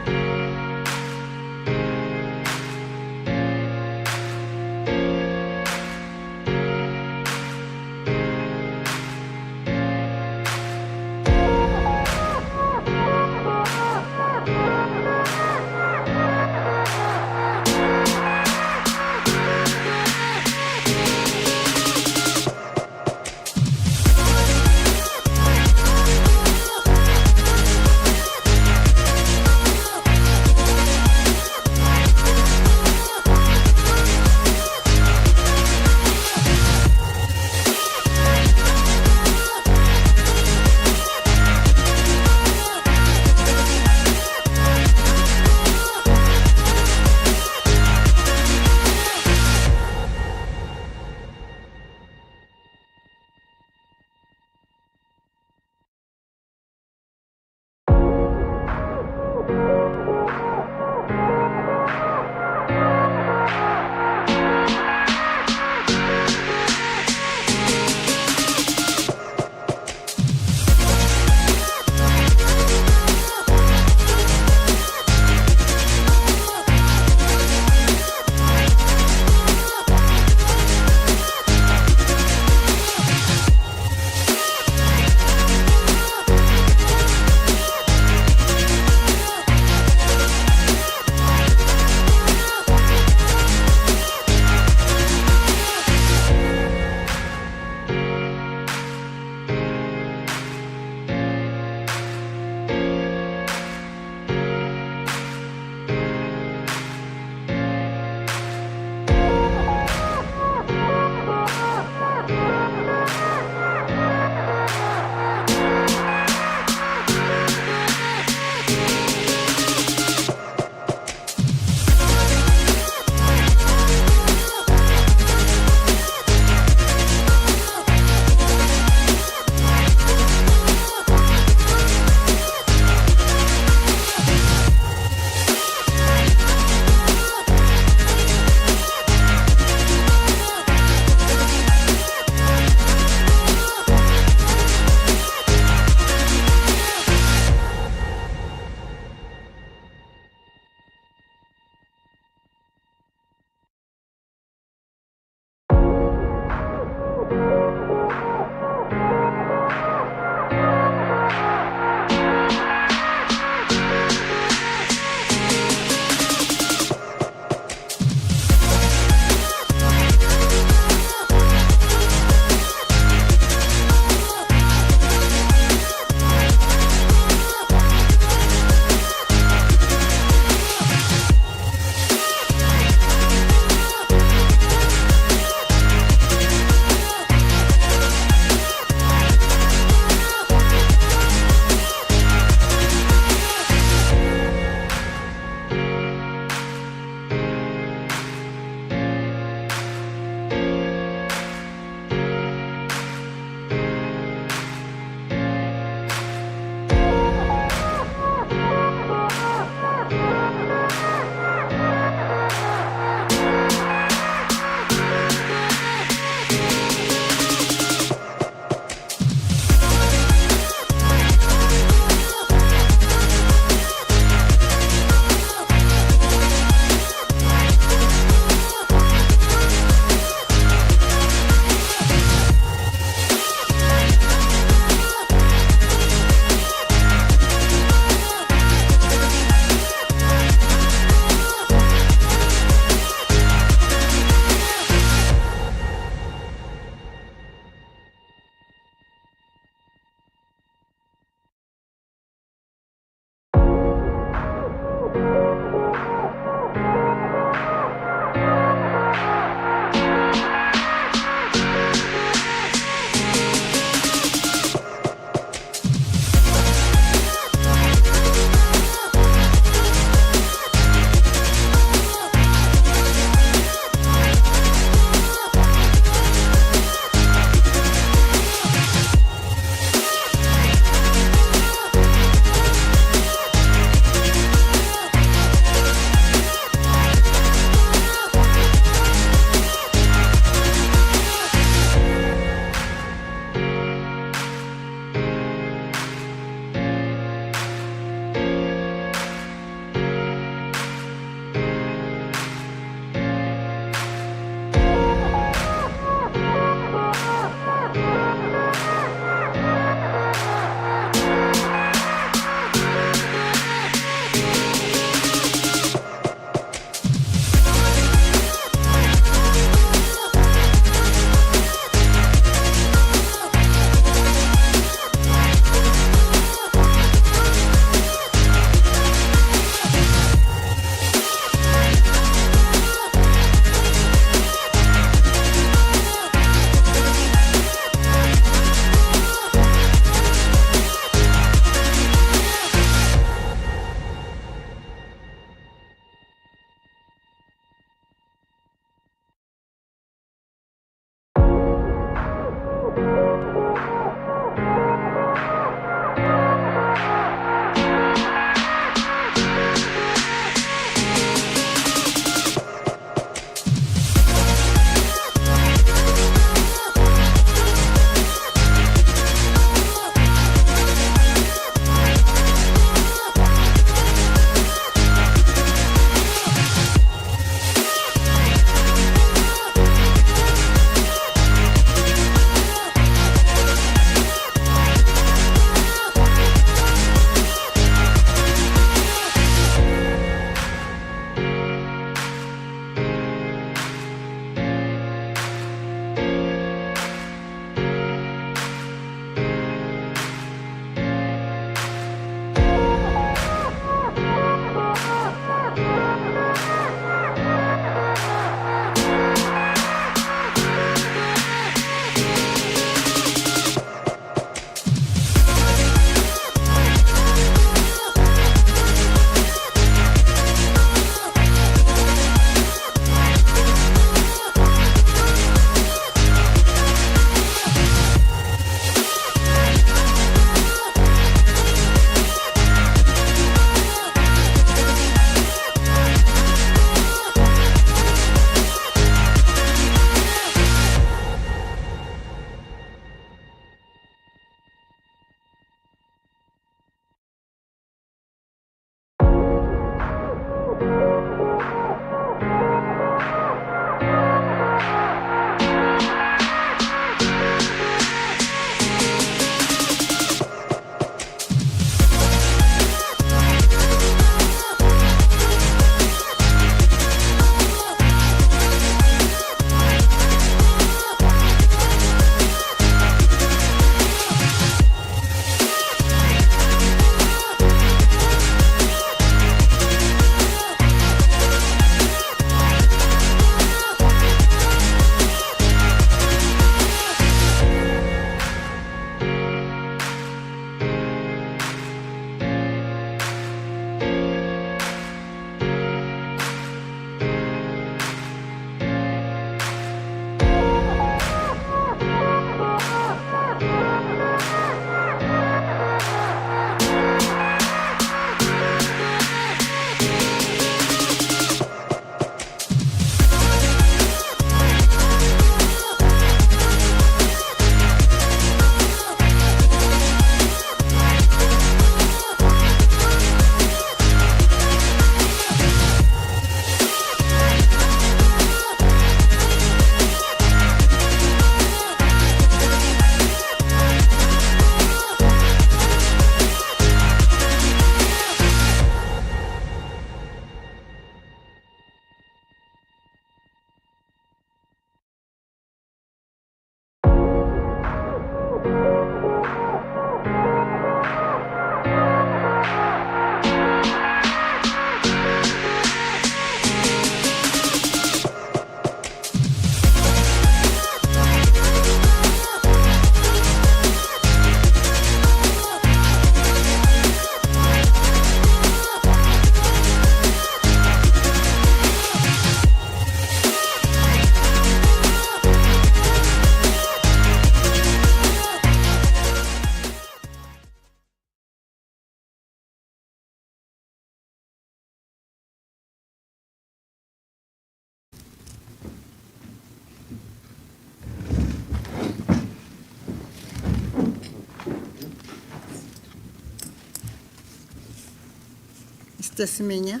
[SPEAKER 1] Mr. Semenya?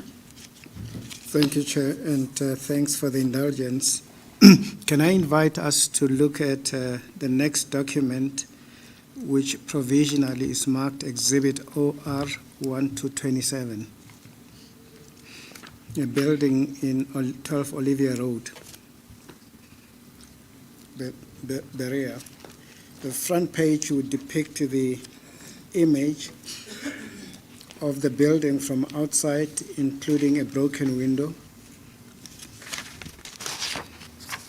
[SPEAKER 2] Thank you, Chair, and thanks for the indulgence. Can I invite us to look at the next document, which provisionally is marked Exhibit OR 1-27, a building in 12 Olivia Road, Berea. The front page would depict the image of the building from outside, including a broken window.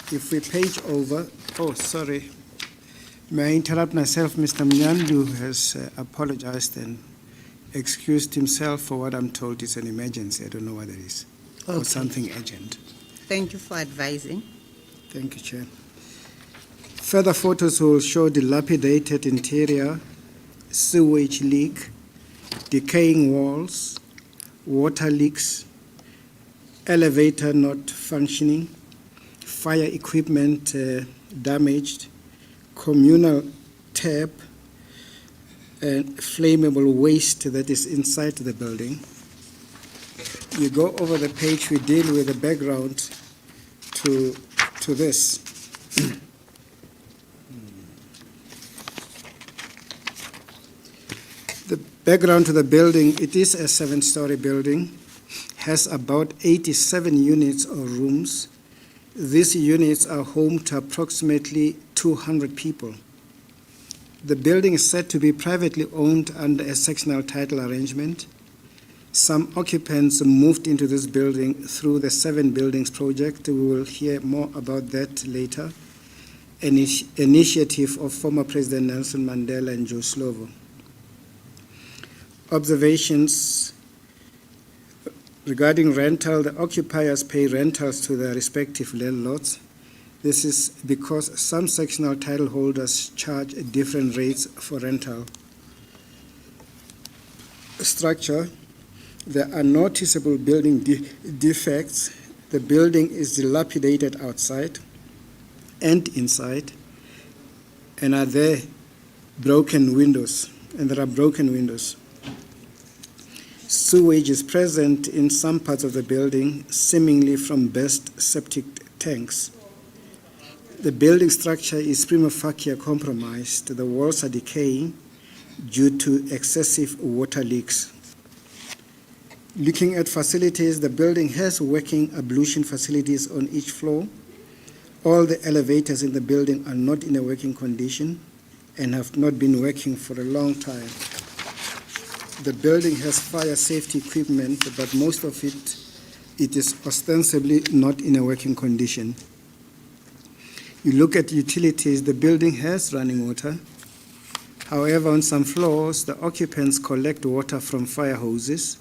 [SPEAKER 2] If we page over, oh, sorry. May I interrupt myself? Mr. Mnyandu has apologized and excused himself for what I'm told is an emergency. I don't know what it is, or something urgent.
[SPEAKER 1] Thank you for advising.
[SPEAKER 2] Thank you, Chair. Further photos will show dilapidated interior, sewage leak, decaying walls, water leaks, elevator not functioning, fire equipment damaged, communal tap, and flammable waste that is inside the building. You go over the page, we deal with the background to this. The background to the building, it is a 7-story building, has about 87 units or rooms. These units are home to approximately 200 people. The building is said to be privately owned under a sectional title arrangement. Some occupants moved into this building through the 7 Buildings project. We will hear more about that later. An initiative of former President Nelson Mandela and Joe Slovo. Observations regarding rental: the occupiers pay rentals to their respective landlords. This is because some sectional title holders charge different rates for rental. Structure: there are noticeable building defects. The building is dilapidated outside and inside, and there are broken windows. Sewage is present in some parts of the building, seemingly from burst septic tanks. The building structure is prima facie compromised. The walls are decaying due to excessive water leaks. Looking at facilities, the building has working ablution facilities on each floor. All the elevators in the building are not in a working condition and have not been working for a long time. The building has fire safety equipment, but most of it is ostensibly not in a working condition. You look at utilities, the building has running water. However, on some floors, the occupants collect water from fire hoses.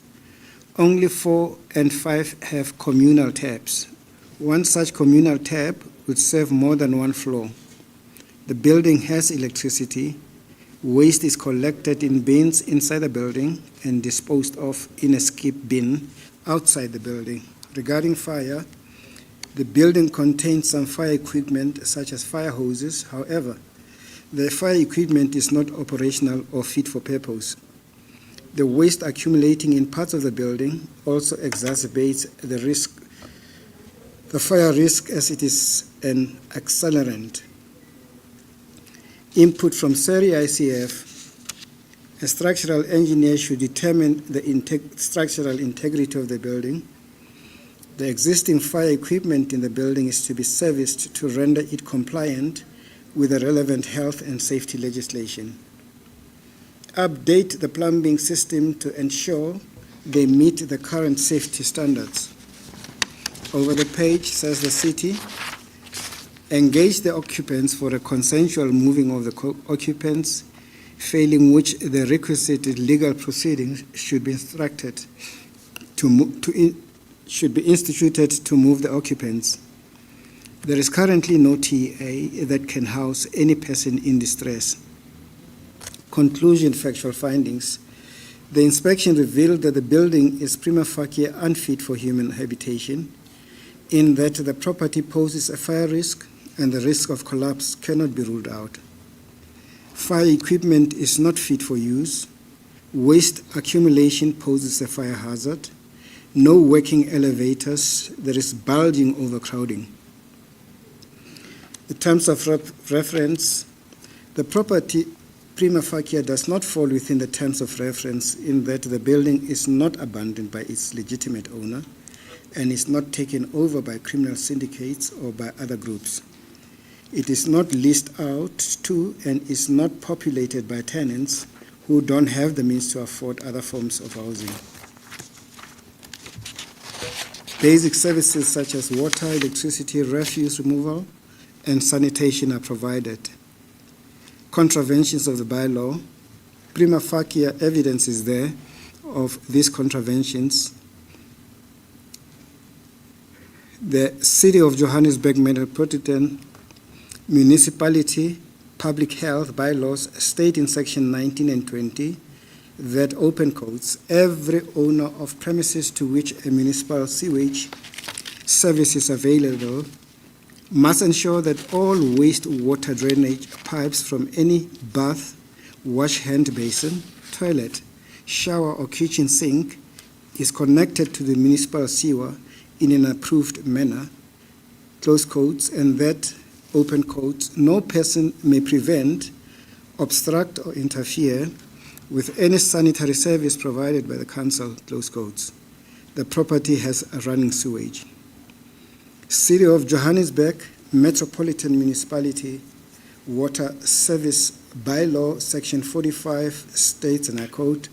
[SPEAKER 2] Only 4 and 5 have communal taps. One such communal tap would serve more than one floor. The building has electricity. Waste is collected in bins inside the building and disposed of in a skip bin outside the building. Regarding fire, the building contains some fire equipment such as fire hoses. However, the fire equipment is not operational or fit for purpose. The waste accumulating in parts of the building also exacerbates the fire risk, as it is an accelerant. Input from SERI ICF: a structural engineer should determine the structural integrity of the building. The existing fire equipment in the building is to be serviced to render it compliant with the relevant health and safety legislation. Update the plumbing system to ensure they meet the current safety standards. Over the page says the city: engage the occupants for a consensual moving of the occupants, failing which the requisite legal proceedings should be instituted to move the occupants. There is currently no TA that can house any person in distress. Conclusion: factual findings. The inspection revealed that the building is prima facie unfit for human habitation, in that the property poses a fire risk and the risk of collapse cannot be ruled out. Fire equipment is not fit for use. Waste accumulation poses a fire hazard. no working elevators, there is bulging overcrowding. The terms of reference, the property prima facie does not fall within the terms of reference in that the building is not abandoned by its legitimate owner and is not taken over by criminal syndicates or by other groups. It is not leased out to and is not populated by tenants who don't have the means to afford other forms of housing. Basic services such as water, electricity, refuse removal, and sanitation are provided. Contraventions of the bylaw, prima facie evidence is there of these contraventions. The City of Johannesburg Metropolitan Municipality Public Health bylaws state in section 19 and 20 that open quotes, every owner of premises to which a municipal sewage service is available must ensure that all wastewater drainage pipes from any bath, wash hand basin, toilet, shower or kitchen sink is connected to the municipal sewer in an approved manner, close quotes, and that, open quotes, no person may prevent, obstruct or interfere with any sanitary service provided by the council, close quotes. The property has a running sewage. City of Johannesburg Metropolitan Municipality Water Service Bylaw, Section 45 states, and I quote,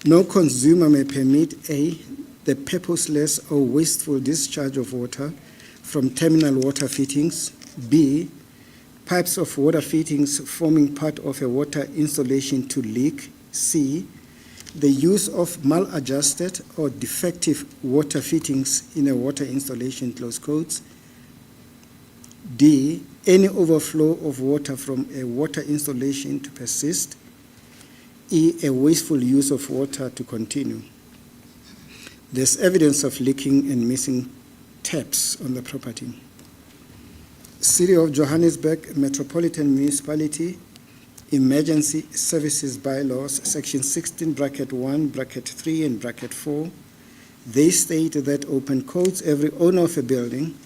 [SPEAKER 2] no consumer may permit A, the purposeless or wasteful discharge of water from terminal water fittings, B, pipes of water fittings forming part of a water installation to leak, C, the use of maladjusted or defective water fittings in a water installation, close quotes, D, any overflow of water from a water installation to persist, E, a wasteful use of water to continue. There's evidence of leaking and missing taps on the property. City of Johannesburg Metropolitan Municipality Emergency Services Bylaws, Section 16, bracket 1, bracket 3, and bracket 4, they state that, open quotes, every owner of a building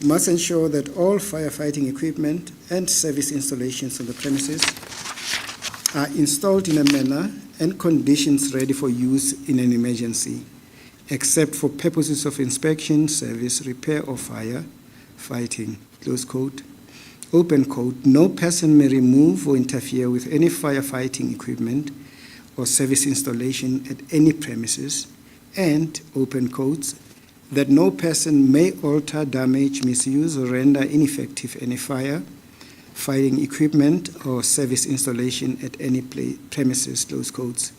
[SPEAKER 2] must ensure that all firefighting equipment and service installations on the premises are installed in a manner and conditions ready for use in an emergency, except for purposes of inspection, service, repair, or fire fighting, close quote. Open quote, no person may remove or interfere with any firefighting equipment or service installation at any premises, and, open quotes, that no person may alter, damage, misuse, or render ineffective any fighting equipment or service installation at any premises, close quotes.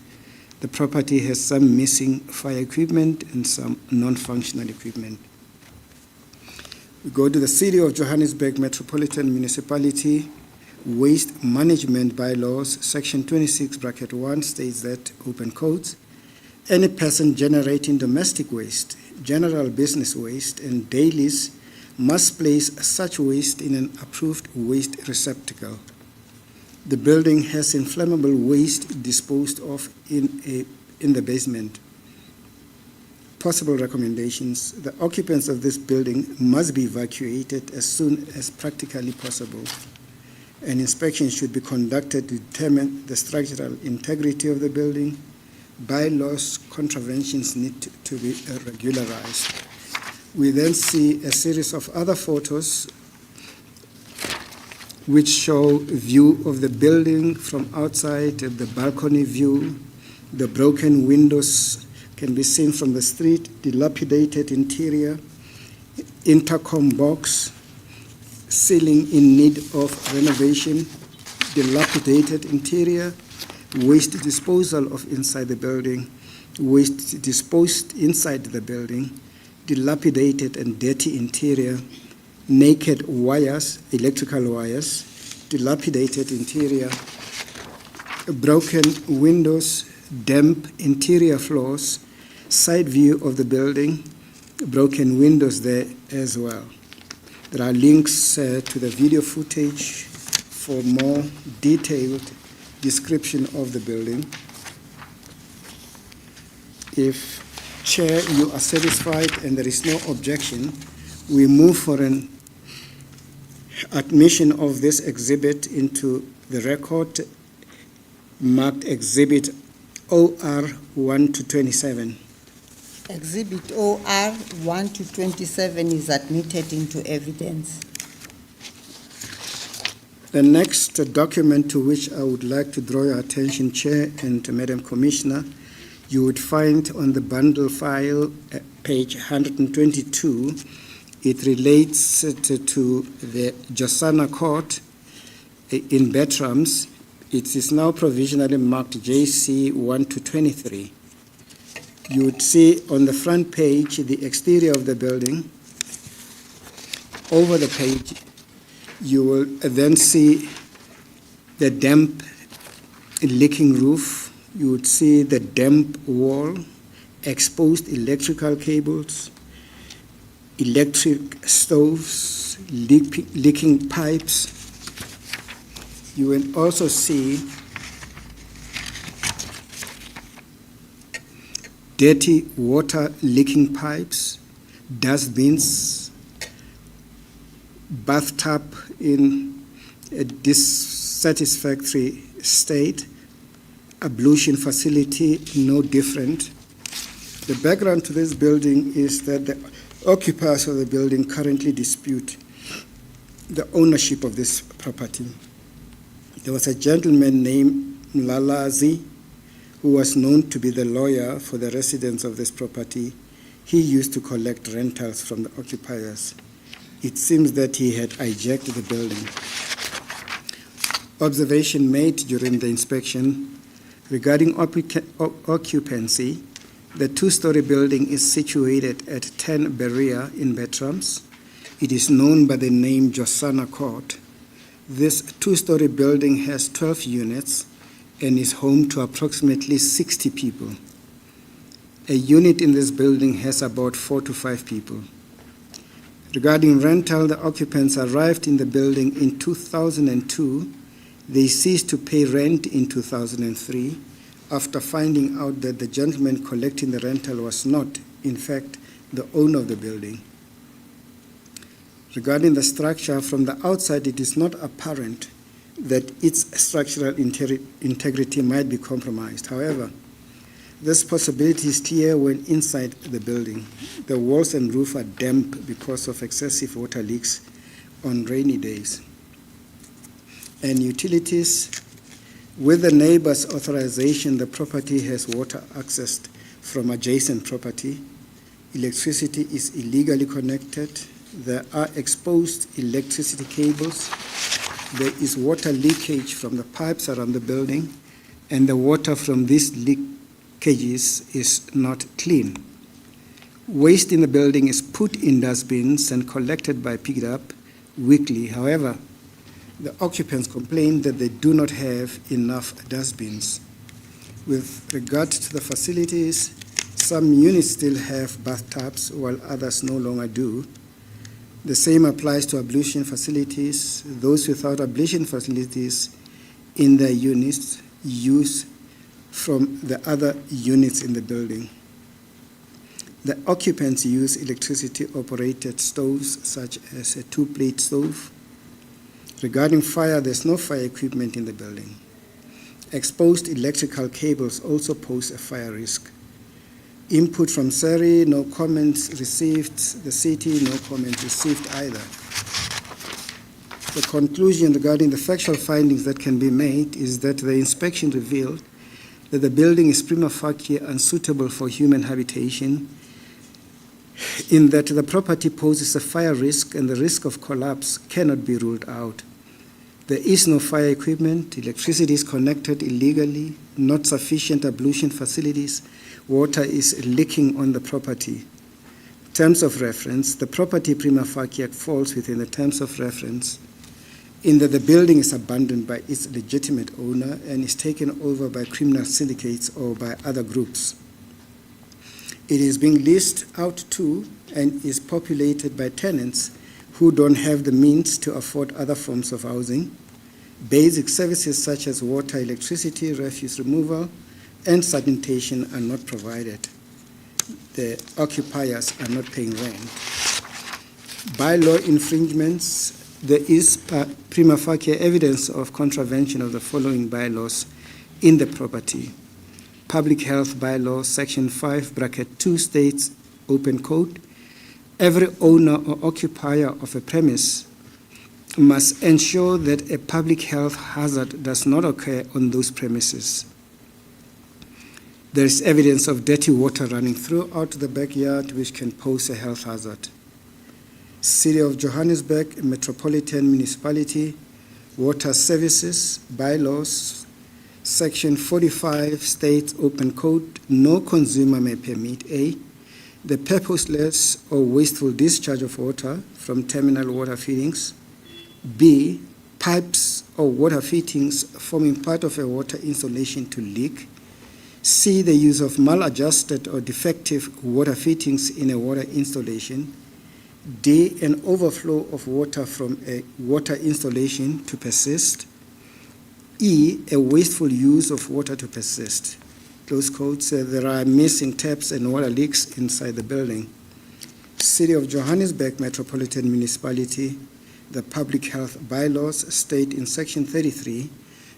[SPEAKER 2] The property has some missing fire equipment and some non-functional equipment. We go to the City of Johannesburg Metropolitan Municipality Waste Management Bylaws, Section 26, bracket 1 states that, open quotes, any person generating domestic waste, general business waste, and dailies must place such waste in an approved waste receptacle. The building has inflammable waste disposed of in the basement. Possible recommendations: the occupants of this building must be evacuated as soon as practically possible. An inspection should be conducted to determine the structural integrity of the building. Bylaws contraventions need to be regularized. We then see a series of other photos which show view of the building from outside, the balcony view. The broken windows can be seen from the street, dilapidated interior, intercom box, ceiling in need of renovation, dilapidated interior, waste disposal of inside the building, waste disposed inside the building, dilapidated and dirty interior, naked wires, electrical wires, dilapidated interior, broken windows, damp interior floors, side view of the building, broken windows there as well. There are links to the video footage for more detailed description of the building. If Chair, you are satisfied and there is no objection, we move for an admission of this exhibit into the record marked Exhibit OR 1 to 27.
[SPEAKER 1] Exhibit OR 1 to 27 is admitted into evidence.
[SPEAKER 2] The next document to which I would like to draw your attention, Chair and Madam Commissioner, you would find on the bundle file at page 122. It relates to the Josana Court in Bertrams. It is now provisionally marked JC 1 to 23. You would see on the front page the exterior of the building. Over the page, you will then see the damp leaking roof. You would see the damp wall, exposed electrical cables, electric stoves, leaking pipes. You will also see dirty water leaking pipes, dustbins, bathtub in a dissatisfactory state, ablution facility no different. The background to this building is that the occupiers of the building currently dispute the ownership of this property. There was a gentleman named Mlalazi who was known to be the lawyer for the residents of this property. He used to collect rentals from the occupiers. It seems that he had hijacked the building. Observation made during the inspection regarding occupancy. The two-story building is situated at 10 Berea in Bertrams. It is known by the name Josana Court. This two-story building has 12 units and is home to approximately 60 people. A unit in this building has about 4 to 5 people. Regarding rental, the occupants arrived in the building in 2002. They ceased to pay rent in 2003 after finding out that the gentleman collecting the rental was not, in fact, the owner of the building. Regarding the structure, from the outside, it is not apparent that its structural integrity might be compromised. However, this possibility is clear when inside the building. The walls and roof are damp because of excessive water leaks on rainy days. And utilities, with the neighbor's authorization, the property has water accessed from adjacent property. Electricity is illegally connected. There are exposed electricity cables. There is water leakage from the pipes around the building, and the water from these leakages is not clean. Waste in the building is put in dustbins and collected by picked up weekly. However, the occupants complain that they do not have enough dustbins. With regard to the facilities, some units still have bathtubs while others no longer do. The same applies to ablution facilities. Those without ablution facilities in their units use from the other units in the building. The occupants use electricity-operated stoves such as a two-plate stove. Regarding fire, there's no fire equipment in the building. Exposed electrical cables also pose a fire risk. Input from SERI, no comments received. The city, no comments received either. The conclusion regarding the factual findings that can be made is that the inspection revealed that the building is prima facie unsuitable for human habitation, in that the property poses a fire risk and the risk of collapse cannot be ruled out. There is no fire equipment, electricity is connected illegally, not sufficient ablution facilities, water is leaking on the property. Terms of reference, the property prima facie falls within the terms of reference in that the building is abandoned by its legitimate owner and is taken over by criminal syndicates or by other groups. It is being leased out to and is populated by tenants who don't have the means to afford other forms of housing. Basic services such as water, electricity, refuse removal, and sanitation are not provided. the occupiers are not paying rent. Bylaw infringements, there is prima facie evidence of contravention of the following bylaws in the property. Public Health Bylaw, Section 5, bracket 2 states, open quote, every owner or occupier of a premise must ensure that a public health hazard does not occur on those premises. There is evidence of dirty water running throughout the backyard which can pose a health hazard. City of Johannesburg Metropolitan Municipality Water Services Bylaws, Section 45 states, open quote, no consumer may permit A, the purposeless or wasteful discharge of water from terminal water feedings, B, pipes or water fittings forming part of a water installation to leak, C, the use of maladjusted or defective water fittings in a water installation, D, an overflow of water from a water installation to persist, E, a wasteful use of water to persist. Close quotes, there are missing taps and water leaks inside the building. City of Johannesburg Metropolitan Municipality, the Public Health Bylaws state in Section 33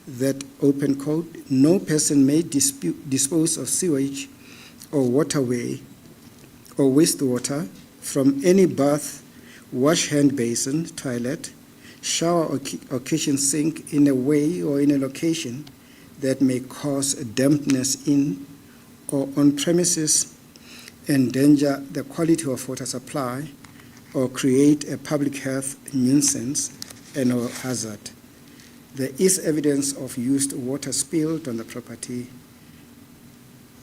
[SPEAKER 2] that, open quote, no person may dispose of sewage or waterway or wastewater from any bath, wash hand basin, toilet, shower or kitchen sink in a way or in a location that may cause dampness in or on premises, endanger the quality of water supply, or create a public health nuisance and or hazard. There is evidence of used water spilled on the property.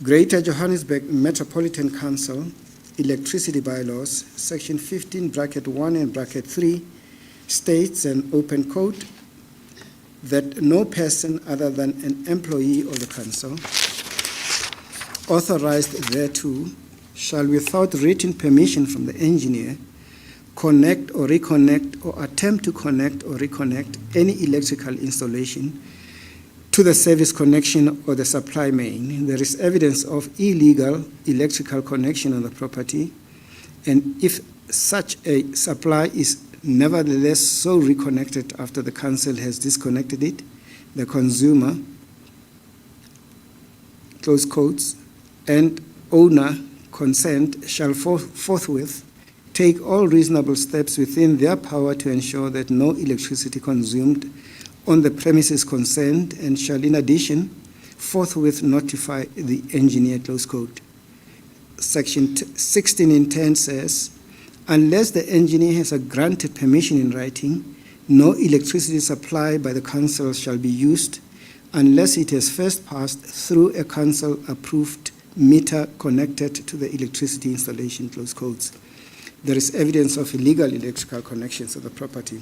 [SPEAKER 2] Greater Johannesburg Metropolitan Council Electricity Bylaws, Section 15, bracket 1 and bracket 3, states, and open quote, that no person other than an employee of the council authorized thereto shall, without written permission from the engineer, connect or reconnect or attempt to connect or reconnect any electrical installation to the service connection or the supply main. There is evidence of illegal electrical connection on the property, and if such a supply is nevertheless so reconnected after the council has disconnected it, the consumer, close quotes, and owner consent shall forthwith take all reasonable steps within their power to ensure that no electricity consumed on the premises concerned, and shall in addition forthwith notify the engineer, close quote. Section 16 in 10 says, unless the engineer has a granted permission in writing, no electricity supply by the council shall be used unless it has first passed through a council-approved meter connected to the electricity installation, close quotes. There is evidence of illegal electrical connections of the property.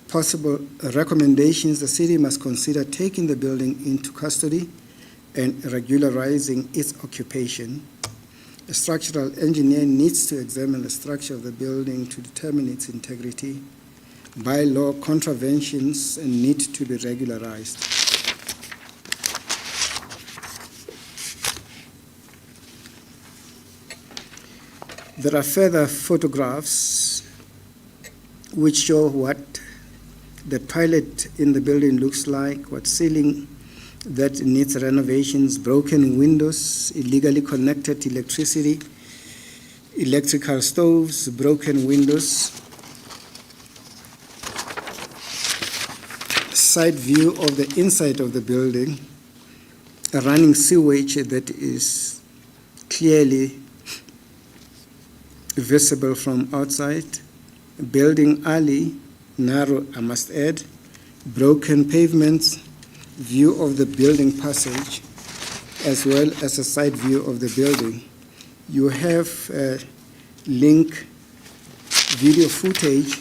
[SPEAKER 2] Possible recommendations: the city must consider taking the building into custody and regularizing its occupation. A structural engineer needs to examine the structure of the building to determine its integrity. Bylaw contraventions need to be regularized. There are further photographs which show what the toilet in the building looks like, what ceiling that needs renovations, broken windows, illegally connected electricity, electrical stoves, broken windows. Side view of the inside of the building, a running sewage that is clearly visible from outside, building alley, narrow, I must add, broken pavements, view of the building passage, as well as a side view of the building. You have link video footage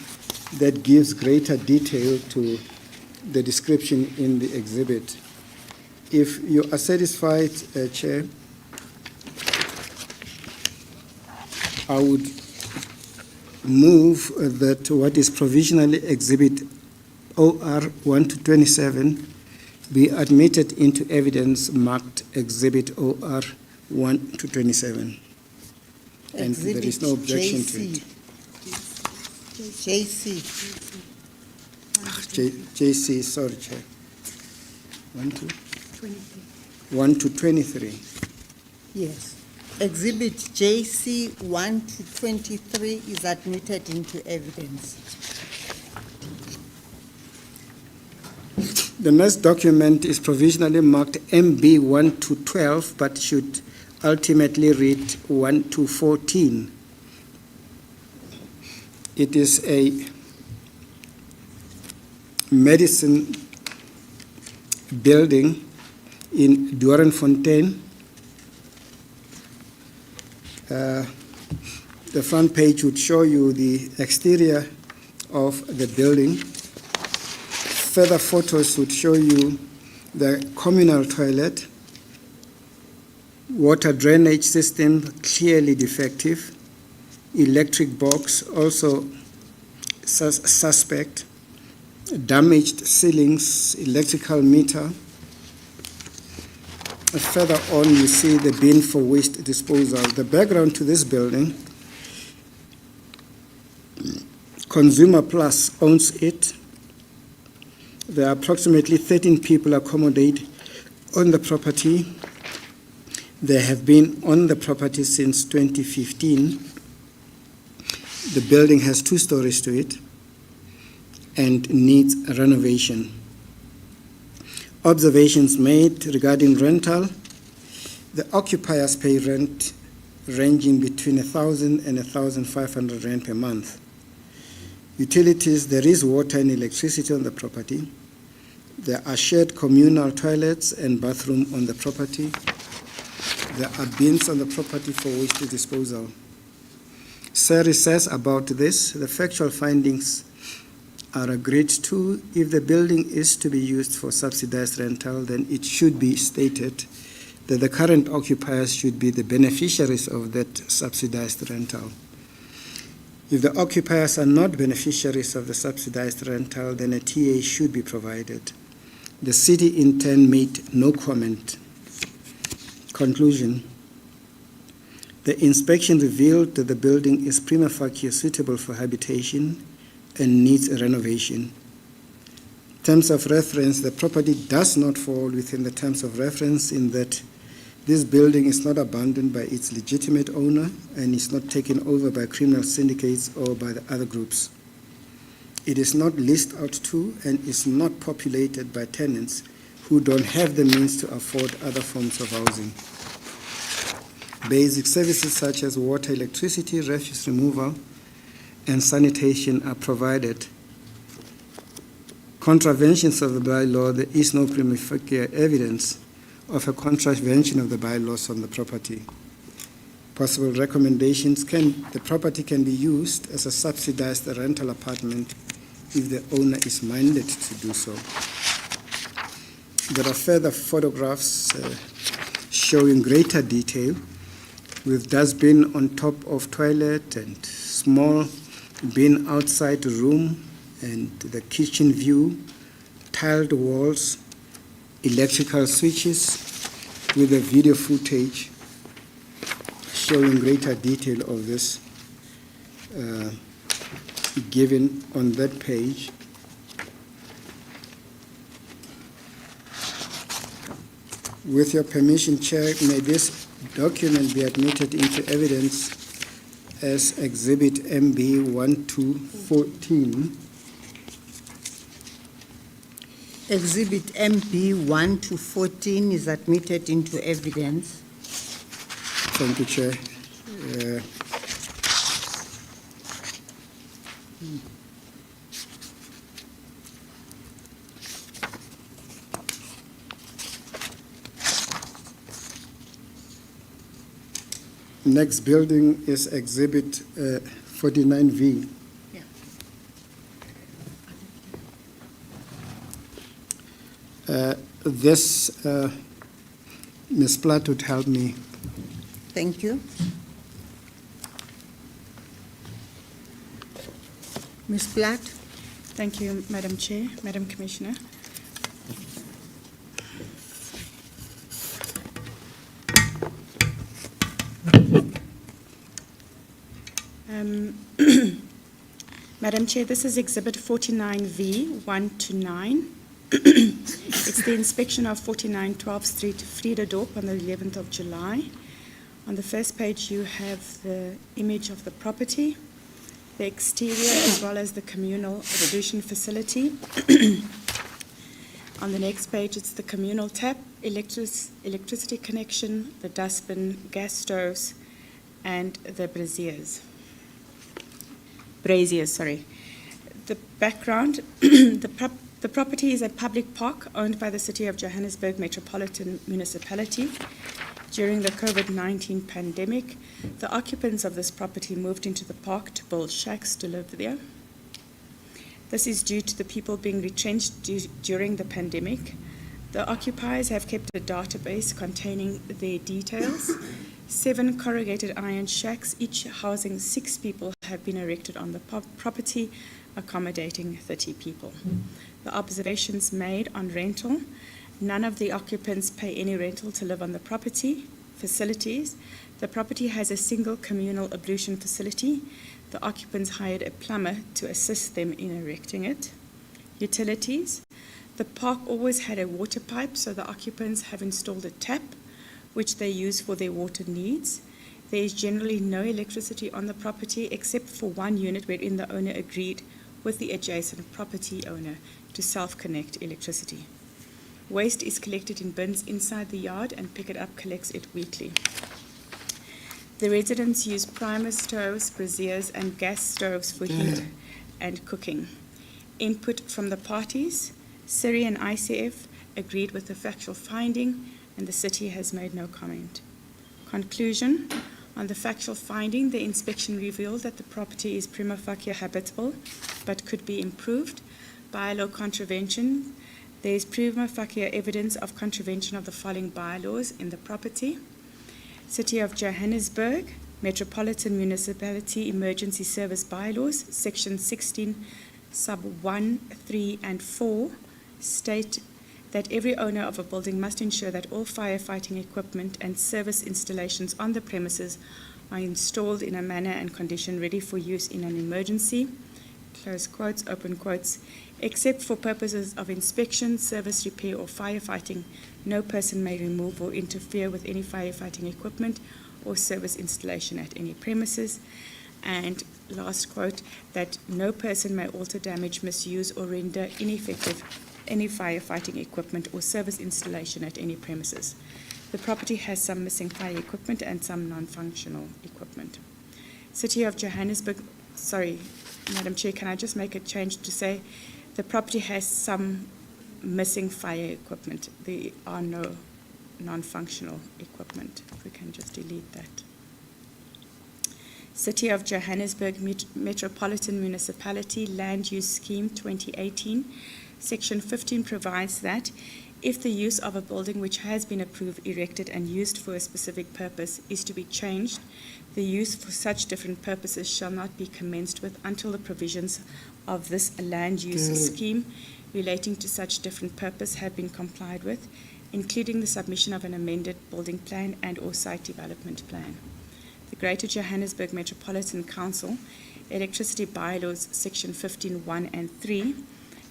[SPEAKER 2] that gives greater detail to the description in the exhibit. If you are satisfied, Chair, I would move that what is provisionally Exhibit OR 1 to 27 be admitted into evidence marked Exhibit OR 1 to 27. And there is no objection to it.
[SPEAKER 1] JC.
[SPEAKER 2] JC, sorry, Chair. 1 to 23.
[SPEAKER 1] Yes. Exhibit JC 1 to 23 is admitted into evidence.
[SPEAKER 2] The next document is provisionally marked MB 1 to 12, but should ultimately read 1 to 14. It is a medicine building in Doornfontein. The front page would show you the exterior of the building. Further photos would show you the communal toilet, water drainage system clearly defective, electric box also suspect, damaged ceilings, electrical meter. Further on, you see the bin for waste disposal. The background to this building, Consumer Plus owns it. There are approximately 13 people accommodated on the property. They have been on the property since 2015. The building has 2 stories to it and needs renovation. Observations made regarding rental: the occupiers pay rent ranging between 1,000 and 1,500 rand per month. Utilities: there is water and electricity on the property. There are shared communal toilets and bathroom on the property. There are bins on the property for waste disposal. SERI says about this: the factual findings are agreed to. If the building is to be used for subsidized rental, then it should be stated that the current occupiers should be the beneficiaries of that subsidized rental. If the occupiers are not beneficiaries of the subsidized rental, then a TA should be provided. The city in turn made no comment. Conclusion: the inspection revealed that the building is prima facie suitable for habitation and needs a renovation. Terms of reference: the property does not fall within the terms of reference in that this building is not abandoned by its legitimate owner and is not taken over by criminal syndicates or by the other groups. It is not leased out to and is not populated by tenants who don't have the means to afford other forms of housing. Basic services such as water, electricity, refuse removal, and sanitation are provided. Contraventions of the bylaw: there is no prima facie evidence of a contravention of the bylaws on the property. Possible recommendations: the property can be used as a subsidized rental apartment if the owner is minded to do so. There are further photographs showing greater detail, with dustbin on top of toilet and small bin outside the room, and the kitchen view, tiled walls, electrical switches, with the video footage showing greater detail of this given on that page. With your permission, Chair, may this document be admitted into evidence as Exhibit MB 1 to 14.
[SPEAKER 1] Exhibit MB 1 to 14 is admitted into evidence.
[SPEAKER 2] Thank you, Chair. Next building is Exhibit 49V. This, Ms. Platt would help me.
[SPEAKER 1] Thank you. Ms. Platt?
[SPEAKER 3] Thank you, Madam Chair, Madam Commissioner. Madam Chair, this is Exhibit 49V, 1 to 9. It's the inspection of 49 12th Street, Friederdorp, on the 11th of July. On the first page, you have the image of the property, the exterior, as well as the communal ablution facility. On the next page, it's the communal tap, electricity connection, the dustbin, gas stoves, and the braziers. The background, the property is a public park owned by the City of Johannesburg Metropolitan Municipality. During the COVID-19 pandemic, the occupants of this property moved into the park to build shacks to live there. This is due to the people being retrenched during the pandemic. The occupiers have kept a database containing their details. 7 corrugated iron shacks, each housing 6 people, have been erected on the property, accommodating 30 people. The observations made on rental: none of the occupants pay any rental to live on the property. Facilities: the property has a single communal ablution facility. The occupants hired a plumber to assist them in erecting it. Utilities: the park always had a water pipe, so the occupants have installed a tap, which they use for their water needs. There is generally no electricity on the property except for one unit wherein the owner agreed with the adjacent property owner to self-connect electricity. Waste is collected in bins inside the yard, and Pick It Up collects it weekly. The residents use primer stoves, braziers, and gas stoves for heat and cooking. Input from the parties: Siri and ICF agreed with the factual finding, and the city has made no comment. Conclusion: on the factual finding, the inspection revealed that the property is prima facie habitable but could be improved. Bylaw contravention: there is prima facie evidence of contravention of the following bylaws in the property: City of Johannesburg Metropolitan Municipality Emergency Service Bylaws, Section 16, Sub 1, 3, and 4 state that every owner of a building must ensure that all firefighting equipment and service installations on the premises are installed in a manner and condition ready for use in an emergency, close quotes, open quotes. Except for purposes of inspection, service, repair, or firefighting, no person may remove or interfere with any firefighting equipment or service installation at any premises. And last quote, that no person may alter, damage, misuse, or render ineffective any firefighting equipment or service installation at any premises. The property has some missing fire equipment and some non-functional equipment. City of Johannesburg, Madam Chair, can I just make a change to say the property has some missing fire equipment. There are no non-functional equipment. If we can just delete that. City of Johannesburg Metropolitan Municipality Land Use Scheme 2018. Section 15 provides that if the use of a building which has been approved, erected, and used for a specific purpose is to be changed, the use for such different purposes shall not be commenced with until the provisions of this land use scheme relating to such different purpose have been complied with, including the submission of an amended building plan and or site development plan. The Greater Johannesburg Metropolitan Council Electricity Bylaws, Section 15(1) and 3,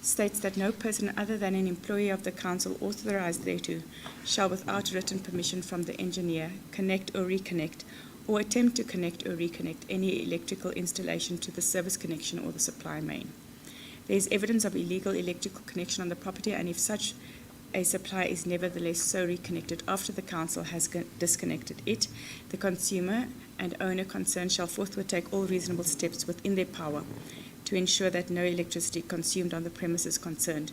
[SPEAKER 3] states that no person other than an employee of the council authorized thereto shall, without written permission from the engineer, connect or reconnect or attempt to connect or reconnect any electrical installation to the service connection or the supply main. There is evidence of illegal electrical connection on the property, and if such a supply is nevertheless so reconnected after the council has disconnected it, the consumer and owner concerned shall forthwith take all reasonable steps within their power to ensure that no electricity consumed on the premises concerned,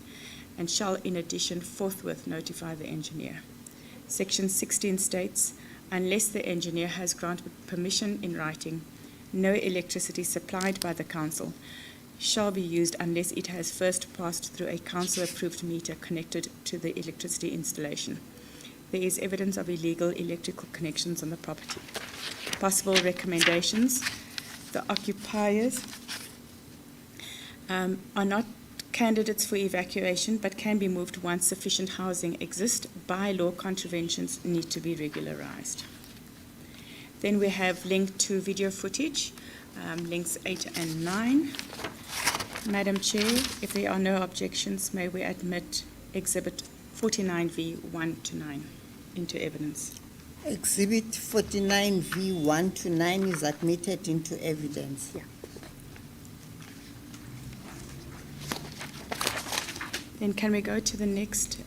[SPEAKER 3] and shall in addition forthwith notify the engineer. Section 16 states, unless the engineer has granted permission in writing, no electricity supplied by the council shall be used unless it has first passed through a council-approved meter connected to the electricity installation. There is evidence of illegal electrical connections on the property. Possible recommendations: the occupiers are not candidates for evacuation but can be moved once sufficient housing exists. Bylaw contraventions need to be regularized. Then we have linked to video footage, links 8 and 9. Madam Chair, if there are no objections, may we admit Exhibit 49V 1 to 9 into evidence?
[SPEAKER 1] Exhibit 49V 1 to 9 is admitted into evidence.
[SPEAKER 3] Yeah. Then can we go to the next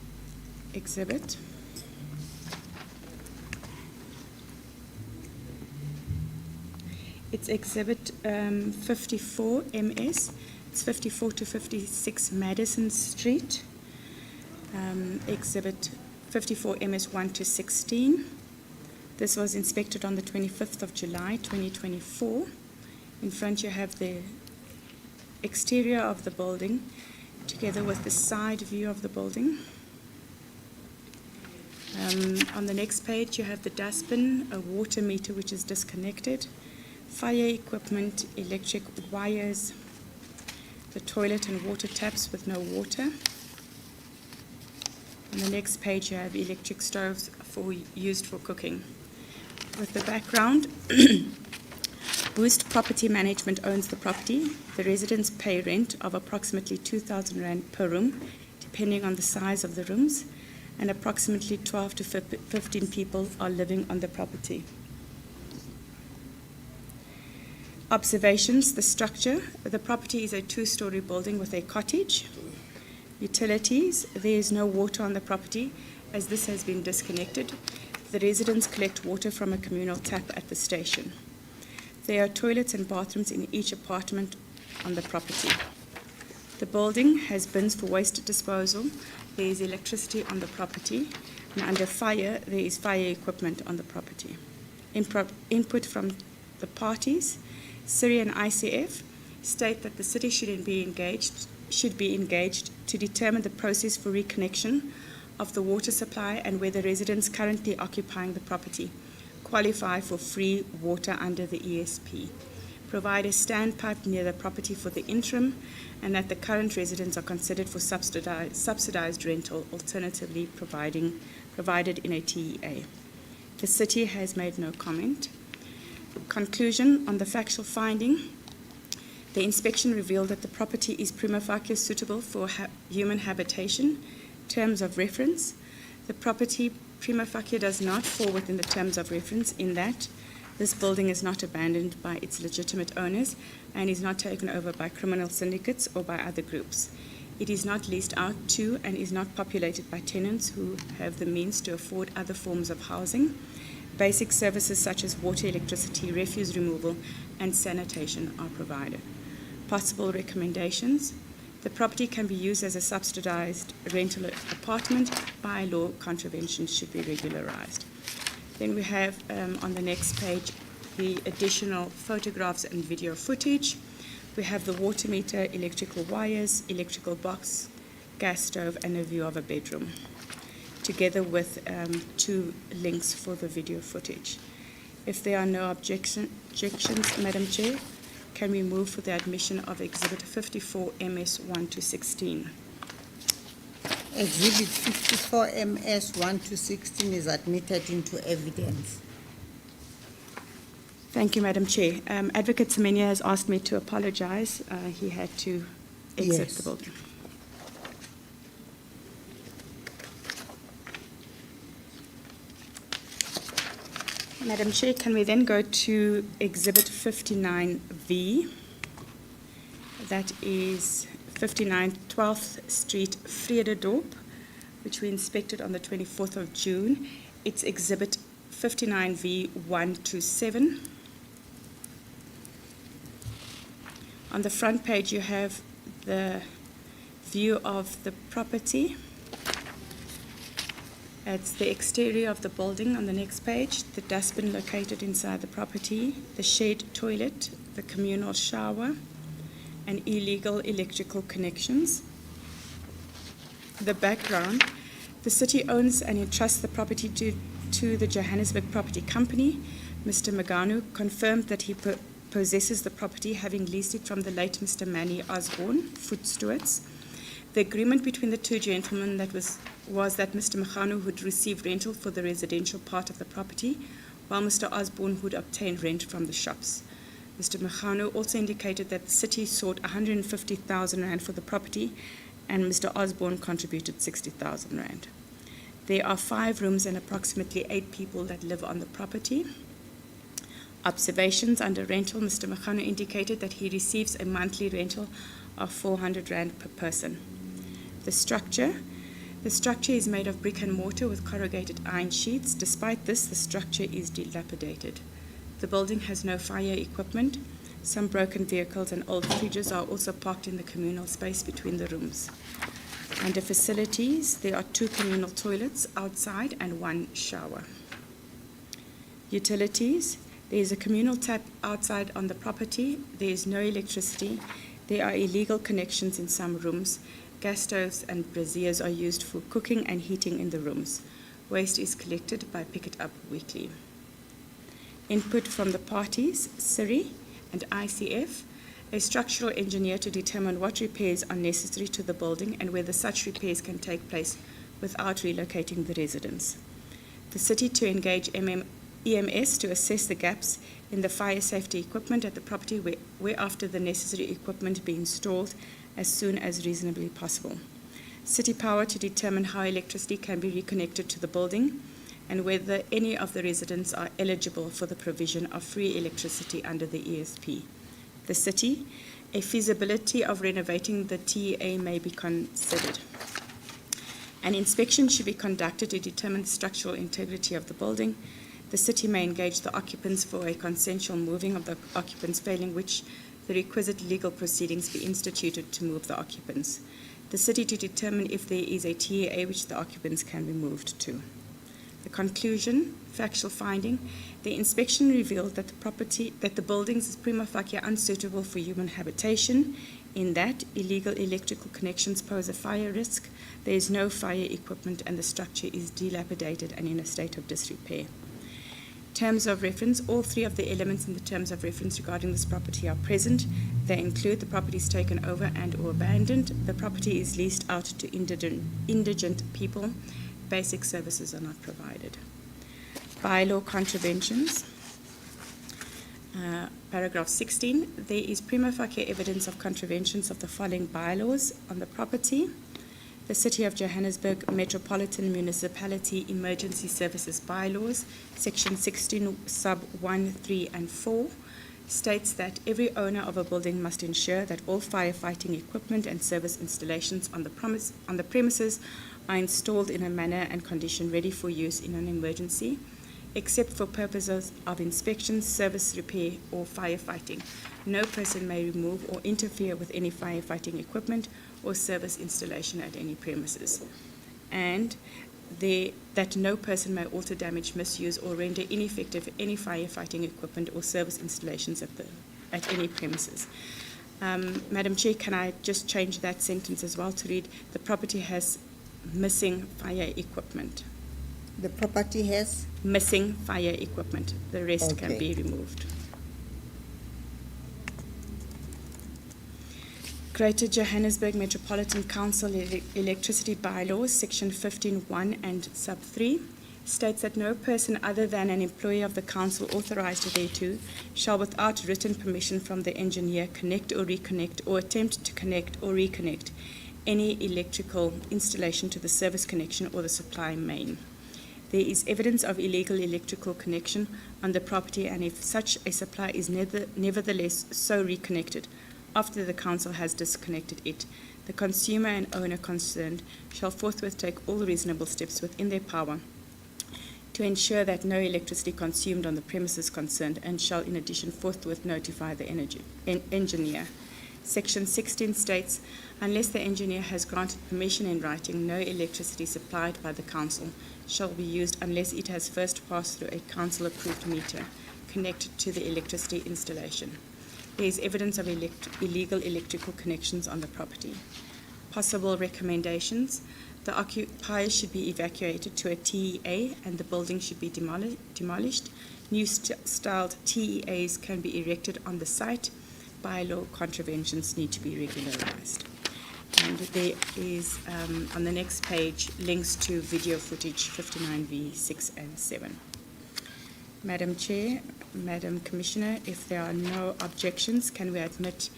[SPEAKER 3] exhibit? It's Exhibit 54 MS. It's 54 to 56 Madison Street. Exhibit 54 MS 1 to 16. This was inspected on the 25th of July 2024. In front you have the exterior of the building together with the side view of the building. On the next page you have the dustbin, a water meter which is disconnected, fire equipment, electric wires, the toilet and water taps with no water. On the next page you have electric stoves used for cooking. With the background, Boost Property Management owns the property. The residents pay rent of approximately 2,000 Rand per room, depending on the size of the rooms, and approximately 12 to 15 people are living on the property. Observations, the structure. The property is a two-story building with a cottage. Utilities, there is no water on the property as this has been disconnected. The residents collect water from a communal tap at the station. There are toilets and bathrooms in each apartment on the property. The building has bins for waste disposal. There is electricity on the property, and under fire, there is fire equipment on the property. Input from the parties, Syria and ICF, state that the city should be engaged to determine the process for reconnection of the water supply and whether residents currently occupying the property qualify for free water under the ESP. Provide a standpipe near the property for the interim, and that the current residents are considered for subsidized rental, alternatively provided in a TEA. The city has made no comment. Conclusion on the factual finding. The inspection revealed that the property is prima facie suitable for human habitation. Terms of reference. The property prima facie does not fall within the terms of reference in that this building is not abandoned by its legitimate owners and is not taken over by criminal syndicates or by other groups. It is not leased out to and is not populated by tenants who have the means to afford other forms of housing. Basic services such as water, electricity, refuse removal, and sanitation are provided. Possible recommendations. The property can be used as a subsidized rental apartment. By law, contraventions should be regularized. Then we have on the next page the additional photographs and video footage. We have the water meter, electrical wires, electrical box, gas stove, and a view of a bedroom, together with 2 links for the video footage. If there are no objections, Madam Chair, can we move for the admission of Exhibit 54 MS 1 to 16?
[SPEAKER 1] Exhibit 54 MS 1 to 16 is admitted into evidence.
[SPEAKER 3] Thank you, Madam Chair. Advocate Semenya has asked me to apologize. He had to exit the building. Madam Chair, can we then go to Exhibit 59V? That is 59 12th Street, Vrededorp, which we inspected on the 24th of June. It's Exhibit 59V 1 to 7. On the front page, you have the view of the property. It's the exterior of the building on the next page, the dustbin located inside the property, the shared toilet, the communal shower, and illegal electrical connections. The background, the city owns and entrusts the property to the Johannesburg Property Company. Mr. Maganu confirmed that he possesses the property, having leased it from the late Mr. Manny Osborne, foot stewards. The agreement between the two gentlemen was that Mr. Maganu would receive rental for the residential part of the property, while Mr. Osborne would obtain rent from the shops. Mr. Machano also indicated that the city sought 150,000 rand for the property, and Mr. Osborne contributed 60,000 rand. There are 5 rooms and approximately 8 people that live on the property. Observations under rental, Mr. Machano indicated that he receives a monthly rental of 400 rand per person. The structure is made of brick and mortar with corrugated iron sheets. Despite this, the structure is dilapidated. The building has no fire equipment. Some broken vehicles and old fridges are also parked in the communal space between the rooms. Under facilities, there are 2 communal toilets outside and 1 shower. Utilities, there is a communal tap outside on the property. There is no electricity. There are illegal connections in some rooms. Gas stoves and braziers are used for cooking and heating in the rooms. Waste is collected by Pick It Up weekly. Input from the parties, CIRI and ICF, a structural engineer to determine what repairs are necessary to the building and whether such repairs can take place without relocating the residents. The city to engage EMS to assess the gaps in the fire safety equipment at the property whereafter the necessary equipment be installed as soon as reasonably possible. City Power to determine how electricity can be reconnected to the building and whether any of the residents are eligible for the provision of free electricity under the ESP. The city, a feasibility of renovating the TEA may be considered. An inspection should be conducted to determine the structural integrity of the building. The city may engage the occupants for a consensual moving of the occupants, failing which the requisite legal proceedings be instituted to move the occupants. The city to determine if there is a TEA which the occupants can be moved to. The conclusion, factual finding, the inspection revealed that the buildings is prima facie unsuitable for human habitation, in that illegal electrical connections pose a fire risk, there is no fire equipment, and the structure is dilapidated and in a state of disrepair. Terms of reference, all 3 of the elements in the terms of reference regarding this property are present. They include the property is taken over and or abandoned, the property is leased out to indigent people, basic services are not provided. Bylaw contraventions. Paragraph 16, there is prima facie evidence of contraventions of the following bylaws on the property. The City of Johannesburg Metropolitan Municipality Emergency Services Bylaws, Section 16, Sub 1, 3, and 4, states that every owner of a building must ensure that all firefighting equipment and service installations on the premises are installed in a manner and condition ready for use in an emergency, except for purposes of inspection, service, repair, or firefighting. No person may remove or interfere with any firefighting equipment or service installation at any premises. And that no person may alter, damage, misuse, or render ineffective any firefighting equipment or service installations at any premises. Madam Chair, can I just change that sentence as well to read, the property has missing fire equipment.
[SPEAKER 1] The property has?
[SPEAKER 3] Missing fire equipment. The rest can be removed. Greater Johannesburg Metropolitan Council Electricity Bylaws, Section 15.1 and Sub 3, states that no person other than an employee of the council authorized thereto shall, without written permission from the engineer, connect or reconnect or attempt to connect or reconnect any electrical installation to the service connection or the supply main. There is evidence of illegal electrical connection on the property, and if such a supply is nevertheless so reconnected after the council has disconnected it, the consumer and owner concerned shall forthwith take all reasonable steps within their power to ensure that no electricity consumed on the premises concerned, and shall in addition forthwith notify the engineer. Section 16 states, unless the engineer has granted permission in writing, no electricity supplied by the council shall be used unless it has first passed through a council-approved meter connected to the electricity installation. There is evidence of illegal electrical connections on the property. Possible recommendations. The occupiers should be evacuated to a TEA and the building should be demolished. New styled TEAs can be erected on the site. Bylaw contraventions need to be regularized. And there is, on the next page, links to video footage 59V, 6 and 7. Madam Chair, Madam Commissioner, if there are no objections, can we admit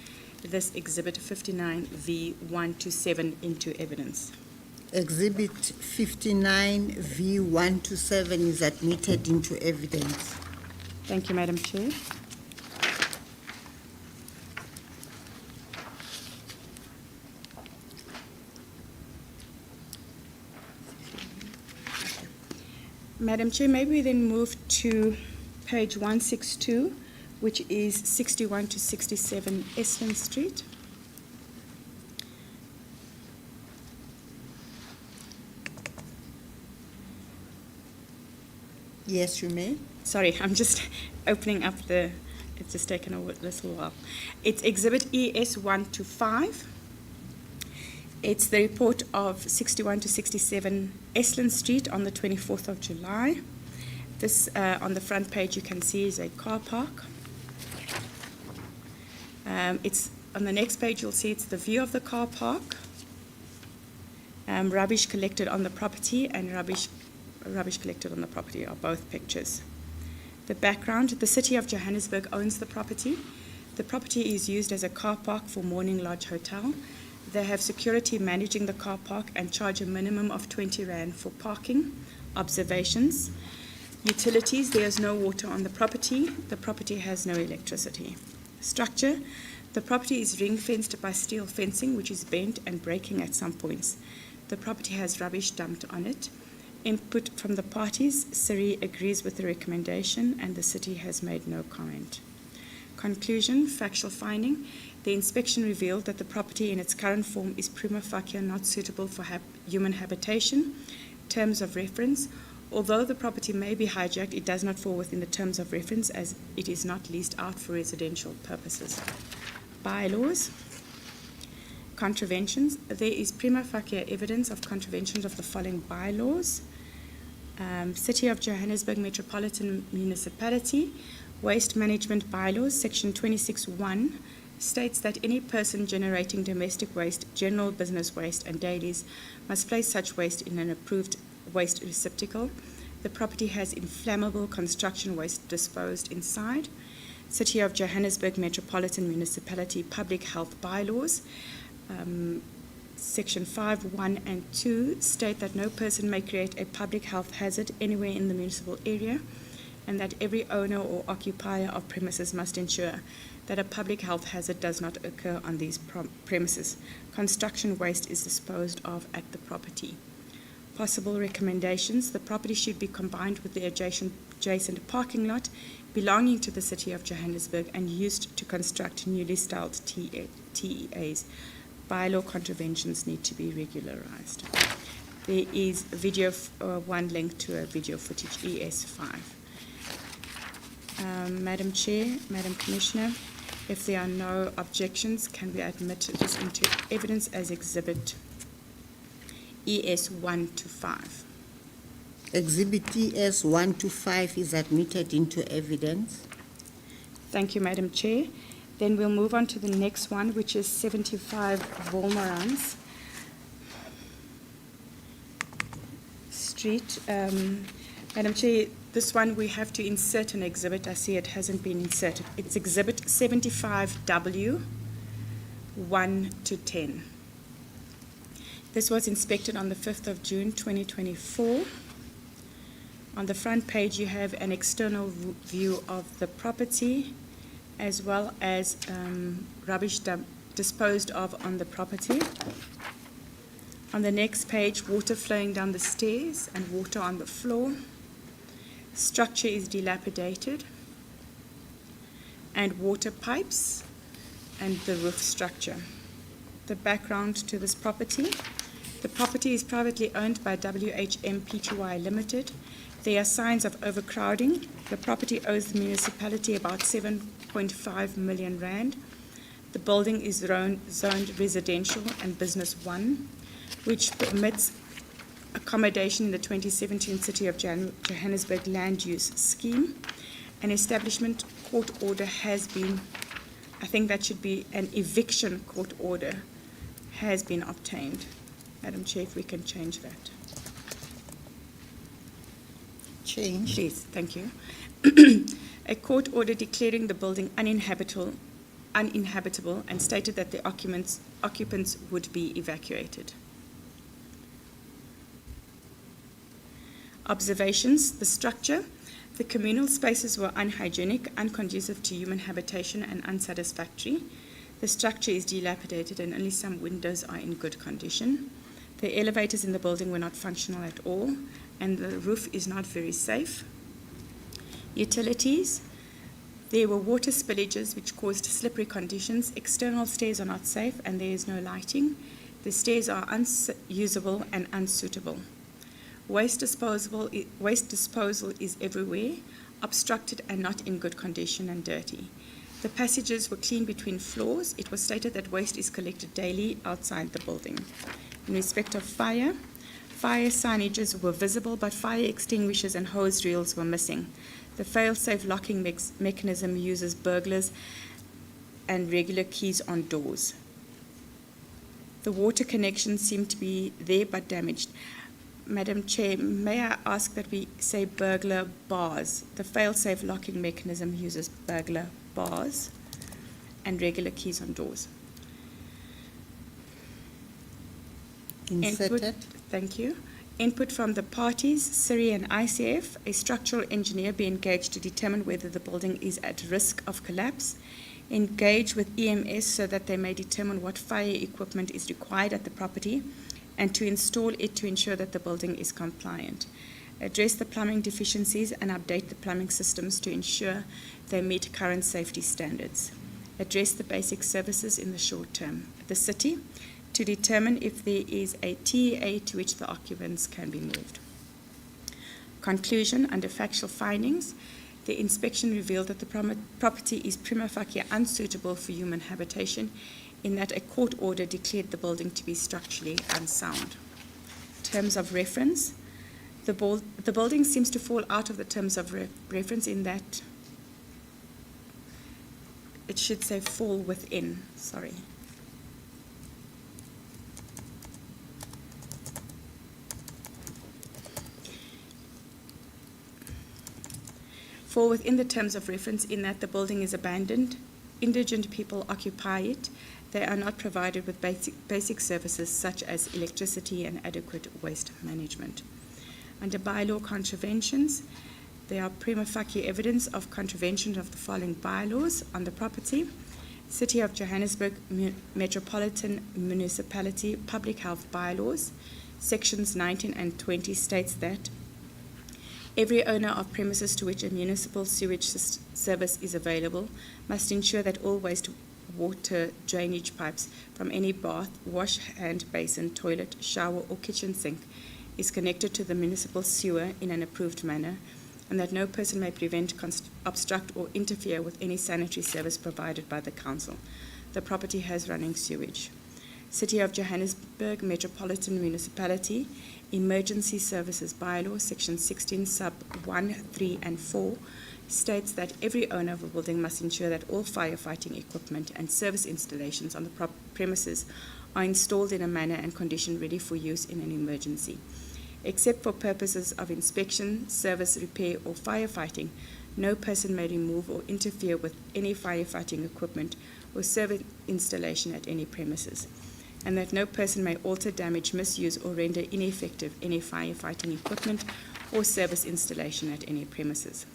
[SPEAKER 3] this Exhibit 59V127 into evidence?
[SPEAKER 1] Exhibit 59V127 is admitted into evidence.
[SPEAKER 3] Thank you, Madam Chair. Madam Chair, may we then move to page 162, which is 61 to 67 Estlin Street.
[SPEAKER 1] Yes, you may.
[SPEAKER 3] Sorry, I'm just opening up the, it's just taken a little while. It's Exhibit ES125. It's the report of 61 to 67 Estlin Street on the 24th of July. This, on the front page, you can see is a car park. It's on the next page, you'll see it's the view of the car park. Rubbish collected on the property and rubbish collected on the property are both pictures. The background, the City of Johannesburg owns the property. The property is used as a car park for Morning Lodge Hotel. They have security managing the car park and charge a minimum of 20 Rand for parking, observations. Utilities, there is no water on the property. The property has no electricity. Structure, the property is ring-fenced by steel fencing, which is bent and breaking at some points. The property has rubbish dumped on it. Input from the parties, Siri agrees with the recommendation and the city has made no comment. Conclusion, factual finding, the inspection revealed that the property in its current form is prima facie not suitable for human habitation. Terms of reference, although the property may be hijacked, it does not fall within the terms of reference as it is not leased out for residential purposes. Bylaws. Contraventions. There is prima facie evidence of contraventions of the following bylaws. City of Johannesburg Metropolitan Municipality Waste Management Bylaws, Section 26(1) states that any person generating domestic waste, general business waste, and dailies must place such waste in an approved waste receptacle. The property has inflammable construction waste disposed inside. City of Johannesburg Metropolitan Municipality Public Health Bylaws, Section 5(1) and 2 state that no person may create a public health hazard anywhere in the municipal area, and that every owner or occupier of premises must ensure that a public health hazard does not occur on these premises. Construction waste is disposed of at the property. Possible recommendations, the property should be combined with the adjacent parking lot belonging to the City of Johannesburg and used to construct newly styled TEAs. Bylaw contraventions need to be regularized. There is one link to a video footage, ES5. Madam Chair, Madam Commissioner, if there are no objections, can we admit this into evidence as Exhibit ES125?
[SPEAKER 1] Exhibit ES125 is admitted into evidence.
[SPEAKER 3] Thank you, Madam Chair. Then we'll move on to the next one, which is 75 Wolmarans Street. Madam Chair, this one we have to insert an exhibit. I see it hasn't been inserted. It's Exhibit 75W 1 to 10. This was inspected on the 5th of June 2024. On the front page, you have an external view of the property, as well as rubbish disposed of on the property. On the next page, water flowing down the stairs and water on the floor. Structure is dilapidated, and water pipes and the roof structure. The background to this property. The property is privately owned by WHM Pty Limited. There are signs of overcrowding. The property owes the municipality about 7.5 million Rand. The building is zoned residential and business 1, which permits accommodation in the 2017 City of Johannesburg land use scheme. An establishment court order has been, I think that should be an eviction court order, has been obtained. Madam Chair, if we can change that.
[SPEAKER 1] change.
[SPEAKER 3] Please, thank you. A court order declaring the building uninhabitable and stated that the occupants would be evacuated. Observations: the structure. The communal spaces were unhygienic, unconducive to human habitation, and unsatisfactory. The structure is dilapidated and only some windows are in good condition. The elevators in the building were not functional at all, and the roof is not very safe. Utilities. There were water spillages which caused slippery conditions. External stairs are not safe and there is no lighting. The stairs are unusable and unsuitable. Waste disposal is everywhere, obstructed and not in good condition and dirty. The passages were clean between floors. It was stated that waste is collected daily outside the building. In respect of fire, fire signages were visible, but fire extinguishers and hose reels were missing. The fail-safe locking mechanism uses burglars and regular keys on doors. The water connections seem to be there but damaged. Madam Chair, may I ask that we say burglar bars? The fail-safe locking mechanism uses burglar bars and regular keys on doors.
[SPEAKER 1] Inserted.
[SPEAKER 3] Thank you. Input from the parties, CIRI and ICF. A structural engineer be engaged to determine whether the building is at risk of collapse. Engage with EMS so that they may determine what fire equipment is required at the property and to install it to ensure that the building is compliant. Address the plumbing deficiencies and update the plumbing systems to ensure they meet current safety standards. Address the basic services in the short term. The city, to determine if there is a TEA to which the occupants can be moved. Conclusion: under factual findings, the inspection revealed that the property is prima facie unsuitable for human habitation, in that a court order declared the building to be structurally unsound. Terms of reference: the building seems to fall out of the terms of reference in that it should say fall within, sorry. Fall within the terms of reference in that the building is abandoned, indigent people occupy it, they are not provided with basic services such as electricity and adequate waste management. Under bylaw contraventions, there are prima facie evidence of contravention of the following bylaws on the property. City of Johannesburg Metropolitan Municipality Public Health Bylaws, sections 19 and 20 states that every owner of premises to which a municipal sewage service is available must ensure that all wastewater drainage pipes from any bath, wash hand basin, toilet, shower or kitchen sink is connected to the municipal sewer in an approved manner, and that no person may prevent, obstruct or interfere with any sanitary service provided by the council. The property has running sewage. City of Johannesburg Metropolitan Municipality Emergency Services Bylaw, section 16, sub 1, 3 and 4 states that every owner of a building must ensure that all firefighting equipment and service installations on the premises are installed in a manner and condition ready for use in an emergency. Except for purposes of inspection, service, repair or firefighting, no person may remove or interfere with any firefighting equipment or service installation at any premises, and that no person may alter, damage, misuse or render ineffective any firefighting equipment or service installation at any premises.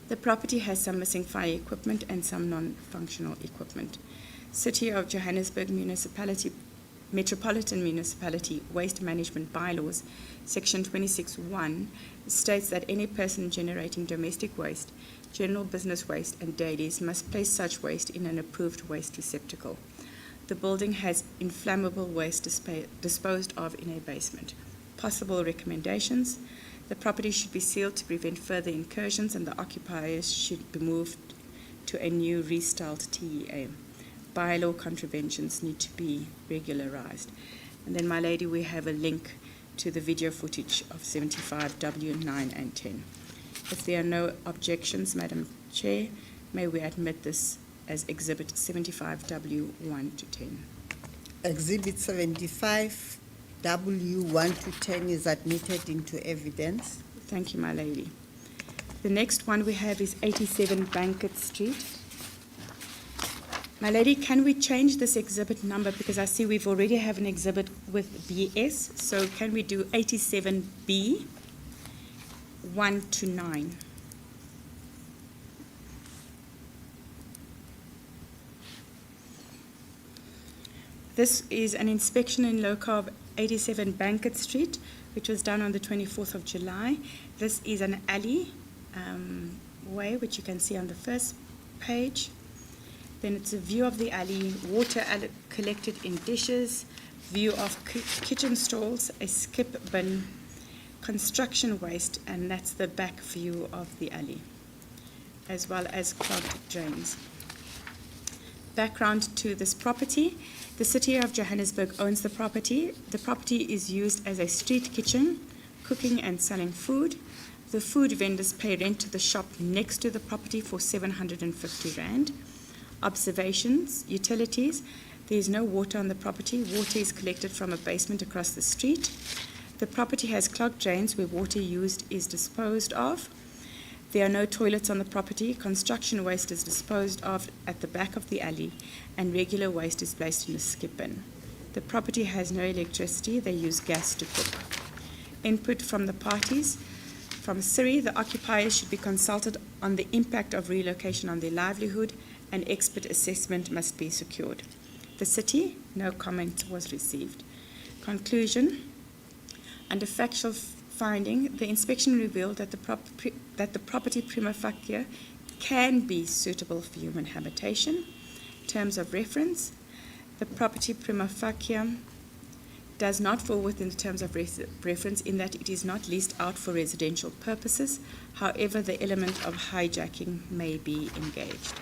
[SPEAKER 3] The property has some missing fire equipment and some non-functional equipment. City of Johannesburg Metropolitan Municipality Waste Management Bylaws, section 26(1) states that any person generating domestic waste, general business waste and dailies must place such waste in an approved waste receptacle. The building has inflammable waste disposed of in a basement. Possible recommendations: the property should be sealed to prevent further incursions and the occupiers should be moved to a new restyled TEA. Bylaw contraventions need to be regularized. And then, my lady, we have a link to the video footage of 75W 9 and 10. If there are no objections, Madam Chair, may we admit this as Exhibit 75W 1 to 10.
[SPEAKER 1] Exhibit 75W 1 to 10 is admitted into evidence.
[SPEAKER 3] Thank you, my lady. The next one we have is 87 Banquet Street. My lady, can we change this exhibit number, because I see we've already have an exhibit with BS, so can we do 87B 1 to 9? This is an inspection in loco of 87 Banquet Street, which was done on the 24th of July. This is an alley way, which you can see on the first page. Then it's a view of the alley, water collected in dishes, view of kitchen stalls, a skip bin, construction waste, and that's the back view of the alley, as well as clogged drains. Background to this property: the City of Johannesburg owns the property. The property is used as a street kitchen, cooking and selling food. The food vendors pay rent to the shop next to the property for 750 rand. Observations: utilities. There is no water on the property. Water is collected from a basement across the street. The property has clogged drains where water used is disposed of. There are no toilets on the property. Construction waste is disposed of at the back of the alley, and regular waste is placed in a skip bin. The property has no electricity. They use gas to cook. Input from the parties. From Siri, the occupiers should be consulted on the impact of relocation on their livelihood. An expert assessment must be secured. The City, no comment was received. Conclusion: under factual finding, the inspection revealed that the property prima facie can be suitable for human habitation. Terms of reference: the property prima facie does not fall within the terms of reference in that it is not leased out for residential purposes. However, the element of hijacking may be engaged.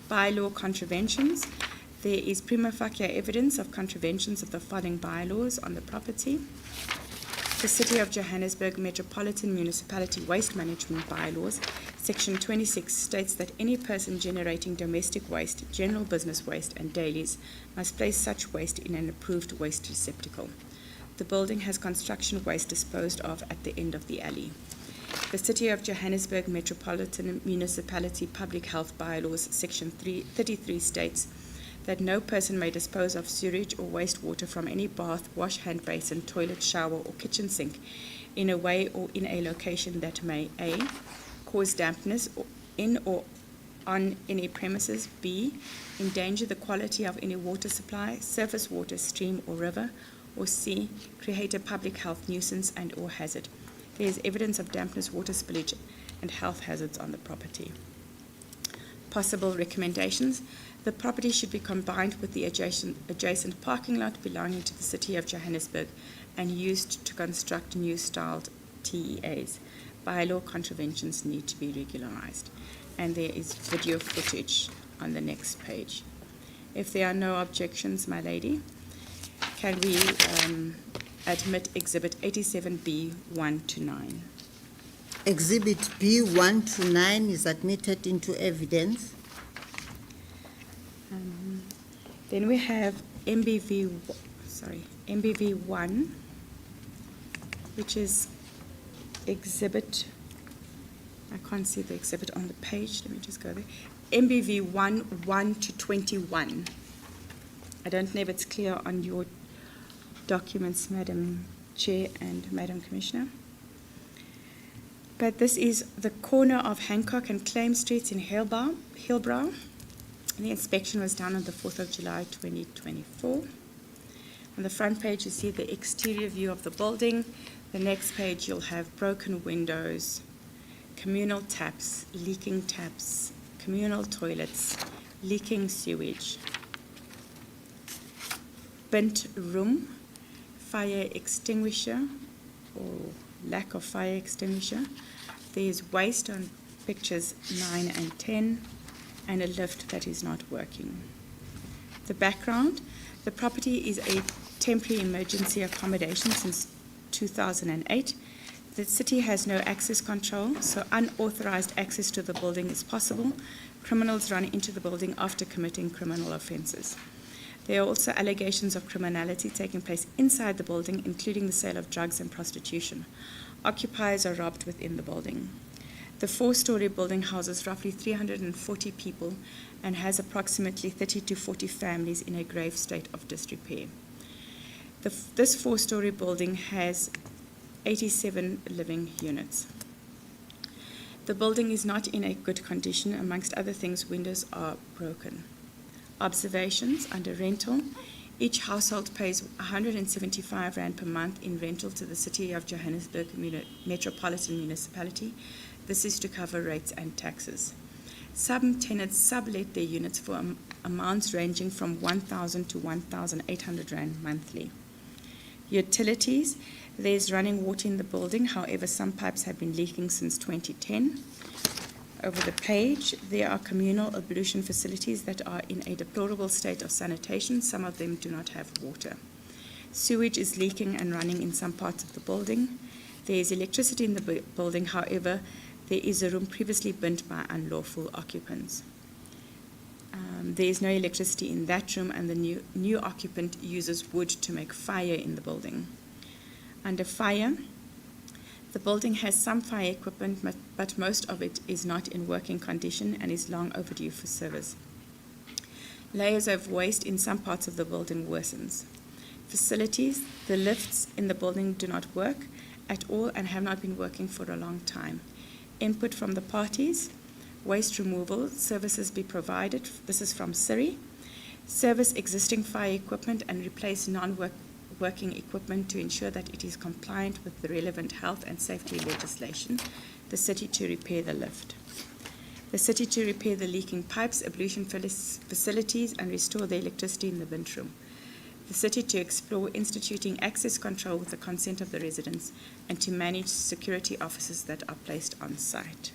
[SPEAKER 3] Bylaw contraventions: there is prima facie evidence of contraventions of the following bylaws on the property. The City of Johannesburg Metropolitan Municipality Waste Management Bylaws, Section 26 states that any person generating domestic waste, general business waste, and dailies must place such waste in an approved waste receptacle. The building has construction waste disposed of at the end of the alley. The City of Johannesburg Metropolitan Municipality Public Health Bylaws, Section 33 states that no person may dispose of sewage or wastewater from any bath, wash hand basin, toilet, shower, or kitchen sink in a way or in a location that may A. cause dampness in or on any premises, B. endanger the quality of any water supply, surface water, stream, or river, or C. create a public health nuisance and or hazard. There is evidence of dampness, water spillage, and health hazards on the property. Possible recommendations: the property should be combined with the adjacent parking lot belonging to the City of Johannesburg and used to construct new styled TEAs. Bylaw contraventions need to be regularized. And there is video footage on the next page. If there are no objections, my lady, can we admit Exhibit 87B 1 to 9?
[SPEAKER 1] Exhibit B 1 to 9 is admitted into evidence.
[SPEAKER 3] Then we have MBV 1, which is exhibit, I can't see the exhibit on the page, let me just go there. MBV 1 to 21. I don't know if it's clear on your documents, Madam Chair and Madam Commissioner. But this is the corner of Hancock and Claim Streets in Hillbrow. The inspection was done on the 4th of July 2024. On the front page you see the exterior view of the building. The next page you'll have broken windows, communal taps, leaking taps, communal toilets, leaking sewage, bent room, fire extinguisher or lack of fire extinguisher. There's waste on pictures 9 and 10 and a lift that is not working. The background: the property is a temporary emergency accommodation since 2008. The city has no access control, so unauthorized access to the building is possible. Criminals run into the building after committing criminal offenses. There are also allegations of criminality taking place inside the building, including the sale of drugs and prostitution. Occupiers are robbed within the building. The 4-story building houses roughly 340 people and has approximately 30 to 40 families in a grave state of disrepair. This 4-story building has 87 living units. The building is not in a good condition. Amongst other things, windows are broken. Observations under rental. Each household pays R175 per month in rental to the City of Johannesburg Metropolitan Municipality. This is to cover rates and taxes. Some tenants sublet their units for amounts ranging from R1,000 to R1,800 monthly. Utilities. There's running water in the building, however, some pipes have been leaking since 2010. Over the page, there are communal ablution facilities that are in a deplorable state of sanitation. Some of them do not have water. Sewage is leaking and running in some parts of the building. There is electricity in the building, however, there is a room previously burnt by unlawful occupants. There is no electricity in that room, and the new occupant uses wood to make fire in the building. Under fire, the building has some fire equipment, but most of it is not in working condition and is long overdue for service. Layers of waste in some parts of the building worsens. Facilities, the lifts in the building do not work at all and have not been working for a long time. Input from the parties, waste removal services be provided. This is from Siri. Service existing fire equipment and replace non-working equipment to ensure that it is compliant with the relevant health and safety legislation. The city to repair the lift. The city to repair the leaking pipes, ablution facilities, and restore the electricity in the vent room. The city to explore instituting access control with the consent of the residents and to manage security officers that are placed on site.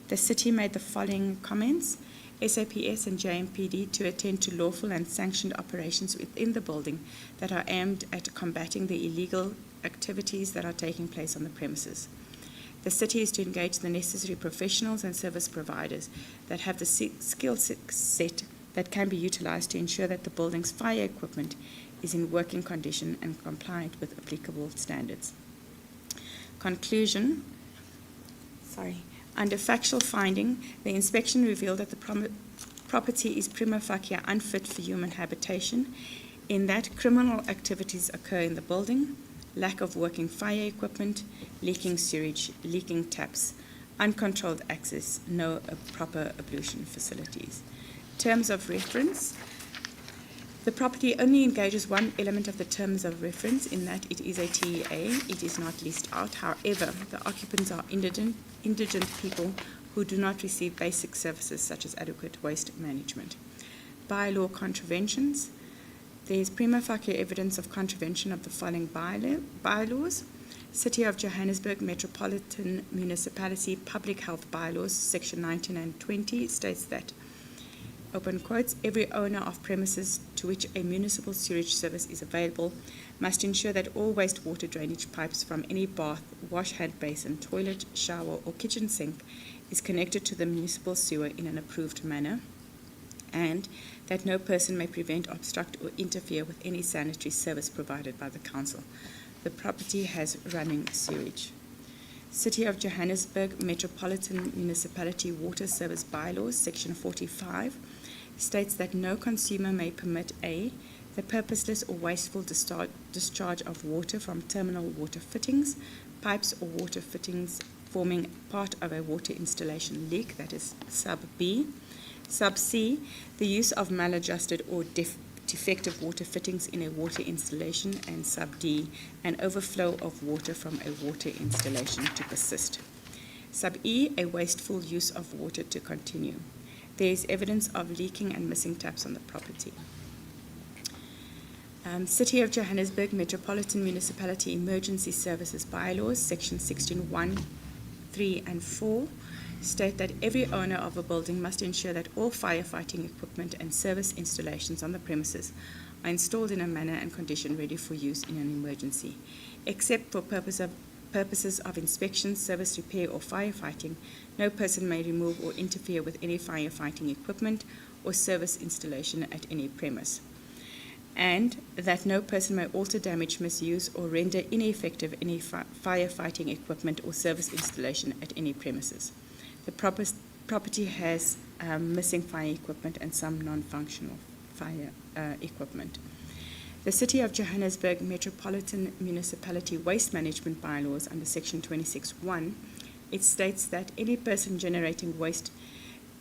[SPEAKER 3] The city made the following comments: SAPS and JMPD to attend to lawful and sanctioned operations within the building that are aimed at combating the illegal activities that are taking place on the premises. The city is to engage the necessary professionals and service providers that have the skill set that can be utilized to ensure that the building's fire equipment is in working condition and compliant with applicable standards. Conclusion. Under factual finding, the inspection revealed that the property is prima facie unfit for human habitation, in that criminal activities occur in the building, lack of working fire equipment, leaking sewage, leaking taps, uncontrolled access, no proper ablution facilities. Terms of reference. The property only engages one element of the terms of reference, in that it is a TEA. It is not leased out. However, the occupants are indigent people who do not receive basic services such as adequate waste management. Bylaw contraventions. There is prima facie evidence of contravention of the following bylaws. City of Johannesburg Metropolitan Municipality Public Health Bylaws, Section 19 and 20 states that, open quotes, every owner of premises to which a municipal sewage service is available must ensure that all wastewater drainage pipes from any bath, wash hand basin, toilet, shower, or kitchen sink is connected to the municipal sewer in an approved manner, and that no person may prevent, obstruct, or interfere with any sanitary service provided by the council. The property has running sewage. City of Johannesburg Metropolitan Municipality Water Service Bylaws, Section 45, states that no consumer may permit a. the purposeless or wasteful discharge of water from terminal water fittings, pipes or water fittings forming part of a water installation leak, that is sub B. Sub C, the use of maladjusted or defective water fittings in a water installation, and sub D, an overflow of water from a water installation to persist. Sub E, a wasteful use of water to continue. There is evidence of leaking and missing taps on the property. City of Johannesburg Metropolitan Municipality Emergency Services Bylaws, Section 16(1), 3, and 4, state that every owner of a building must ensure that all firefighting equipment and service installations on the premises are installed in a manner and condition ready for use in an emergency. Except for purposes of inspection, service repair, or firefighting, no person may remove or interfere with any firefighting equipment or service installation at any premise. and that no person may alter, damage, misuse, or render ineffective any firefighting equipment or service installation at any premises. The property has missing fire equipment and some non-functional fire equipment. The City of Johannesburg Metropolitan Municipality Waste Management Bylaws under Section 26(1), it states that any person generating waste,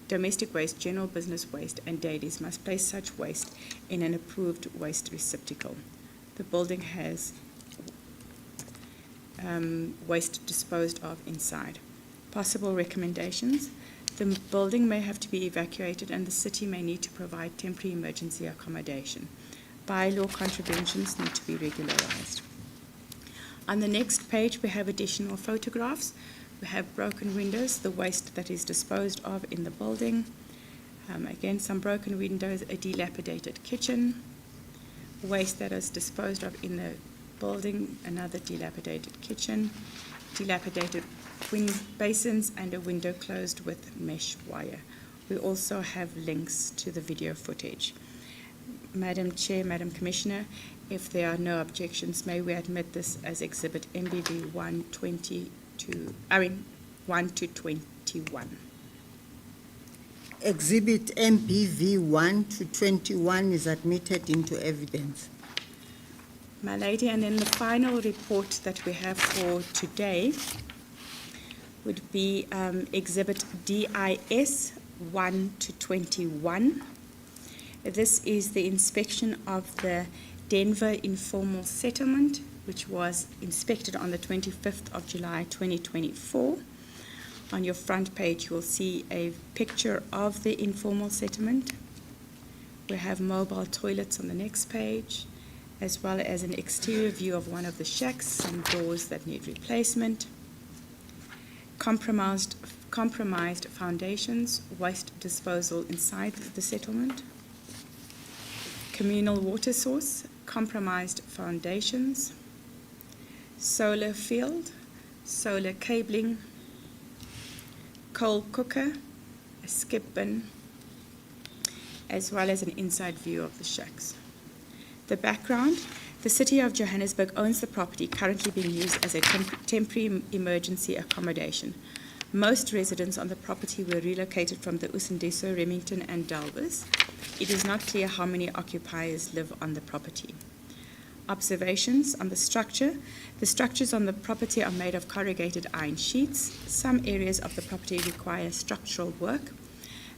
[SPEAKER 3] domestic waste, general business waste, and dailies must place such waste in an approved waste receptacle. The building has waste disposed of inside. Possible recommendations: the building may have to be evacuated and the city may need to provide temporary emergency accommodation. Bylaw contraventions need to be regularized. On the next page, we have additional photographs. We have broken windows, the waste that is disposed of in the building. Again, some broken windows, a dilapidated kitchen, waste that is disposed of in the building, another dilapidated kitchen, dilapidated basins, and a window closed with mesh wire. We also have links to the video footage. Madam Chair, Madam Commissioner, if there are no objections, may we admit this as Exhibit MBV 1 to 21.
[SPEAKER 1] Exhibit MBV 1 to 21 is admitted into evidence.
[SPEAKER 3] My lady, and then the final report that we have for today would be Exhibit DIS 1 to 21. This is the inspection of the Denver Informal Settlement, which was inspected on the 25th of July 2024. On your front page, you will see a picture of the informal settlement. We have mobile toilets on the next page, as well as an exterior view of one of the shacks, some doors that need replacement. Compromised foundations, waste disposal inside the settlement. Communal water source, compromised foundations. Solar field, solar cabling, coal cooker, a skip bin, as well as an inside view of the shacks. The background: the City of Johannesburg owns the property currently being used as a temporary emergency accommodation. Most residents on the property were relocated from the Usindiso, Remington, and Dalvis. It is not clear how many occupiers live on the property. Observations on the structure: the structures on the property are made of corrugated iron sheets. Some areas of the property require structural work.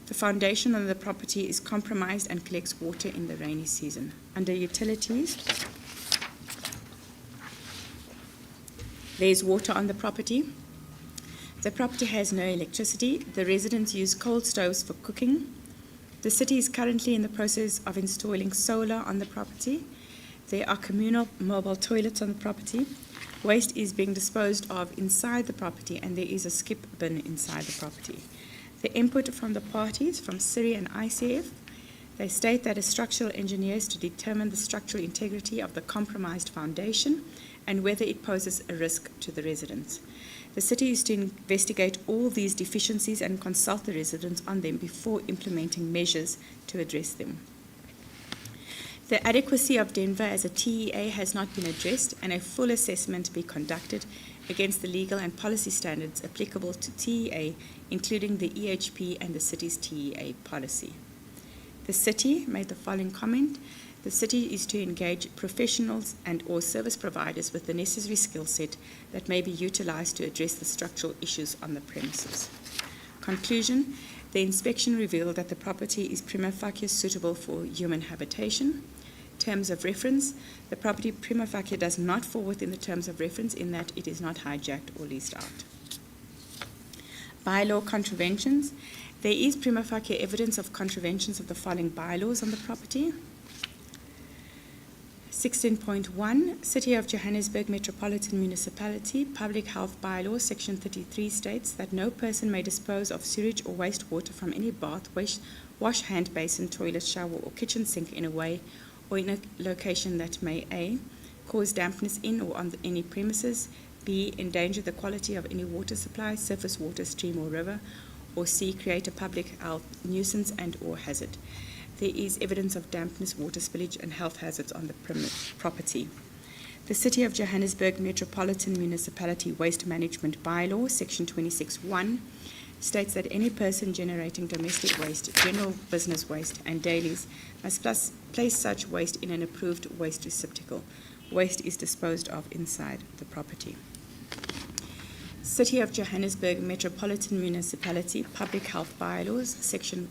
[SPEAKER 3] The foundation on the property is compromised and collects water in the rainy season. Under utilities, there is water on the property. The property has no electricity. The residents use coal stoves for cooking. The city is currently in the process of installing solar on the property. There are communal mobile toilets on the property. Waste is being disposed of inside the property, and there is a skip bin inside the property. The input from the parties, from CIRI and ICF, they state that a structural engineer is to determine the structural integrity of the compromised foundation and whether it poses a risk to the residents. The city is to investigate all these deficiencies and consult the residents on them before implementing measures to address them. The adequacy of Denver as a TEA has not been addressed, and a full assessment be conducted against the legal and policy standards applicable to TEA, including the EHP and the city's TEA policy. The city made the following comment: the city is to engage professionals and or service providers with the necessary skill set that may be utilized to address the structural issues on the premises. Conclusion: the inspection revealed that the property is prima facie suitable for human habitation. Terms of reference: the property prima facie does not fall within the terms of reference in that it is not hijacked or leased out. Bylaw contraventions: there is prima facie evidence of contraventions of the following bylaws on the property. 16.1 City of Johannesburg Metropolitan Municipality Public Health Bylaw, Section 33 states that no person may dispose of sewage or wastewater from any bath, wash hand basin, toilet, shower, or kitchen sink in a way or in a location that may A. cause dampness in or on any premises, B. endanger the quality of any water supply, surface water, stream, or river, or C. create a public health nuisance and or hazard. there is evidence of dampness, water spillage, and health hazards on the property. The City of Johannesburg Metropolitan Municipality Waste Management Bylaw, Section 26(1), states that any person generating domestic waste, general business waste, and dailies must place such waste in an approved waste receptacle. Waste is disposed of inside the property. City of Johannesburg Metropolitan Municipality Public Health Bylaws, Section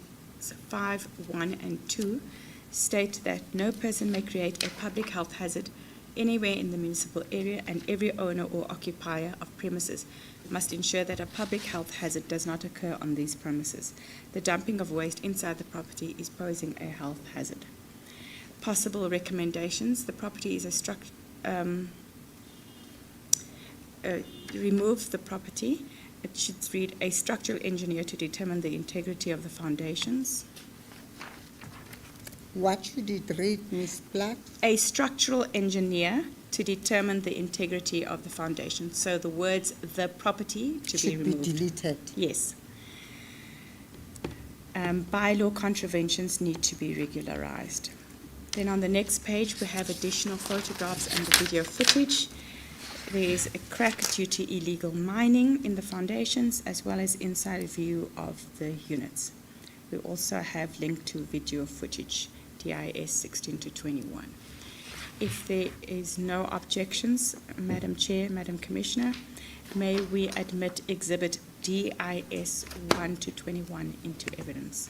[SPEAKER 3] 5(1) and 2, state that no person may create a public health hazard anywhere in the municipal area, and every owner or occupier of premises must ensure that a public health hazard does not occur on these premises. The dumping of waste inside the property is posing a health hazard. Possible recommendations: the property is remove the property. It should read a structural engineer to determine the integrity of the foundations.
[SPEAKER 1] What should it read, Ms. Platt?
[SPEAKER 3] A structural engineer to determine the integrity of the foundation. So the words "the property" to be removed.
[SPEAKER 1] Should be deleted.
[SPEAKER 3] Yes. Bylaw contraventions need to be regularized. Then on the next page, we have additional photographs and the video footage. There is a crack due to illegal mining in the foundations, as well as inside view of the units. We also have linked to video footage, DIS 16 to 21. If there is no objections, Madam Chair, Madam Commissioner, may we admit Exhibit DIS 1 to 21 into evidence?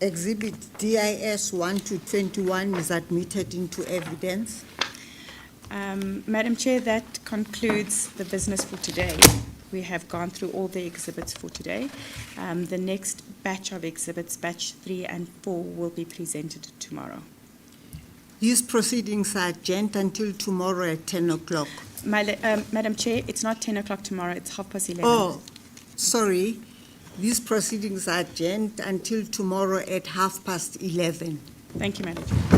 [SPEAKER 1] Exhibit DIS 1 to 21 is admitted into evidence.
[SPEAKER 3] Madam Chair, that concludes the business for today. We have gone through all the exhibits for today. The next batch of exhibits, batch 3 and 4, will be presented tomorrow.
[SPEAKER 1] These proceedings are adjourned until tomorrow at 10 o'clock.
[SPEAKER 3] Madam Chair, it's not 10 o'clock tomorrow, it's 11:30.
[SPEAKER 1] Oh, sorry. These proceedings are adjourned until tomorrow at 11:30.
[SPEAKER 3] Thank you, Madam Chair.